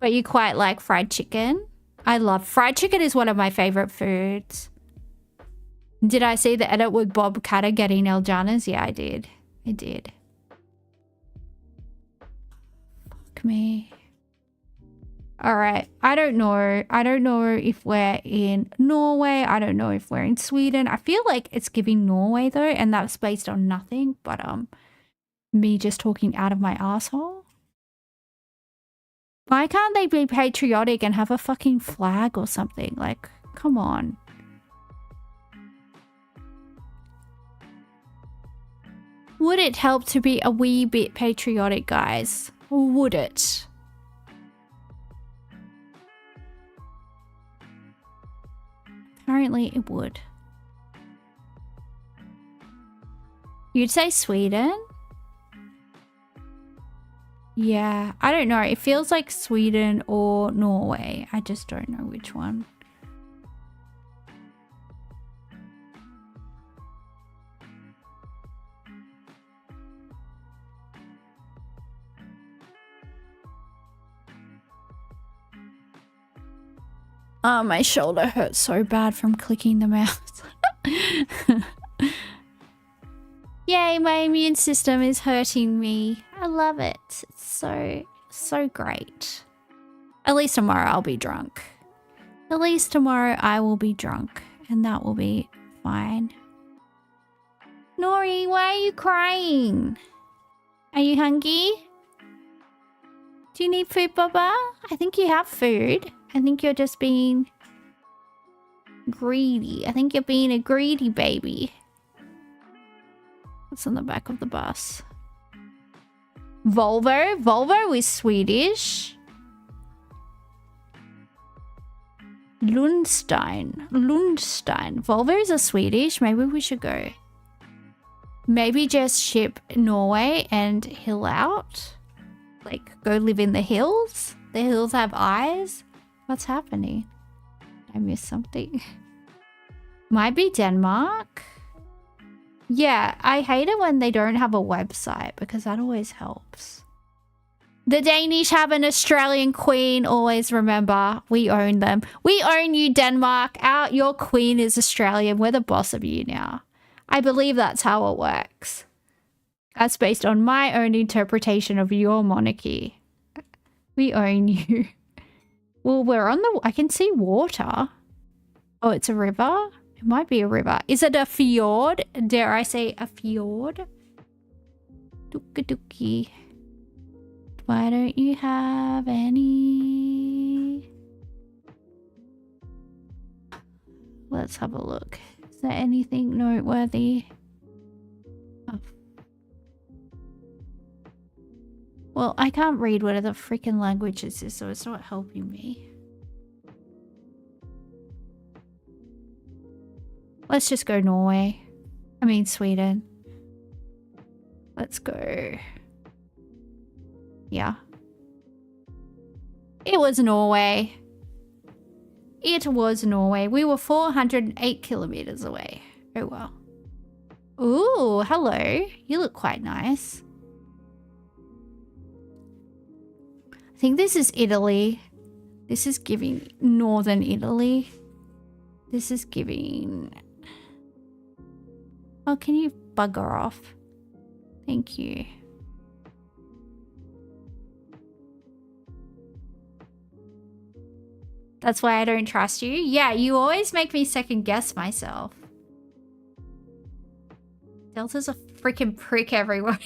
But you quite like fried chicken? I love fried chicken is one of my favorite foods. Did I see the edit with Bob Cutter getting El Jana's? Yeah, I did. I did. Fuck me. Alright, I don't know. I don't know if we're in Norway. I don't know if we're in Sweden. I feel like it's giving Norway though, and that's based on nothing but me just talking out of my asshole. Why can't they be patriotic and have a fucking flag or something? Like, come on. Would it help to be a wee bit patriotic, guys? Or would it? Apparently it would. You'd say Sweden? Yeah, I don't know. It feels like Sweden or Norway. I just don't know which one. Oh, my shoulder hurts so bad from clicking the mouse. Yay, my immune system is hurting me. I love it. It's so great. At least tomorrow I'll be drunk. At least tomorrow I will be drunk. And that will be fine. Nori, why are you crying? Are you hungry? Do you need food, Baba? I think you have food. I think you're just being greedy. I think you're being a greedy baby. What's on the back of the bus? Volvo? Volvo is Swedish. Lundstein. Volvos are Swedish. Maybe we should go. Maybe just ship Norway and hill out. Like, go live in the hills. The hills have eyes. What's happening? Did I miss something? Might be Denmark. Yeah, I hate it when they don't have a website because that always helps. The Danish have an Australian queen. Always remember, we own them. We own you, Denmark. Your queen is Australian. We're the boss of you now. I believe that's how it works. That's based on my own interpretation of your monarchy. We own you. Well, we're on the... I can see water. Oh, it's a river? It might be a river. Is it a fjord? Dare I say a fjord? Dookie dookie. Why don't you have any? Let's have a look. Is there anything noteworthy? Oh. Well, I can't read what the freaking language is, so it's not helping me. Let's just go Norway. I mean Sweden. Let's go. Yeah. It was Norway. It was Norway. We were 408 kilometers away. Oh well. Ooh, hello. You look quite nice. I think this is Italy. This is giving northern Italy. This is giving... Oh, can you bugger off? Thank you. That's why I don't trust you? Yeah, you always make me second guess myself. Delta's a freaking prick everywhere.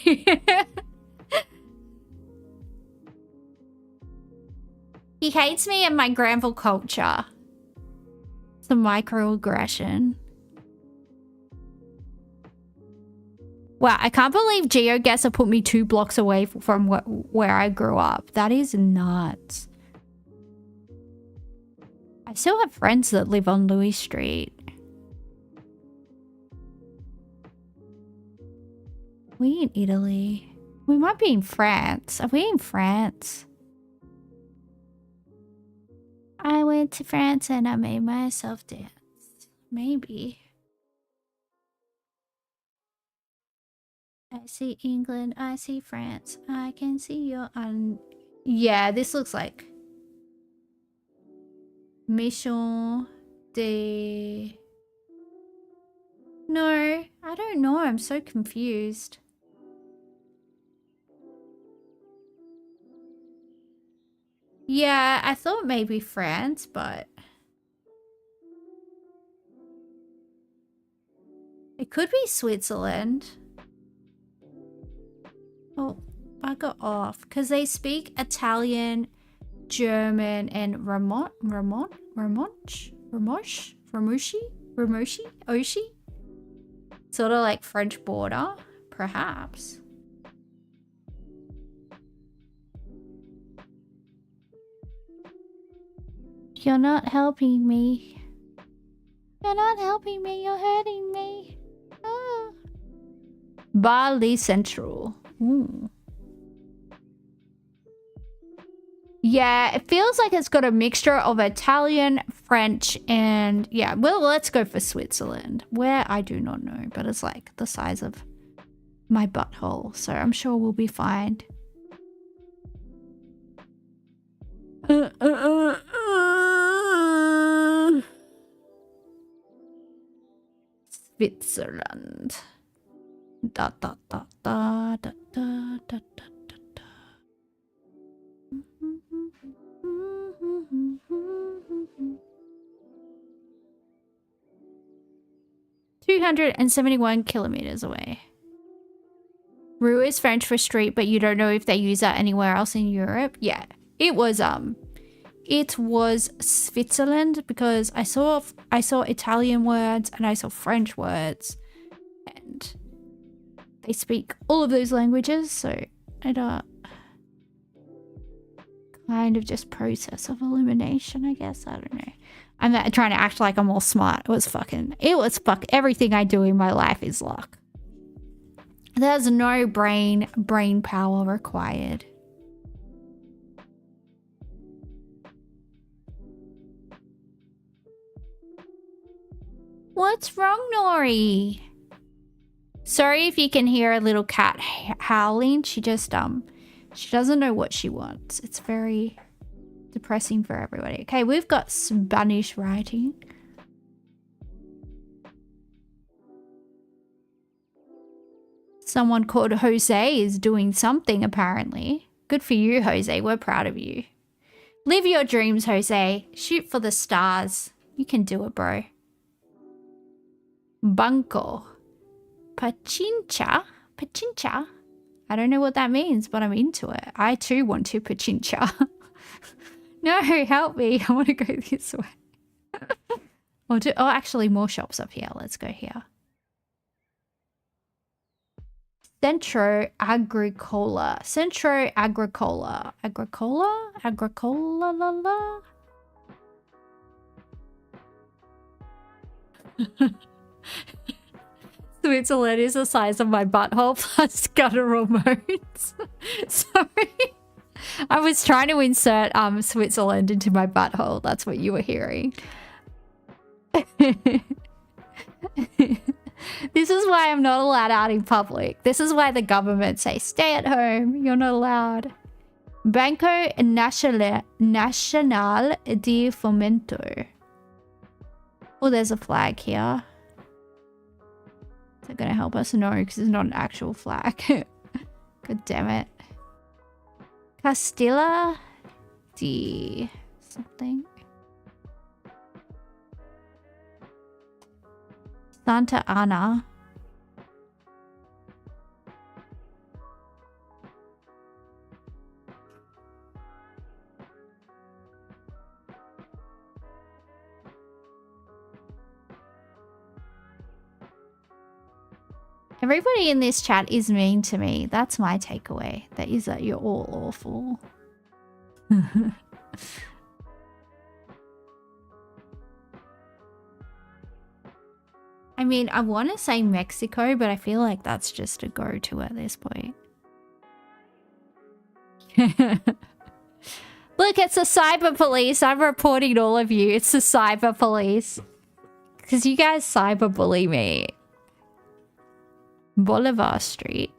He hates me and my Granville culture. It's a microaggression. Wow, I can't believe GeoGuessr put me 2 blocks away from where I grew up. That is nuts. I still have friends that live on Louis Street. Are we in Italy? We might be in France. Are we in France? I went to France and I made myself dance. Maybe. I see England, I see France, I can see your Yeah, this looks like Mission de... No, I don't know. I'm so confused. Yeah, I thought maybe France, but... It could be Switzerland. Oh, bugger off. Because they speak Italian, German, and Ramoshi? Oshi? Sort of like French border, perhaps. You're not helping me. You're not helping me, you're hurting me. Oh. Bali Central. Ooh. Yeah, it feels like it's got a mixture of Italian, French, and yeah, well, let's go for Switzerland. Where, I do not know, but it's like the size of my butthole, so I'm sure we'll be fine. Switzerland. Da da da da da da da da. 271 kilometers away. Rue is French for street, but you don't know if they use that anywhere else in Europe. Yeah, it was Switzerland because I saw Italian words and I saw French words, and they speak all of those languages, so it kind of just process of elimination, I guess. I don't know. I'm not trying to act like I'm all smart. It was fuck. Everything I do in my life is luck. There's no brain power required. What's wrong, Nori? Sorry if you can hear a little cat howling. She just she doesn't know what she wants. It's very depressing for everybody. Okay, we've got Spanish writing. Someone called Jose is doing something, apparently. Good for you, Jose. We're proud of you. Live your dreams, Jose. Shoot for the stars. You can do it, bro. Banco. Pachincha? Pachincha? I don't know what that means, but I'm into it. I too want to pachincha. No, help me. I want to go this way. Oh, actually, more shops up here. Let's go here. Centro Agricola. Centro Agricola. Agricola? Agricola la la. Switzerland is the size of my butthole plus guttural modes. Sorry. I was trying to insert Switzerland into my butthole. That's what you were hearing. This is why I'm not allowed out in public. This is why the government say stay at home. You're not allowed. Banco Nacional de Fomento. Oh, there's a flag here. Is that going to help us? No, because it's not an actual flag. God damn it. Castilla de something. Santa Ana. Everybody in this chat is mean to me. That's my takeaway. That is that you're all awful. I mean, I want to say Mexico, but I feel like that's just a go-to at this point. Look, it's the cyber police. I'm reporting all of you. It's the cyber police. Because you guys cyberbully me. Bolivar Street.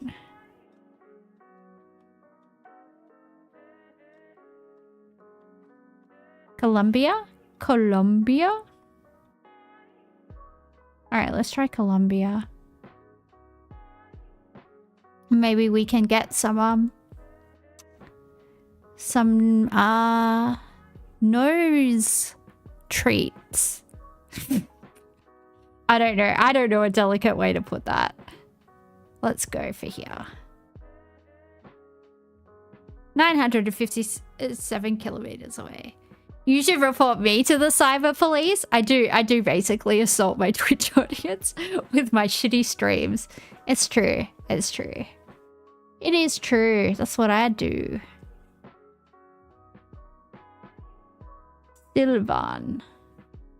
Colombia? Colombia? Alright, let's try Colombia. Maybe we can get some nose treats. I don't know. I don't know a delicate way to put that. Let's go for here. 957 kilometers away. You should report me to the cyber police. I do basically assault my Twitch audience with my shitty streams. It's true. It's true. It is true. That's what I do. Sylvan.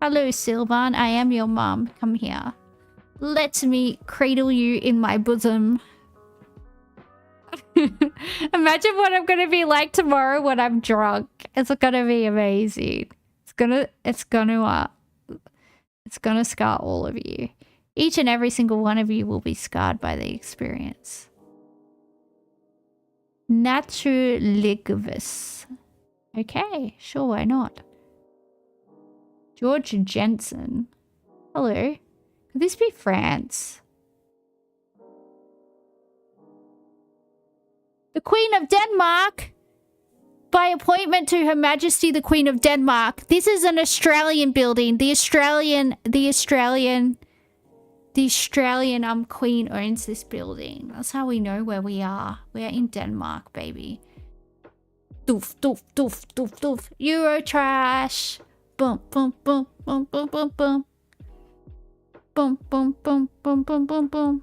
Hello, Sylvan. I am your mom. Come here. Let me cradle you in my bosom. Imagine what I'm gonna be like tomorrow when I'm drunk. It's gonna be amazing. It's gonna scar all of you. Each and every single one of you will be scarred by the experience. Naturligvis. Okay, sure, why not? George Jensen. Hello. Could this be France? The Queen of Denmark! By appointment to Her Majesty the Queen of Denmark. This is an Australian building. The Australian Queen owns this building. That's how we know where we are. We're in Denmark, baby. Doof, doof, doof, doof, doof. Euro trash. Boom, boom, boom, boom, boom, boom, boom. Boom, boom, boom, boom, boom, boom, boom.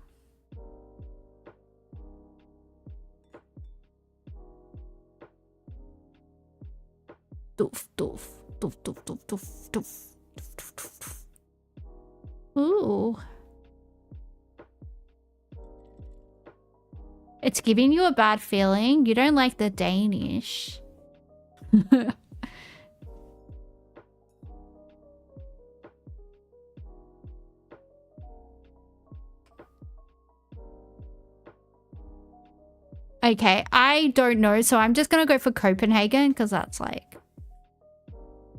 Doof, doof, doof, doof, doof, doof, doof, doof, doof, doof. Ooh. It's giving you a bad feeling. You don't like the Danish. Okay, I don't know, so I'm just gonna go for Copenhagen because that's like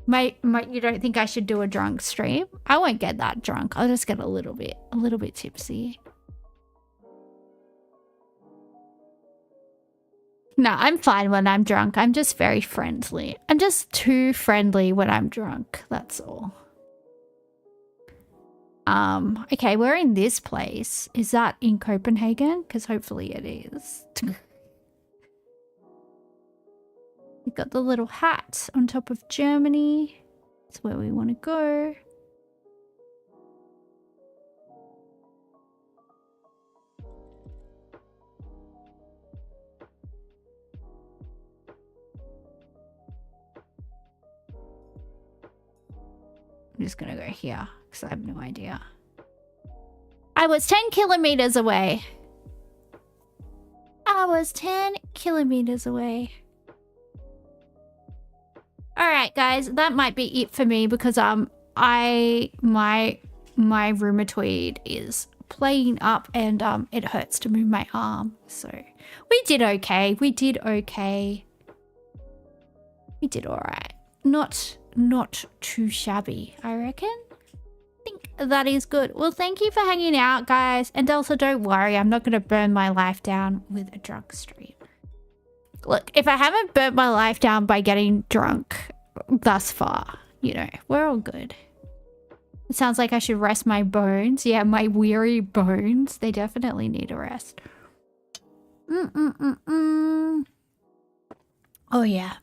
you don't think I should do a drunk stream? I won't get that drunk. I'll just get a little bit tipsy. No, I'm fine when I'm drunk. I'm just very friendly. I'm just too friendly when I'm drunk. That's all. Okay, we're in this place. Is that in Copenhagen? Because hopefully it is. We've got the little hat on top of Germany. That's where we want to go. I'm just gonna go here because I have no idea. I was 10 kilometers away. I was 10 kilometers away. Alright guys, that might be it for me because my rheumatoid is playing up and it hurts to move my arm. So we did okay. We did okay. We did alright. Not too shabby, I reckon. I think that is good. Well, thank you for hanging out, guys. And also, don't worry, I'm not going to burn my life down with a drunk stream. Look, if I haven't burnt my life down by getting drunk thus far, you know, we're all good. It sounds like I should rest my bones. Yeah, my weary bones. They definitely need a rest. Oh, yeah.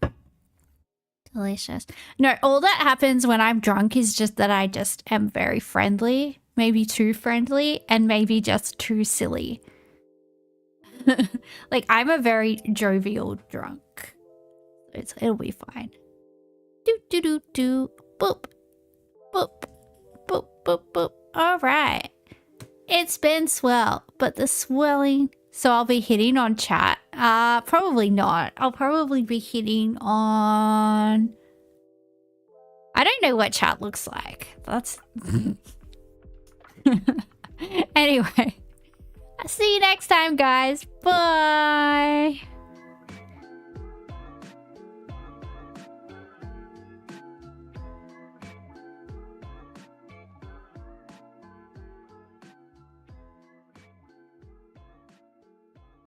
Delicious. No, all that happens when I'm drunk is just that I just am very friendly. Maybe too friendly and maybe just too silly. Like, I'm a very jovial drunk. It'll be fine. Do do do do. Boop. Boop. Boop boop boop. Alright. It's been swell, but the swelling... So I'll be hitting on chat. Probably not. I'll probably be hitting on... I don't know what chat looks like. That's... Anyway. See you next time, guys. Bye.